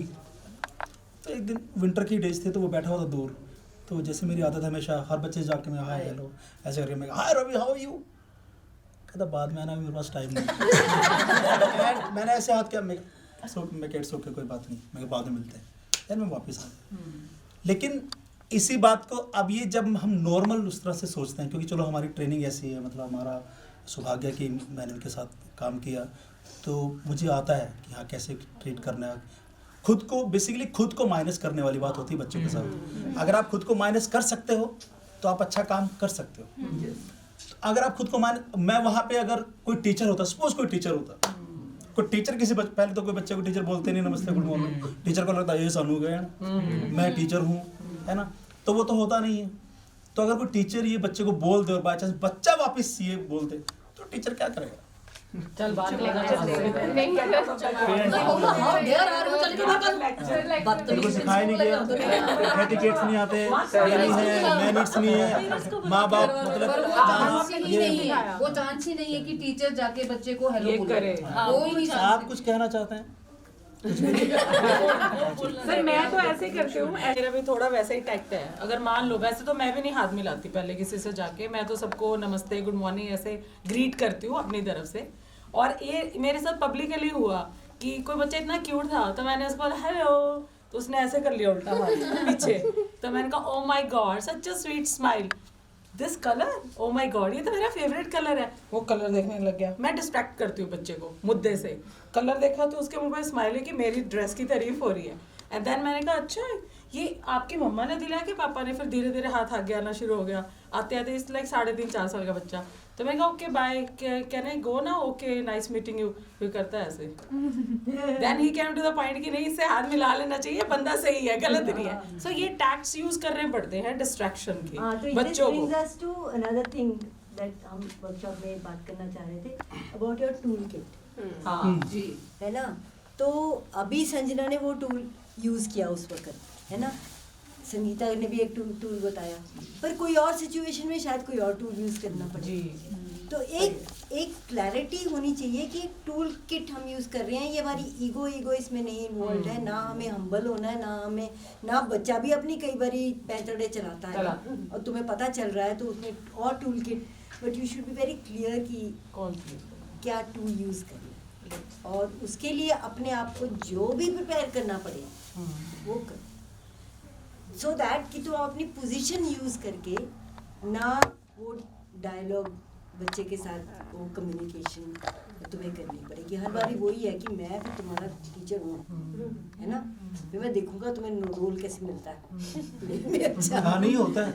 तो एक दिन विंटर की डेज थे तो वो बैठा हुआ था दूर, तो जैसे मेरी आदत है हमेशा हर बच्चे से जाके मैं हाय हेलो ऐसे करके मैं हाय रवि हाउ आर यू, कहता बाद में आना मेरे पास टाइम नहीं। मैंने ऐसे हाथ किया, मैं कैट्स ओके कोई बात नहीं, मैं बाद में मिलते हैं, फिर मैं वापस आ गया। लेकिन इसी बात को अब ये जब हम नॉर्मल उस तरह से सोचते हैं, क्योंकि चलो हमारी ट्रेनिंग ऐसी है, मतलब हमारा सौभाग्य कि मैंने उनके साथ काम किया तो मुझे आता है कि हाँ कैसे ट्रीट करना है खुद को। बेसिकली खुद को माइनस करने वाली बात होती है बच्चों के साथ। अगर आप खुद को माइनस कर सकते हो तो आप अच्छा काम कर सकते हो। अगर आप खुद को मैं वहाँ पे अगर कोई टीचर होता, सपोज कोई टीचर होता, कोई टीचर पहले तो कोई बच्चे को टीचर बोलते नहीं नमस्ते गुड मॉर्निंग, टीचर को लगता है ये सानू गए मैं टीचर हूँ, है ना, तो वो तो होता नहीं है। तो अगर कोई टीचर ये बच्चे को बोल दे और बाई चांस बच्चा वापस ये बोल दे तो टीचर क्या करेगा? चल बात उनको सिखाया नहीं गया, एटिकेट्स नहीं आते, ये नहीं है, मैनर्स नहीं है, माँ बाप मतलब वो चांस ही नहीं है कि टीचर जाके बच्चे को हेलो बोले। आप कुछ कहना चाहते हैं? सर मैं तो ऐसे ही करती हूँ, मेरा भी थोड़ा वैसा ही टैक्ट है। अगर मान लो, वैसे तो मैं भी नहीं हाथ मिलाती पहले किसी से जाके, मैं तो सबको नमस्ते गुड मॉर्निंग ऐसे ग्रीट करती हूँ अपनी तरफ से। और ये मेरे साथ पब्लिकली हुआ कि कोई बच्चा इतना क्यूट था तो मैंने उसको बोला हेलो, तो उसने ऐसे कर लिया उल्टा पीछे, तो मैंने कहा oh my God such a sweet smile, this colour, oh my God ये तो मेरा फेवरेट कलर है। वो कलर देखने लग गया। मैं डिस्ट्रैक्ट करती हूँ बच्चे को मुद्दे से, कलर देखा तो उसके मुंह पे स्माइल है कि मेरी ड्रेस की तारीफ हो रही है। एंड देन मैंने कहा अच्छा ये आपकी मम्मा ने दिलाया कि पापा ने? फिर धीरे धीरे हाथ आगे आना शुरू हो गया, आते आते इस लाइक 3.5-4 साल का बच्चा। तो मैंने कहा okay bye, can I go ना, ओके नाइस मीटिंग यू, फिर करता है ऐसे। Then he came to the point कि नहीं इससे हाथ मिला लेना चाहिए, बंदा सही है गलत नहीं है। सो ये टैक्ट्स यूज करने पड़ते हैं डिस्ट्रैक्शन के बच्चों को। टू अनदर थिंग दैट हम वर्कशॉप में बात करना चाह रहे थे अबाउट योर टूल किट। हाँ जी, है ना, तो अभी संजना ने वो टूल यूज किया उस वक्त, है ना, संगीता ने भी एक टूल बताया, पर कोई और सिचुएशन में शायद कोई और टूल यूज करना पड़े। तो एक क्लैरिटी होनी चाहिए कि टूल किट हम यूज कर रहे हैं, ये हमारी ईगो इसमें नहीं इन्वॉल्व है, ना हमें हम्बल होना है, ना बच्चा भी अपनी कई बारी पैंतड़े चलाता है और तुम्हें पता चल रहा है तो उसमें और tool kit, but you should be very clear कि कौन क्या टूल यूज करना है और उसके लिए अपने आप को जो भी प्रिपेयर करना पड़े वो कर, सो दैट कि तुम अपनी पोजीशन यूज करके ना वो डायलॉग बच्चे के साथ वो कम्युनिकेशन तुम्हें करनी पड़ेगी। हर बारी वही है कि मैं भी तुम्हारा टीचर हूँ, है ना, फिर मैं देखूंगा तुम्हें रोल कैसे मिलता है। अच्छा नहीं होता है।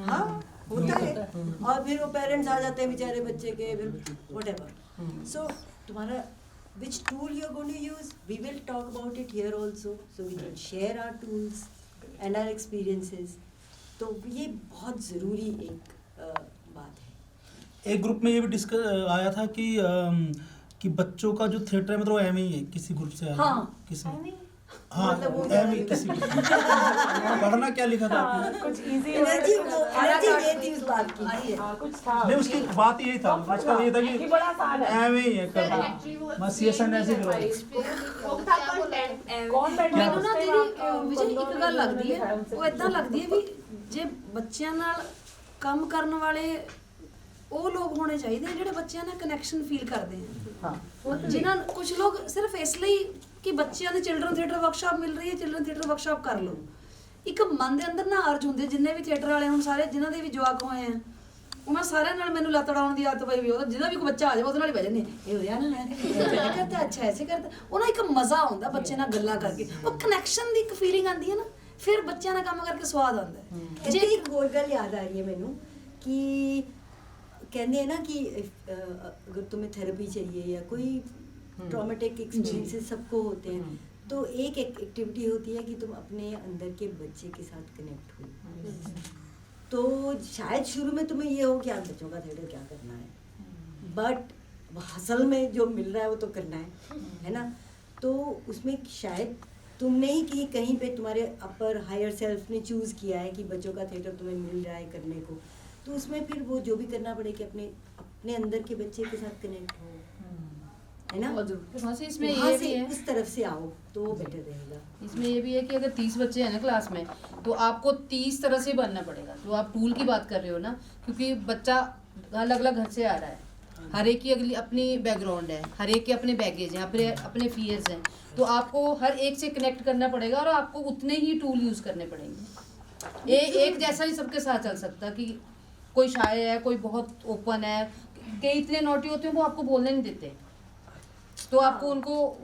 हाँ होता है, और फिर वो पेरेंट्स आ जाते हैं बेचारे बच्चे के, फिर व्हाटएवर। सो तुम्हारा which tool you're going to use, we will talk about it here also, so we can share our tools and our experiences. तो ये बहुत ज़रूरी एक बात है। एक ग्रुप में ये भी डिस्कस आया था कि बच्चों का जो थिएटर है मतलब एम ही है, किसी ग्रुप से आया। हाँ, किसी हाँ एम ही किसी पढ़ना क्या लिखा था कुछ इजी एनर्जी ये थी उस बात की, कुछ था नहीं उसकी बात यही था, आजकल ये था कि बड़ा आसान है, एम ही है करना, बस ये सन ऐसे करो। कौन बैठा ਮੈਨੂੰ ਨਾ ਤੇਰੀ ਵਿਜੇ ਇੱਕ ਗੱਲ ਲੱਗਦੀ ਹੈ, ਉਹ ਇਦਾਂ ਲੱਗਦੀ ਹੈ ਵੀ ਜੇ ਬੱਚਿਆਂ ਨਾਲ ਕੰਮ ਕਰਨ ਵਾਲੇ ਉਹ ਲੋਕ ਹੋਣੇ ਚਾਹੀਦੇ ਜਿਹੜੇ ਬੱਚਿਆਂ ਨਾਲ ਕਨੈਕਸ਼ਨ ਫੀਲ ਕਰਦੇ ਆ। ਜਿਨ੍ਹਾਂ ਕੁਝ ਲੋਕ ਸਿਰਫ ਇਸ ਲਈ ਕਿ ਬੱਚਿਆਂ ਦੇ ਚਿਲਡਰਨ ਥੀਏਟਰ ਵਰਕਸ਼ਾਪ ਮਿਲ ਰਹੀ ਹੈ, ਚਿਲਡਰਨ ਥੀਏਟਰ ਵਰਕਸ਼ਾਪ ਕਰ ਲਓ। ਇੱਕ ਮਨ ਦੇ ਅੰਦਰ ਨਾ ਅਰਜ਼ ਹੁੰਦੇ, ਜਿੰਨੇ ਵੀ ਥੀਏਟਰ ਵਾਲੇ ਹੁਣ ਸਾਰੇ ਜਿਨ੍ਹਾਂ ਦੇ ਵੀ ਜਵਾਕ ਹੋਏ ਆ ਉਹਨਾਂ ਸਾਰਿਆਂ ਨਾਲ ਮੈਨੂੰ ਲੱਤ ਡਾਉਣ ਦੀ ਆਦਤ ਪਈ ਵੀ, ਉਹਦਾ ਜਿਹਦਾ ਵੀ ਕੋਈ ਬੱਚਾ ਆ ਜਾਵੇ ਉਹਦੇ ਨਾਲ ਹੀ ਬਹਿ ਜਾਂਦੇ, ਇਹ ਹੋ ਰਿਹਾ ਨਾ ਮੈਂ ਕਰਦਾ ਅੱਛਾ ਐਸੇ ਕਰਦਾ, ਉਹਨਾਂ ਇੱਕ ਮਜ਼ਾ ਆਉਂਦਾ ਬੱਚੇ ਨਾਲ ਗੱਲਾਂ ਕਰਕੇ, ਉਹ ਕਨੈਕਸ਼ਨ ਦੀ ਇੱਕ ਫੀਲਿੰਗ ਆਉਂਦੀ ਹੈ ਨਾ, ਫਿਰ ਬੱਚਿਆਂ ਨਾਲ ਕੰਮ ਕਰਕੇ ਸਵਾਦ ਆਉਂਦਾ ਹੈ। ਜੇ ਇੱਕ ਹੋਰ ਗੱਲ ਯਾਦ ਆ ਰਹੀ ਹੈ ਮੈਨੂੰ ਕਿ कहते हैं ना कि अगर तुम्हें थेरेपी चाहिए या कोई ट्रॉमेटिक एक्सपीरियंसेस सबको होते हैं, तो एक एक्टिविटी होती है कि तुम अपने अंदर के बच्चे के साथ कनेक्ट हो। तो शायद शुरू में तुम्हें ये हो कि आप बच्चों का थिएटर क्या करना है, बट असल में जो मिल रहा है वो तो करना है ना, तो उसमें शायद तुमने ही कहीं पे तुम्हारे अपर हायर सेल्फ ने चूज़ किया है कि बच्चों का थिएटर तुम्हें मिल रहा है करने को, तो उसमें फिर वो जो भी करना पड़े कि अपने अंदर के बच्चे के साथ कनेक्ट हो, है ना, वहाँ से इसमें वहाँ ये से भी है, उस तरफ से आओ तो बेटर रहेगा। इसमें ये भी है कि अगर 30 बच्चे हैं ना क्लास में, तो आपको 30 तरह से बनना पड़ेगा। जो आप टूल की बात कर रहे हो ना, क्योंकि बच्चा अलग अलग घर से आ रहा है, हर एक की अगली अपनी बैकग्राउंड है, हर एक के अपने बैगेज हैं, अपने फियर्स हैं, तो आपको हर एक से कनेक्ट करना पड़ेगा और आपको उतने ही टूल यूज़ करने पड़ेंगे। एक जैसा ही सबके साथ चल सकता कि कोई शाय है, कोई बहुत ओपन है, कई इतने नोटी होते हैं वो आपको बोलने नहीं देते, तो आपको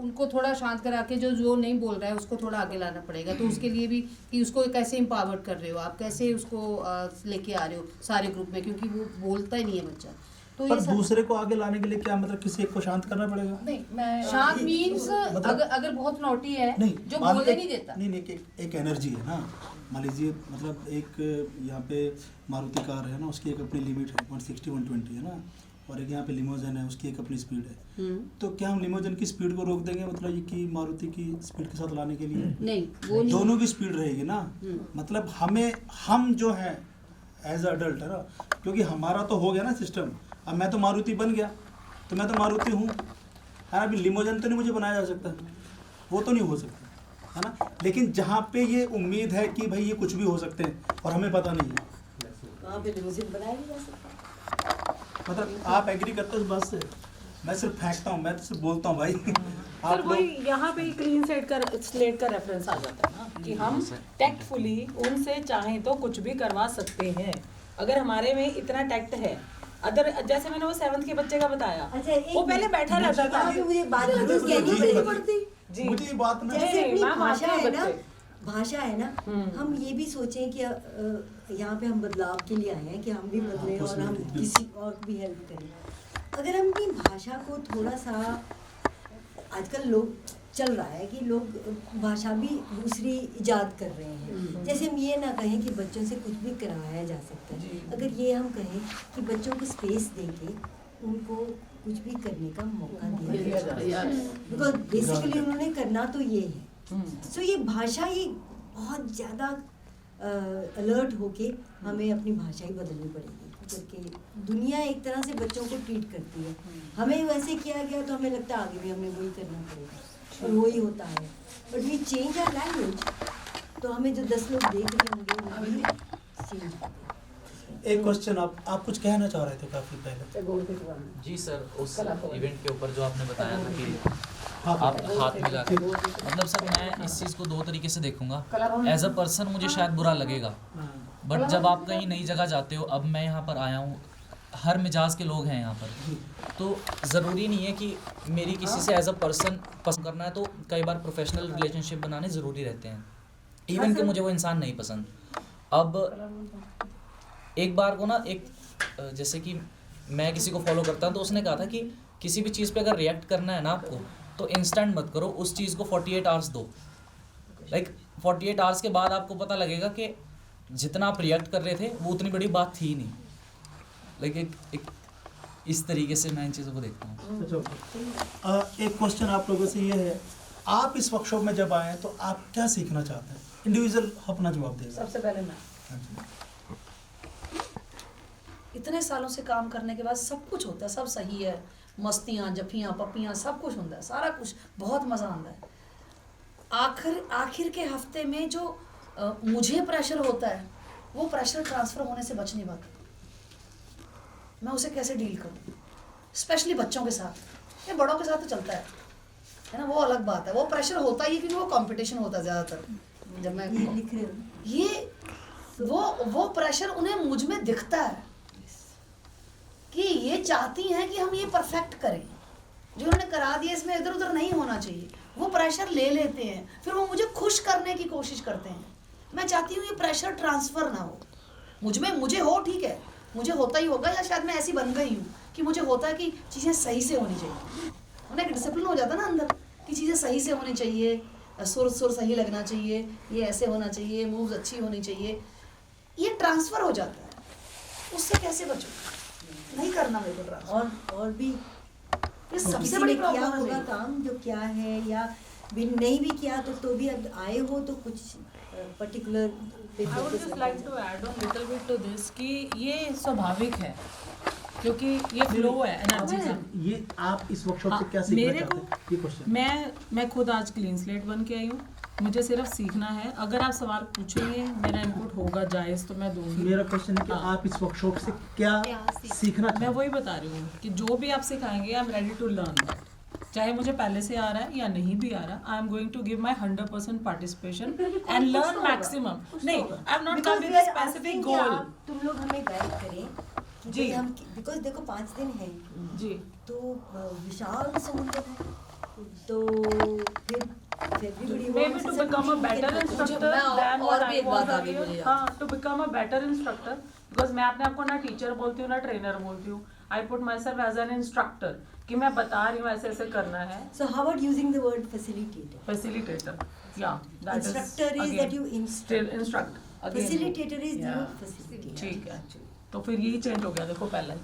उनको थोड़ा शांत करा के जो नहीं बोल रहा है उसको थोड़ा आगे लाना पड़ेगा। तो उसके लिए भी कि उसको कैसे एम्पावर्ड कर रहे हो आप, कैसे उसको लेके आ रहे हो सारे ग्रुप में, क्योंकि वो बोलता ही नहीं है बच्चा, तो पर दूसरे को आगे लाने के लिए क्या मतलब किसी एक को शांत करना पड़ेगा? नहीं, मैं शांत मीन्स मतलब- अगर बहुत नोटी है जो मान बोलने लो- नहीं देता। नहीं एक एनर्जी है ना, मान लीजिए मतलब एक यहाँ पे मारुति कार है ना, उसकी एक अपनी लिमिट है 160 120 है ना, और एक यहाँ पे लिमोजन है, उसकी एक अपनी स्पीड है। तो क्या हम लिमोजन की स्पीड को रोक देंगे मतलब ये कि मारुति की स्पीड के साथ लाने के लिए? नहीं, वो नहीं। दोनों की स्पीड रहेगी ना। मतलब हम जो है एज अडल्ट है ना, क्योंकि हमारा तो हो गया ना सिस्टम, अब मैं तो मारुति बन गया तो मैं तो मारुति हूँ है ना, अभी लिमोजन तो नहीं मुझे बनाया जा सकता, वो तो नहीं हो सकता है ना। लेकिन जहाँ पे ये उम्मीद है कि भाई ये कुछ भी हो सकते हैं और हमें पता नहीं है, वहाँ पे लिमोजिन बनाया नहीं जा सकता। मतलब आप एग्री करते हो इस बात से? मैं सिर्फ फेंकता हूँ, मैं तो सिर्फ बोलता हूँ भाई। सर वही यहाँ पे क्लीन स्लेट का रेफरेंस आ जाता है ना कि हम टैक्टफुली उनसे चाहें तो कुछ भी करवा सकते हैं अगर हमारे में इतना टैक्ट है। अदर जैसे मैंने वो 7th के बच्चे का बताया, वो पहले बैठा रहता था। मुझे बात कहनी पड़ती जी, मुझे ये बात ना, जैसे अपनी मैम, भाषा आपके है ना, बच्चे। भाषा है ना, हम ये भी सोचें कि यहाँ पे हम बदलाव के लिए आए हैं कि हम भी बदलें और हम किसी और को भी हेल्प करें। अगर हम अपनी भाषा को थोड़ा सा, आजकल लोग चल रहा है कि लोग भाषा भी दूसरी इजाद कर रहे हैं। जैसे हम ये ना कहें कि बच्चों से कुछ भी करवाया जा सकता है, अगर ये हम कहें कि बच्चों को स्पेस देके उनको कुछ भी करने का मौका दिया जाए, बिकॉज बेसिकली उन्होंने करना तो ये है। सो ये भाषा ही बहुत ज़्यादा अलर्ट होके हमें अपनी भाषा ही बदलनी पड़ेगी, क्योंकि दुनिया एक तरह से बच्चों को ट्रीट करती है। हमें वैसे किया गया तो हमें लगता है आगे भी हमें वही करना पड़ेगा और वही होता है। But we change our language, तो हमें जो 10 लोग देख रहे होंगे वो भी चेंज होते हैं। एक क्वेश्चन आप कुछ कहना चाह रहे थे काफी पहले। जी सर, उस इवेंट के ऊपर जो आपने बताया था कि आप हाथ मिला के, मतलब सर मैं इस चीज़ को 2 तरीके से देखूंगा। एज अ पर्सन मुझे शायद बुरा लगेगा, बट जब आप कहीं नई जगह जाते हो, अब मैं यहाँ पर आया हूँ, हर मिजाज के लोग हैं यहाँ पर, तो ज़रूरी नहीं है कि मेरी किसी से एज अ पर्सन पसंद करना है, तो कई बार प्रोफेशनल रिलेशनशिप बनाने ज़रूरी रहते हैं, इवन कि मुझे वो इंसान नहीं पसंद। अब एक बार को ना, एक जैसे कि मैं किसी को फॉलो करता हूँ, तो उसने कहा था कि किसी भी चीज़ पे अगर रिएक्ट करना है ना आपको, तो इंस्टेंट मत करो, उस चीज़ को 48 आवर्स दो। लाइक 48 आवर्स के बाद आपको पता लगेगा कि जितना आप रिएक्ट कर रहे थे वो उतनी बड़ी बात थी नहीं। लाइक एक इस तरीके से मैं इन चीज़ों को देखता हूँ। एक क्वेश्चन आप लोगों से ये है, आप इस वर्कशॉप में जब आए तो आप क्या सीखना चाहते हैं? इंडिविजुअल अपना जवाब देगा। सबसे पहले मैं इतने सालों से काम करने के बाद सब कुछ होता है, सब सही है, मस्तियाँ जफियाँ पपियाँ सब कुछ होता है, सारा कुछ बहुत मज़ा आता है। आखिर के हफ्ते में जो मुझे प्रेशर होता है, वो प्रेशर ट्रांसफ़र होने से बच नहीं पाता। मैं उसे कैसे डील करूँ, स्पेशली बच्चों के साथ। ये बड़ों के साथ तो चलता है ना, वो अलग बात है। वो प्रेशर होता ही है क्योंकि वो कंपटीशन होता है ज़्यादातर। जब मैं लिख रही हूँ ये वो प्रेशर उन्हें मुझ में दिखता है कि ये चाहती हैं कि हम ये परफेक्ट करें, जो उन्होंने करा दिया इसमें इधर उधर नहीं होना चाहिए। वो प्रेशर ले लेते हैं, फिर वो मुझे खुश करने की कोशिश करते हैं। मैं चाहती हूँ ये प्रेशर ट्रांसफ़र ना हो मुझ में। मुझे हो, ठीक है, मुझे होता ही होगा, या शायद मैं ऐसी बन गई हूँ कि मुझे होता है कि चीज़ें सही से होनी चाहिए। उन्हें एक डिसिप्लिन हो जाता है ना अंदर कि चीज़ें सही से होनी चाहिए, सुर सही लगना चाहिए, ये ऐसे होना चाहिए, मूव्स अच्छी होनी चाहिए। ये ट्रांसफ़र हो जाता है, उससे कैसे बचो? नहीं करना मेरे को ट्रांसफ़र। और भी ये सबसे बड़ी प्रॉब्लम क्या होगा काम जो क्या है, या भी नहीं भी किया तो भी अब आए हो तो कुछ particular. I would just like to add on little bit to this कि ये स्वाभाविक है, क्योंकि ये फ्लो है एनर्जी का। ये आप इस वर्कशॉप से क्या सीखना मेरे चाहते हैं? ये क्वेश्चन मैं खुद आज क्लीन स्लेट बन के आई हूँ, मुझे सिर्फ सीखना है। अगर आप सवाल पूछेंगे, मेरा इनपुट होगा जायज़ तो मैं दूंगी। मेरा क्वेश्चन है कि आप इस वर्कशॉप से क्या सीखना? मैं वही बता रही हूँ कि जो भी आप सिखाएंगे, I am ready to learn that. चाहे मुझे पहले से आ रहा है या नहीं भी आ रहा, I am going to give my 100% participation and learn maximum. नहीं, I am not coming with specific goal. तुम लोग हमें गाइड करें जी, हम बिकॉज देखो 5 दिन है जी, तो विशाल समुद्र है, तो फिर maybe to become a better instructor than what I was earlier. हाँ, to become a better instructor, because मैं अपने आप को ना टीचर बोलती हूँ ना ट्रेनर बोलती हूँ। I put myself as an instructor कि मैं बता रही हूँ ऐसे ऐसे करना है. So how about using the word facilitator? Facilitator, yeah. That Instructor is again, that you still instruct. Again, Facilitator is yeah. you facilitate. ठीक है. तो फिर यही चेंज हो गया देखो पहले.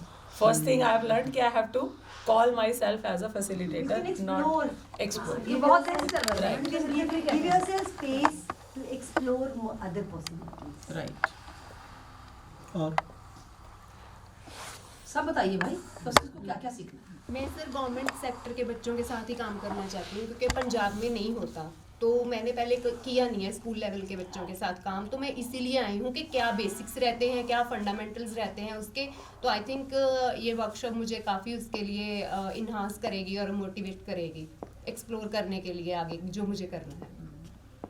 First thing I have learned कि I have to call myself as a facilitator, not expert. ये बहुत सही चल रहा है. Give yourself space to explore more other possibilities. Right. और सब बताइए भाई, बस इसको क्या क्या सीखना है? मैं सर गवर्नमेंट सेक्टर के बच्चों के साथ ही काम करना चाहती हूँ क्योंकि पंजाब में नहीं होता, तो मैंने पहले किया नहीं है स्कूल लेवल के बच्चों के साथ काम, तो मैं इसीलिए आई हूँ कि क्या बेसिक्स रहते हैं, क्या फंडामेंटल्स रहते हैं उसके, तो आई थिंक ये वर्कशॉप मुझे काफ़ी उसके लिए इन्हांस करेगी और मोटिवेट करेगी एक्सप्लोर करने के लिए आगे जो मुझे करना है.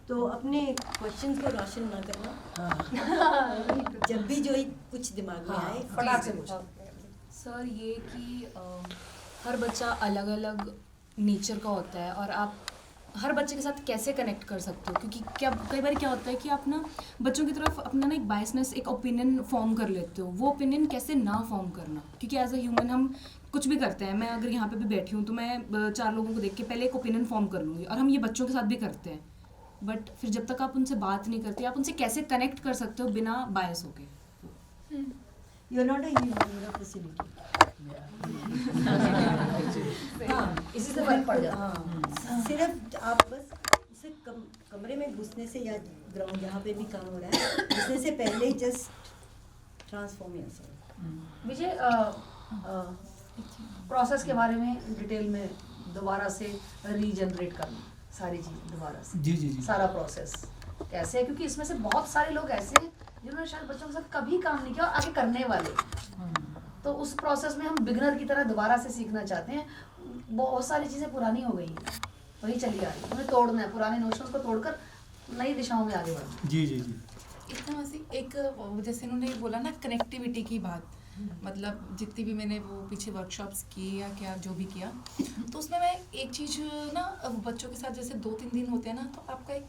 तो अपने क्वेश्चंस को रोशन ना करना. जब भी जो कुछ दिमाग में आए फटाक से पूछो. सर ये कि हर बच्चा अलग अलग नेचर का होता है और आप हर बच्चे के साथ कैसे कनेक्ट कर सकते हो, क्योंकि क्या कई बार क्या होता है कि आप ना बच्चों की तरफ अपना ना एक बायसनेस, एक ओपिनियन फॉर्म कर लेते हो. वो ओपिनियन कैसे ना फॉर्म करना, क्योंकि एज अ ह्यूमन हम कुछ भी करते हैं. मैं अगर यहाँ पे भी बैठी हूँ तो मैं 4 लोगों को देख के पहले एक ओपिनियन फॉर्म कर लूँगी, और हम ये बच्चों के साथ भी करते हैं. बट फिर जब तक आप उनसे बात नहीं करते, आप उनसे कैसे कनेक्ट कर सकते हो बिना बायस होके? You are not a human, you are a facilitator. इसी से फर्क पड़ जाता. सिर्फ आप बस उसे कमरे में घुसने से या ग्राउंड जहाँ पे भी काम हो रहा है घुसने से पहले जस्ट ट्रांसफॉर्म योरसेल्फ. विजय, प्रोसेस के बारे में डिटेल में दोबारा से रीजनरेट करना सारी चीज़ दोबारा से. जी. सारा प्रोसेस कैसे है, क्योंकि इसमें से बहुत सारे लोग ऐसे हैं जिन्होंने शायद बच्चों के साथ कभी काम नहीं किया और आगे करने वाले. तो उस प्रोसेस में हम बिगनर की तरह दोबारा से सीखना चाहते हैं. बहुत सारी चीज़ें पुरानी हो गई हैं, वही चली आ रही है. हमें तोड़ना है, पुराने नोशंस को तोड़कर नई दिशाओं में आगे बढ़ना. जी. इतना वैसे एक जैसे इन्होंने बोला ना कनेक्टिविटी की बात, मतलब जितनी भी मैंने वो पीछे वर्कशॉप्स किए या क्या जो भी किया, तो उसमें मैं एक चीज़ ना बच्चों के साथ जैसे 2-3 दिन होते हैं ना, तो आपका एक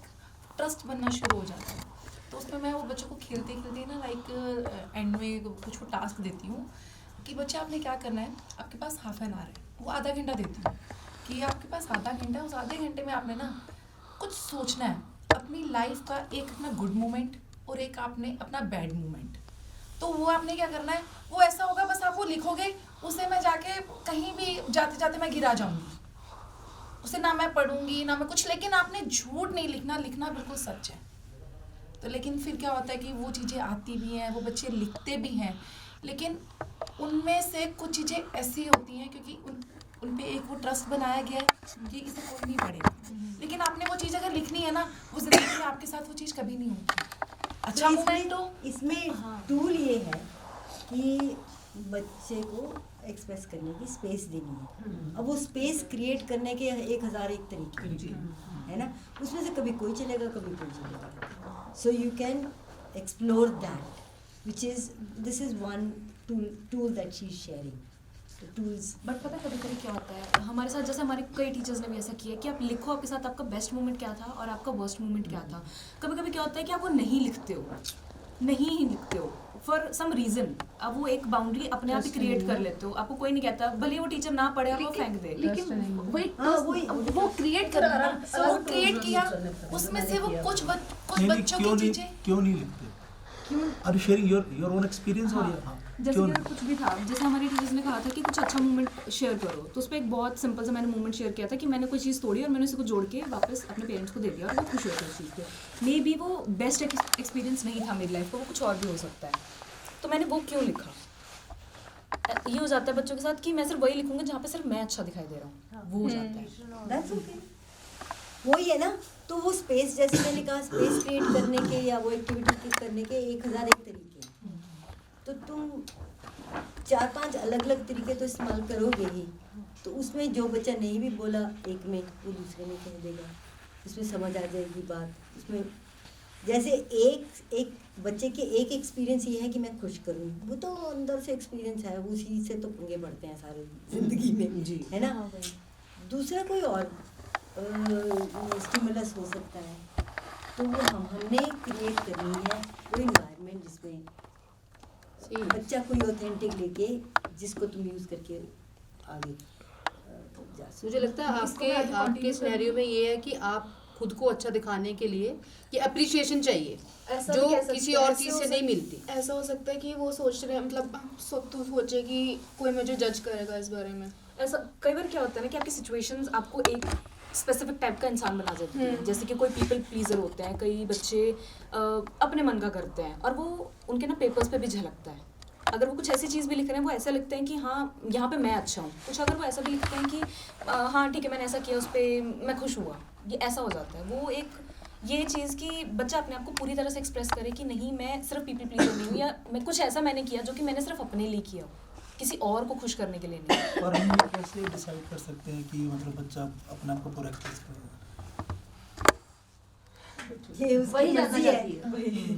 ट्रस्ट बनना शुरू हो जाता है. तो उसमें मैं वो बच्चों को खेलते खेलते ना लाइक एंड में कुछ को टास्क देती हूँ कि बच्चे आपने क्या करना है, आपके पास हाफ एन आवर है, वो आधा घंटा देती हूँ कि आपके पास आधा घंटा है, उस आधे घंटे में आपने ना कुछ सोचना है अपनी लाइफ का, एक अपना गुड मोमेंट और एक आपने अपना बैड मोमेंट. तो वो आपने क्या करना है, वो ऐसा होगा बस आप वो लिखोगे, उसे मैं जाके कहीं भी जाते जाते मैं गिरा जाऊंगी, उसे ना मैं पढ़ूंगी ना मैं कुछ, लेकिन आपने झूठ नहीं लिखना, लिखना बिल्कुल सच है. तो लेकिन फिर क्या होता है कि वो चीज़ें आती भी हैं, वो बच्चे लिखते भी हैं, लेकिन उनमें से कुछ चीज़ें ऐसी होती हैं क्योंकि उन पे एक वो ट्रस्ट बनाया गया है कि इसे कोई नहीं पढ़ेगा, लेकिन आपने वो चीज़ अगर लिखनी है ना, वो ज़िंदगी में आपके साथ वो चीज़ कभी नहीं होगी. अच्छा मोमेंट हो इसमें टूल ये है कि बच्चे को एक्सप्रेस करने की स्पेस देनी है. अब वो स्पेस क्रिएट करने के 1001 तरीके है ना, उसमें से कभी कोई चलेगा कभी कोई चलेगा. So you can explore that, which is this is one tool that she's sharing. The tools. But पता है कभी कभी क्या होता है हमारे साथ, जैसे हमारे कई टीचर्स ने भी ऐसा किया कि आप लिखो आपके साथ आपका बेस्ट मोमेंट क्या था और आपका वर्स्ट मोमेंट क्या था. कभी कभी क्या होता है कि आप वो नहीं लिखते हो फॉर सम रीजन. अब वो एक बाउंड्री अपने आप ही क्रिएट कर लेते हो, आपको कोई नहीं कहता, भले वो टीचर ना पढ़े, आप वो फेंक दे, लेकिन वो क्रिएट कर रहा है. सो वो क्रिएट किया, उसमें से वो कुछ बच्चों की चीजें क्यों नहीं लिखते? Are you sharing your own experience or your? जैसे कि कुछ भी था, जैसे हमारी टीचर्स ने कहा था कि कुछ अच्छा मोमेंट शेयर करो, तो उस पर एक बहुत सिंपल सा मैंने मोमेंट शेयर किया था कि मैंने कोई चीज़ तोड़ी और मैंने उसे को जोड़ के वापस अपने पेरेंट्स को दे दिया और वो खुश हुए थे उस चीज़ पे. मे बी वो बेस्ट एक्सपीरियंस नहीं था मेरी लाइफ का, वो कुछ और भी हो सकता है. तो मैंने वो क्यों लिखा, ये हो जाता है बच्चों के साथ कि मैं सिर्फ वही लिखूंगा जहाँ पे सिर्फ मैं अच्छा दिखाई दे रहा हूँ, वो हो जाता है. That's okay. वही है ना, तो वो स्पेस, जैसे मैंने कहा, स्पेस क्रिएट करने के या वो एक्टिविटी करने के 1001 तरीके, तो तुम 4-5 अलग-अलग तरीके तो इस्तेमाल करोगे ही. तो उसमें जो बच्चा नहीं भी बोला एक में, वो दूसरे में कह देगा, उसमें समझ आ जाएगी बात. उसमें जैसे एक बच्चे के एक एक्सपीरियंस ये है कि मैं खुश करूँ, वो तो अंदर से एक्सपीरियंस है, उसी से तो पंगे पड़ते हैं सारे जिंदगी में जी, है ना. दूसरा कोई और स्टिमुलस हो सकता है, तो वो हमने क्रिएट करनी है वो इन्वायरमेंट जिसमें बच्चा कोई ऑथेंटिक लेके जिसको तुम यूज करके आगे जा सकते। मुझे लगता है आपके सिनेरियो में ये है कि आप खुद को अच्छा दिखाने के लिए ये अप्रिशिएशन चाहिए ऐसा जो भी कह सकते किसी हैं, और ऐसे चीज हो से नहीं मिलती। ऐसा हो सकता है कि वो सोच रहे हैं, मतलब सोचे कि कोई मुझे जज करेगा इस बारे में। ऐसा कई बार क्या होता है ना कि आपकी सिचुएशंस आपको एक स्पेसिफिक टाइप का इंसान बना देती है। जैसे कि कोई पीपल प्लीजर होते हैं, कई बच्चे अपने मन का करते हैं और वो उनके ना पेपर्स पे भी झलकता है। अगर वो कुछ ऐसी चीज़ भी लिख रहे हैं, वो ऐसा लिखते हैं कि हाँ यहाँ पे मैं अच्छा हूँ। कुछ अगर वो ऐसा भी लिखते हैं कि हाँ ठीक है मैंने ऐसा किया, उस पर मैं खुश हुआ, ये ऐसा हो जाता है। वो एक ये चीज़ कि बच्चा अपने आप को पूरी तरह से एक्सप्रेस करे कि नहीं मैं सिर्फ पीपल प्लीजर नहीं हूँ, या मैं कुछ ऐसा मैंने किया जो कि मैंने सिर्फ अपने लिए किया, किसी और को खुश करने के लिए नहीं। और हम ये कैसे डिसाइड कर सकते हैं कि मतलब बच्चा अपने आप को पूरा एक्सप्रेस करेगा? ये उसकी मर्जी है।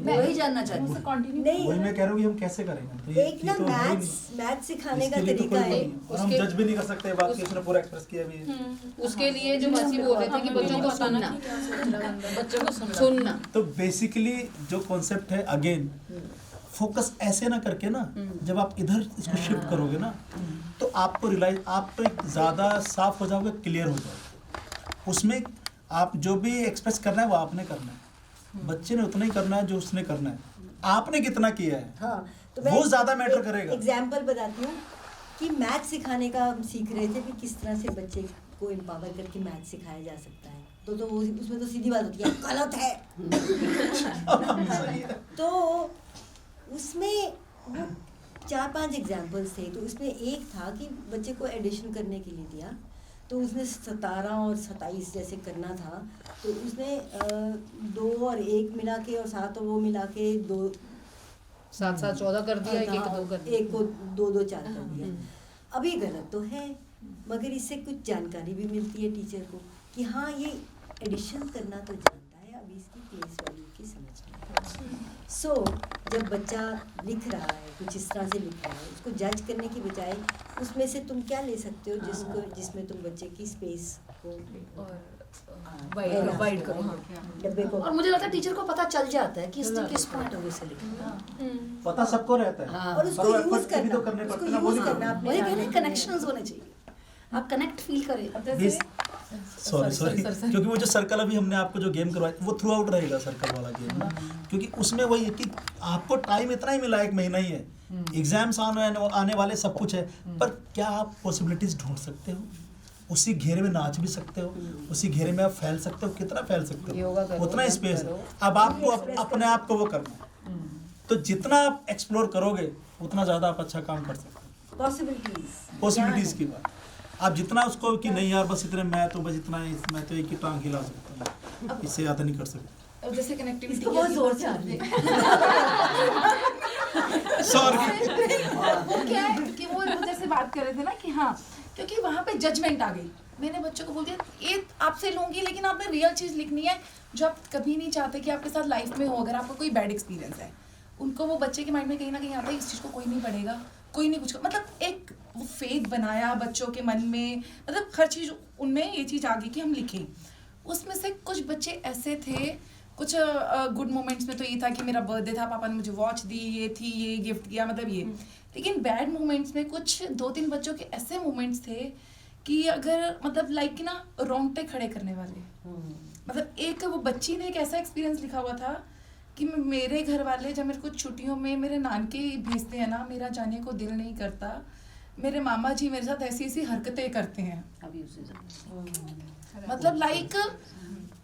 मैं वही जानना चाहती हूँ। नहीं, वही मैं कह रहा हूँ कि हम कैसे करेंगे? तो एक ना मैथ्स सिखाने का इसके लिए तो तरीका कोई है। वो नहीं। और हम जज भी नहीं कर सकते बात कि उसने पूरा एक्सप्रेस किया भी है। उसके लिए जो मसीह बोल रहे थे कि बच्चों को सुनना, बच्चों को सुनना। तो बेसिकली जो कॉन्सेप्ट है अगेन फोकस ऐसे ना करके ना, जब आप इधर इसको शिफ्ट करोगे ना तो आपको रियलाइज आप तो एक ज़्यादा साफ हो जाओगे, क्लियर हो जाओगे। उसमें आप जो भी एक्सप्रेस करना है वो आपने करना है, बच्चे ने उतना ही करना है जो उसने करना है। आपने कितना किया है हाँ, तो वो ज़्यादा मैटर करेगा। एग्जाम्पल बताती हूँ कि मैथ सिखाने का हम सीख रहे थे कि किस तरह से बच्चे को एम्पावर करके मैथ सिखाया जा सकता है। तो वो उसमें तो सीधी बात होती है गलत है। तो उसमें वो 4-5 एग्जाम्पल्स थे। तो उसमें एक था कि बच्चे को एडिशन करने के लिए दिया, तो उसने 17 और 27 जैसे करना था, तो उसने 2 और 1 मिला के और 7 और वो मिला के 2 7 7 14 कर दिया, 1 1 2 कर दिया, 1 को 2 2 4 कर दिया। अब ये गलत तो है, मगर इससे कुछ जानकारी भी मिलती है टीचर को कि हाँ ये एडिशन करना तो जानता है, अभी इसकी प्लेस वैल्यू की समझ में। सो जब बच्चा लिख रहा है कुछ इस तरह से लिख रहा है, उसको जज करने की बजाय उसमें से तुम क्या ले सकते हो जिसमें तुम बच्चे की स्पेस को वाइड करो डब्बे को। और मुझे लगता है टीचर को पता चल जाता है कि इसने किस पॉइंट ऑफ व्यू से लिखा है। पता सबको रहता है। और उसको यूज करना, तो करने पड़ते हैं, वो नहीं करना। वही कहना है, कनेक्शंस होने चाहिए, आप कनेक्ट फील करें। सॉरी क्योंकि वो जो सर्कल अभी हमने आपको जो गेम करवाया वो थ्रू आउट रहेगा सर्कल वाला गेम ना, क्योंकि उसमें वही है कि आपको टाइम इतना ही मिला, 1 महीना ही है, एग्जाम्स आने वाले, सब कुछ है, पर क्या आप पॉसिबिलिटीज ढूंढ सकते हो? उसी घेरे में नाच भी सकते हो, उसी घेरे में आप फैल सकते हो, कितना फैल सकते हो, उतना स्पेस है। अब आपको अपने आप को वो करना है, तो जितना आप एक्सप्लोर करोगे उतना ज़्यादा आप अच्छा काम कर सकते हो। पॉसिबिलिटीज की बात, आप जितना उसको कि नहीं यार बस इतने मैं तो एक ही टांग हिला सकता हूँ, इससे ज़्यादा नहीं कर सकता। अब जैसे कनेक्टिविटी बहुत जोर से सॉरी वो क्या है कि वो जैसे बात कर रहे थे ना कि हाँ क्योंकि वहाँ पे जजमेंट आ गई। मैंने बच्चों को बोल दिया ये आपसे लूँगी, लेकिन आपने रियल चीज़ लिखनी है जो आप कभी नहीं चाहते कि आपके साथ लाइफ में हो। अगर आपको कोई बैड एक्सपीरियंस है, उनको वो बच्चे के माइंड में कहीं ना कहीं आता है इस चीज़ को कोई नहीं पढ़ेगा, कोई नहीं कुछ, मतलब एक वो फेथ बनाया बच्चों के मन में, मतलब हर चीज़ उनमें ये चीज़ आ गई कि हम लिखें। उसमें से कुछ बच्चे ऐसे थे, कुछ गुड मोमेंट्स में तो ये था कि मेरा बर्थडे था, पापा ने मुझे वॉच दी, ये थी, ये गिफ्ट किया, मतलब ये। लेकिन बैड मोमेंट्स में कुछ 2-3 बच्चों के ऐसे मोमेंट्स थे कि अगर मतलब लाइक कि ना रोंगटे खड़े करने वाले। मतलब एक वो बच्ची ने एक ऐसा एक्सपीरियंस लिखा हुआ था कि मेरे घर वाले जब मेरे को छुट्टियों में मेरे नानके भेजते हैं ना, मेरा जाने को दिल नहीं करता, मेरे मामा जी मेरे साथ ऐसी ऐसी हरकतें करते हैं। मतलब लाइक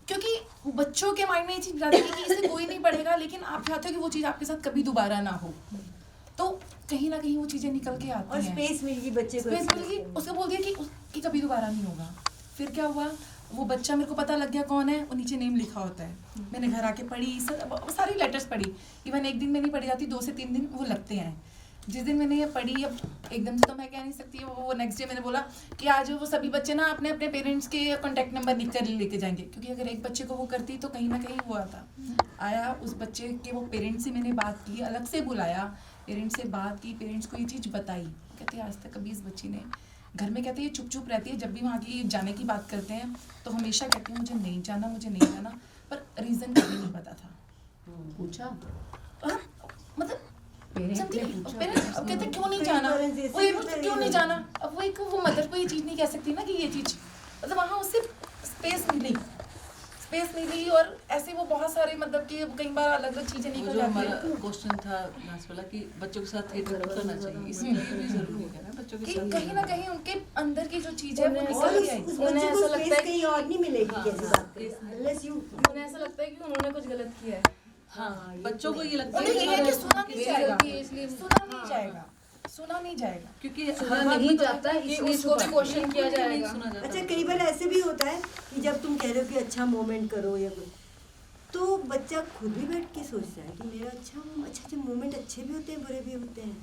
क्योंकि बच्चों के माइंड में ये चीज़ जाती है कि इसे कोई नहीं पढ़ेगा, लेकिन आप चाहते हो कि वो चीज़ आपके साथ कभी दोबारा ना हो, तो कहीं ना कहीं वो चीज़ें निकल के आती हैं। और स्पेस मिल गई बच्चे को, स्पेस मिल गई, उसको बोल दिया कि कभी दोबारा नहीं होगा। फिर क्या हुआ, वो बच्चा मेरे को पता लग गया कौन है, वो नीचे नेम लिखा होता है। मैंने घर आके पढ़ी, सारी लेटर्स पढ़ी, इवन एक दिन में नहीं पढ़ी जाती, 2 से 3 दिन वो लगते हैं। जिस दिन मैंने ये पढ़ी, अब एकदम से तो मैं कह नहीं सकती, वो नेक्स्ट डे मैंने बोला कि आज वो सभी बच्चे ना अपने अपने पेरेंट्स के कॉन्टैक्ट नंबर लिख कर लेके जाएंगे, क्योंकि अगर एक बच्चे को वो करती तो कहीं ना कहीं वो आता आया। उस बच्चे के वो पेरेंट्स से मैंने बात की, अलग से बुलाया, पेरेंट्स से बात की, पेरेंट्स को ये चीज़ बताई। कहते आज तक कभी इस बच्ची ने घर में, कहते ये चुप चुप रहती है, जब भी वहाँ की जाने की बात करते हैं तो हमेशा कहती है मुझे नहीं जाना, मुझे नहीं जाना, पर रीज़न कभी नहीं पता था। पूछा मतलब समझी? पेरेंट्स अब कहते क्यों नहीं जाना, वो ये बोलते क्यों नहीं जाना। अब वो मदर को ये चीज़ नहीं कह सकती ना कि ये चीज़, मतलब वहाँ उससे स्पेस मिली और ऐसे वो बहुत सारे मतलब कि कई बार अलग अलग चीज़ें निकल जाती हमारा हैं। क्वेश्चन था लास्ट वाला कि बच्चों के साथ थिएटर करना चाहिए, इसलिए भी जरूरी है ना बच्चों के कि साथ कहीं ना कहीं उनके अंदर की जो चीज़ है वो निकल ही आई। उन्हें ऐसा लगता है कहीं और नहीं मिलेगी कैसी बात है, unless you उन्हें ऐसा लगता है कि उन्होंने कुछ गलत किया है। हाँ, बच्चों को ये लगता उन्हें ये है कि सुना नहीं जाएगा, क्योंकि सुना नहीं जाता है, इसलिए उसको भी क्वेश्चन किया जाएगा। अच्छा कई बार ऐसे भी होता है कि जब तुम कह रहे हो कि अच्छा मोमेंट करो या कुछ, तो बच्चा खुद भी बैठ के सोचता है कि मेरा अच्छा मोमेंट अच्छे भी होते हैं बुरे भी होते हैं।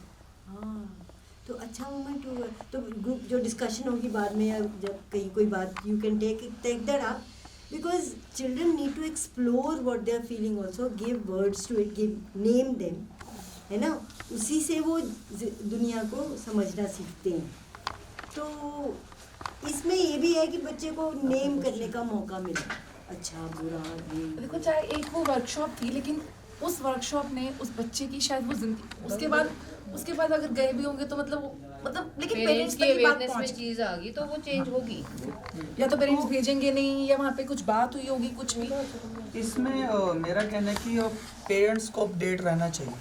हाँ तो अच्छा मोमेंट होगा तो ग्रुप जो डिस्कशन होगी बाद में या जब कहीं कोई बात you can take that up because children need to explore what they are feeling also, give words to it, give name them, है ना, उसी से वो दुनिया को समझना सीखते हैं। तो इसमें ये भी है कि बच्चे को नेम करने का मौका मिला, अच्छा बुरा ये। देखो चाहे एक वो वर्कशॉप थी, लेकिन उस वर्कशॉप ने उस बच्चे की शायद वो जिंदगी उसके बाद अगर गए भी होंगे तो मतलब लेकिन पेरेंट्स की अवेयरनेस में चीज आ गई तो वो चेंज होगी, या तो पेरेंट्स भेजेंगे नहीं या वहाँ पे कुछ बात हुई होगी कुछ भी। इसमें मेरा कहना है कि पेरेंट्स को अपडेट रहना चाहिए,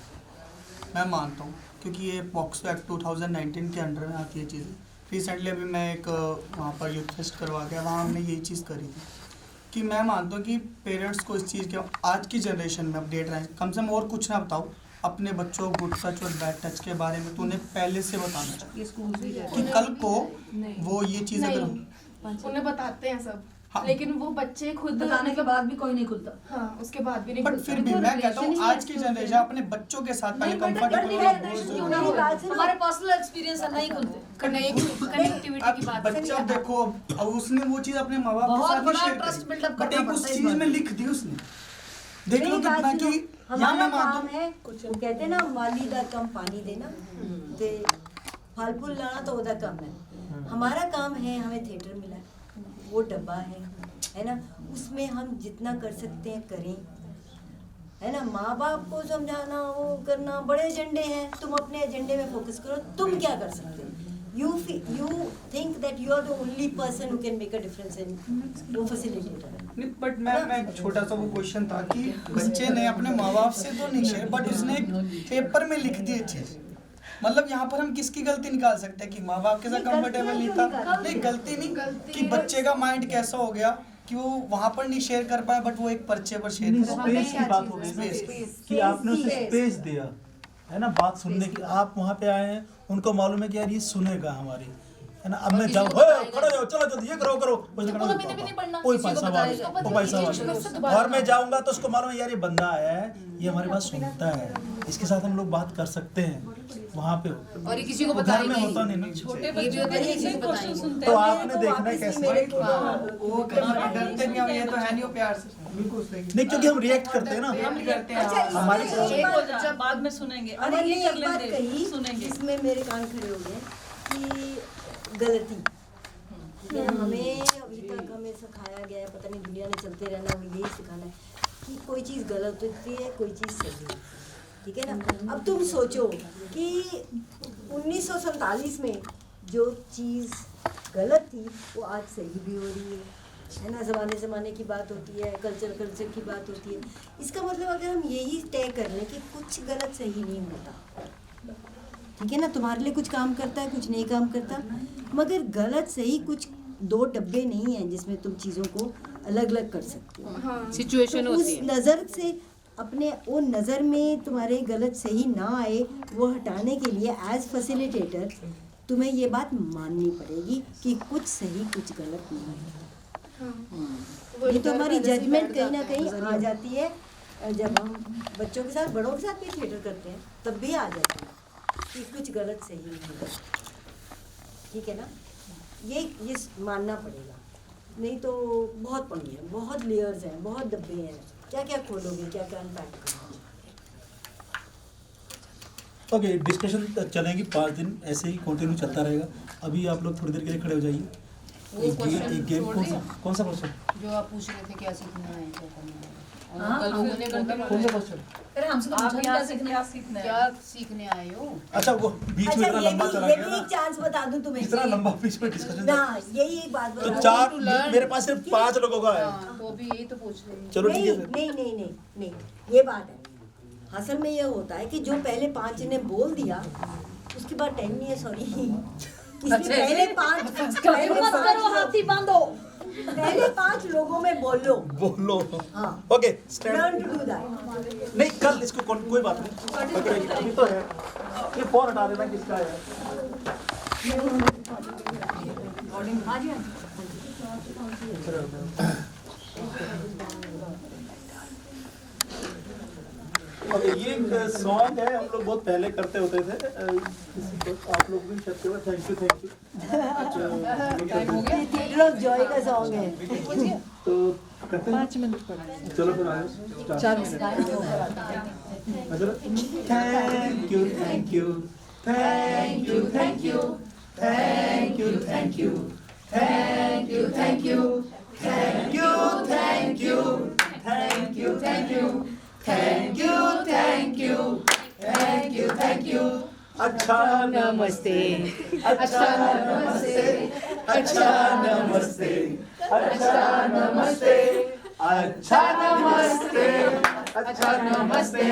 मैं मानता हूँ, क्योंकि ये पॉक्सो एक्ट 2019 के अंडर में आती है चीज़ें। रिसेंटली अभी मैं एक वहाँ पर यूथ फेस्ट करवा गया, वहाँ हमने यही चीज़ करी थी कि मैं मानता हूँ कि पेरेंट्स को इस चीज़ के आज की जनरेशन में अपडेट रहें, कम से कम और कुछ ना बताओ, अपने बच्चों को गुड टच और बैड टच के बारे में तो उन्हें पहले से बताना चाहिए कि कल को वो ये चीज़ अगर उन्हें बताते हैं सब, हाँ। लेकिन वो बच्चे खुद बताने के बाद भी कोई नहीं खुलता। हाँ, उसके बाद भी नहीं बट फिर भी मैं कहता हूँ आज की जनरेशन अपने बच्चों के साथ पहले कंफर्टेबल, हमारे पर्सनल एक्सपीरियंस है नहीं खुलते, कनेक्टिविटी की बात। बच्चा देखो अब उसने वो चीज़ अपने माँ बाप के साथ भी शेयर करी, बट एक उस चीज़ में लिख दी उसने, देख लो कितना कि हमारा काम है, वो कहते हैं ना माली दा कम पानी देना ते फल फूल लाना तो उधर कम है। हमारा काम है, हमें थिएटर मिला है, वो डब्बा है ना, उसमें हम जितना कर सकते हैं करें, है ना। माँ बाप को समझाना वो करना बड़े एजेंडे हैं, तुम अपने एजेंडे में फोकस करो, तुम क्या कर सकते हो। You think that you are the only person who can make a difference in वो facilitator है। बट मैं छोटा सा वो क्वेश्चन था कि बच्चे ने अपने माँ बाप से तो नहीं शेयर, बट उसने एक पेपर में लिख दी चीज़, मतलब यहाँ पर हम किसकी गलती निकाल सकते हैं कि माँ बाप के साथ कंफर्टेबल नहीं था, नहीं गलती नहीं कि बच्चे का माइंड कैसा हो गया कि वो वहाँ पर नहीं शेयर कर पाया, बट वो एक पर्चे पर शेयर कर पाया। स्पेस की बात हो गई कि आपने उसे स्पेस दिया है ना बात सुनने की, आप वहाँ पे आए हैं, उनको मालूम है कि यार ये सुनेगा हमारी, है ना। अब मैं जाऊँ खड़ो जाओ चलो जल्दी ये करो कोई पैसा और मैं जाऊँगा तो उसको मालूम है यार ये बंदा आया है, ये हमारी बात सुनता है, इसके साथ हम लोग बात कर सकते हैं वहाँ पे, और ये किसी को घर में होता नहीं ना। छोटे बच्चे होते हैं किसी को बताएंगे तो आपने देखना कैसे वो डरते नहीं और ये तो है नहीं वो प्यार से बिल्कुल नहीं, क्योंकि हम रिएक्ट करते हैं ना, हम करते हैं हमारी जब बाद में सुनेंगे, अरे अरे ये ये कर लेंगे सुनेंगे, इसमें मेरे कान खड़े हो गए कि गलती, ठीक है ना, हमें अभी तक हमें सिखाया गया है, पता नहीं दुनिया ने चलते रहना, हमें यही सिखाना है कि कोई चीज़ गलत होती है, कोई चीज़ सही है, ठीक है ना। अब तुम सोचो कि 1947 में जो चीज़ गलत थी वो आज सही भी हो रही है ना, ज़माने की बात होती है, कल्चर की बात होती है। इसका मतलब अगर हम यही तय कर लें कि कुछ गलत सही नहीं होता, ठीक है ना, तुम्हारे लिए कुछ काम करता है कुछ नहीं काम करता, मगर गलत सही कुछ दो डब्बे नहीं हैं जिसमें तुम चीज़ों को अलग अलग कर सकते हो। हाँ, सिचुएशन तो होती है। उस नज़र से अपने वो नज़र में तुम्हारे गलत सही ना आए वो हटाने के लिए एज फैसिलिटेटर तुम्हें ये बात माननी पड़ेगी कि कुछ सही कुछ गलत नहीं है। ये तो हमारी जजमेंट कहीं ना कहीं आ जाती है, जब हम बच्चों के साथ बड़ों के साथ भी थिएटर करते हैं तब भी आ जाती है कि कुछ गलत सही नहीं है, ठीक है ना। ये मानना पड़ेगा, नहीं तो बहुत पंगे हैं, बहुत लेयर्स हैं, बहुत डब्बे हैं, क्या क्या खोलोगे, क्या क्या अनपैक करोगे। ओके, डिस्कशन चलेगी 5 दिन ऐसे ही कंटिन्यू चलता रहेगा। अभी आप लोग थोड़ी देर के लिए खड़े हो जाइए। एक गेम कौन सा क्वेश्चन जो आप पूछ रहे थे क्या सीखना है क्या करना है। कल लोगों ने बोला कौन सा क्वेश्चन? अरे हमसे तो आप पूछा यहाँ क्या से सीखना क्या है? सीखना है? क्या सीखने आए हो? अच्छा वो बीच में इतना लंबा चला ये गया भी ना, एक चांस बता दूं तुम्हें इतना लंबा बीच में डिस्कशन ना, यही एक बात तो बता चार दूं। मेरे पास सिर्फ 5 लोगों का है। हाँ, तो अभी यही तो पूछ रहे हैं। चलो ठीक है फिर। नहीं नहीं नहीं नहीं ये बात है। असल में ये होता है कि जो पहले 5 ने बोल दिया उसके बाद 10 नहीं है, सॉरी इसलिए पहले 5 मत करो, हाथी बांधो। पहले 5 लोगों में बोलो। हाँ okay Learn to do that. नहीं कल इसको कोई बात नहीं पकड़ेगी, अभी तो है। ये फोन हटा देना किसका है। ओके ये एक सॉन्ग है, हम लोग बहुत पहले करते होते थे। आप लोग भी करते हो। Thank you theatre of Joy का सॉन्ग है। तो करते हैं 5 मिनट पर। चलो फिर आए start. 4 minute. Thank you thank you thank you thank you thank you thank you thank you thank you thank you thank you thank you thank you thank you thank you thank you thank you. अच्छा नमस्ते, अच्छा नमस्ते, अच्छा नमस्ते, अच्छा नमस्ते, अच्छा नमस्ते, अच्छा नमस्ते,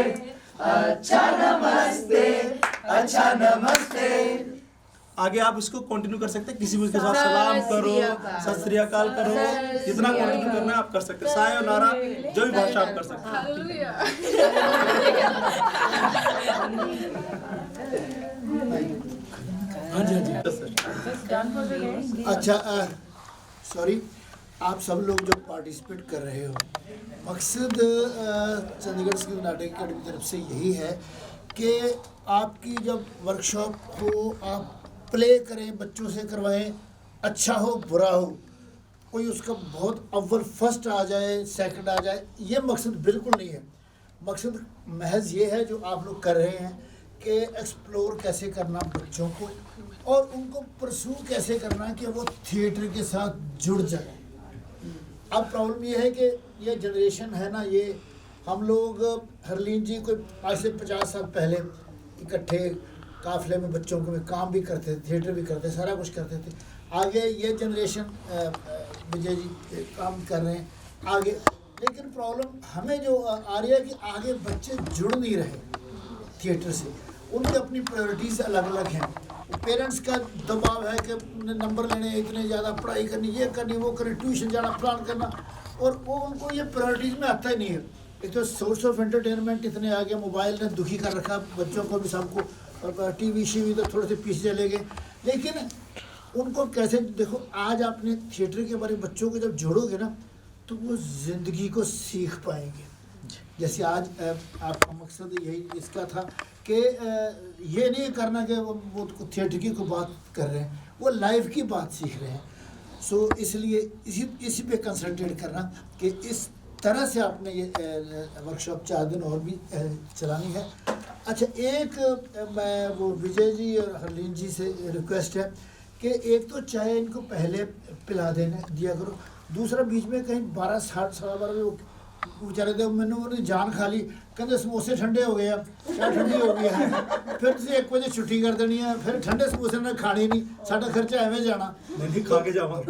अच्छा नमस्ते, अच्छा नमस्ते। आगे आप इसको कंटिन्यू कर सकते हैं, किसी भी के साथ सलाम करो, सत श्री अकाल करो, जितना कंटिन्यू करना है आप कर सकते हैं। सायोनारा जो भी भाषा आप कर सकते हैं। हाँ जी अच्छा सॉरी, आप सब लोग जो पार्टिसिपेट कर रहे हो, मकसद चंडीगढ़ स्कूल नाटक अकेडमी की तरफ से यही है कि आपकी जब वर्कशॉप हो आप प्ले करें, बच्चों से करवाएं, अच्छा हो बुरा हो, कोई उसका बहुत अव्वल फर्स्ट आ जाए सेकंड आ जाए, ये मकसद बिल्कुल नहीं है। मकसद महज ये है जो आप लोग कर रहे हैं कि एक्सप्लोर कैसे करना बच्चों को और उनको परसू कैसे करना कि वो थिएटर के साथ जुड़ जाए। अब प्रॉब्लम ये है कि ये जनरेशन है ना, ये हम लोग हरलीन जी को आज से 50 साल पहले इकट्ठे काफिले में बच्चों को में काम भी करते थे, थिएटर भी करते, सारा कुछ करते थे। आगे ये जनरेशन विजय जी काम कर रहे हैं आगे, लेकिन प्रॉब्लम हमें जो आ रही है कि आगे बच्चे जुड़ नहीं रहे थिएटर से, उनकी अपनी प्रायोरिटीज़ अलग अलग हैं। पेरेंट्स का दबाव है कि नंबर लेने, इतने ज़्यादा पढ़ाई करनी, ये करनी, वो करनी, ट्यूशन जाना, प्लान करना, और वो उनको ये प्रायोरिटीज़ में आता ही नहीं है। एक तो सोर्स ऑफ एंटरटेनमेंट इतने आ गए, मोबाइल ने दुखी कर रखा बच्चों को भी, सबको, टीवी शीवी तो थोड़े से पीछे चले गए। लेकिन उनको कैसे देखो, आज आपने थिएटर के बारे में बच्चों को जब जोड़ोगे ना तो वो ज़िंदगी को सीख पाएंगे। जैसे आज आपका मकसद यही इसका था कि ये नहीं करना कि वो थिएटर की कोई बात कर रहे हैं, वो लाइफ की बात सीख रहे हैं। सो इसलिए इसी पे कंसंट्रेट करना कि इस तरह से आपने ये वर्कशॉप 4 दिन और भी चलानी है। अच्छा, एक मैं वो विजय जी और हरलीन जी से रिक्वेस्ट है कि एक तो चाय इनको पहले पिला दिया करो, दूसरा बीच में कहीं 12:30 बेचारे थे, मैंने उन्होंने जान खा ली, कहते समोसे ठंडे हो गए, क्या ठंडी हो गई है, फिर तुम 1 बजे छुट्टी कर देनी है, फिर ठंडे समोसे ने खाने नहीं, साडा खर्चा एवं जाना। नहीं खा के जावा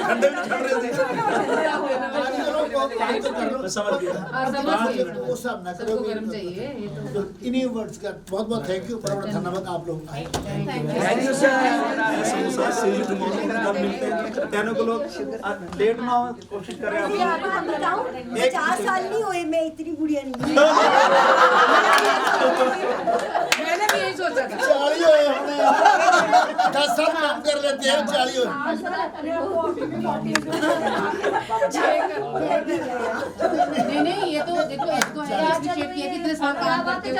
ठंडे भी ठंड रहे थे। समझ गया, वो सब ना करो, इन्हीं वर्ड्स का बहुत बहुत थैंक यू, बड़ा धन्यवाद आप लोग आए। Thank you sir. See you tomorrow, कब मिलते हैं। कहने को लोग लेट ना हो, कोशिश करें आप। 4 साल नहीं हुए, मैं इतनी बुढ़िया नहीं। मैंने भी यही सोचा था। 40 हुए हमने, 10 साल काम कर लेते हैं, 40 हुए। नहीं, ये तो देखो, एक तो है अप्रिशिएट किया कितने साल काम करते हो,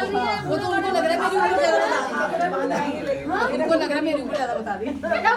वो तो उनको लग रहा है मेरी उम्र ज़्यादा बता दी, इनको लग रहा है मेरी उम्र ज़्यादा बता दी।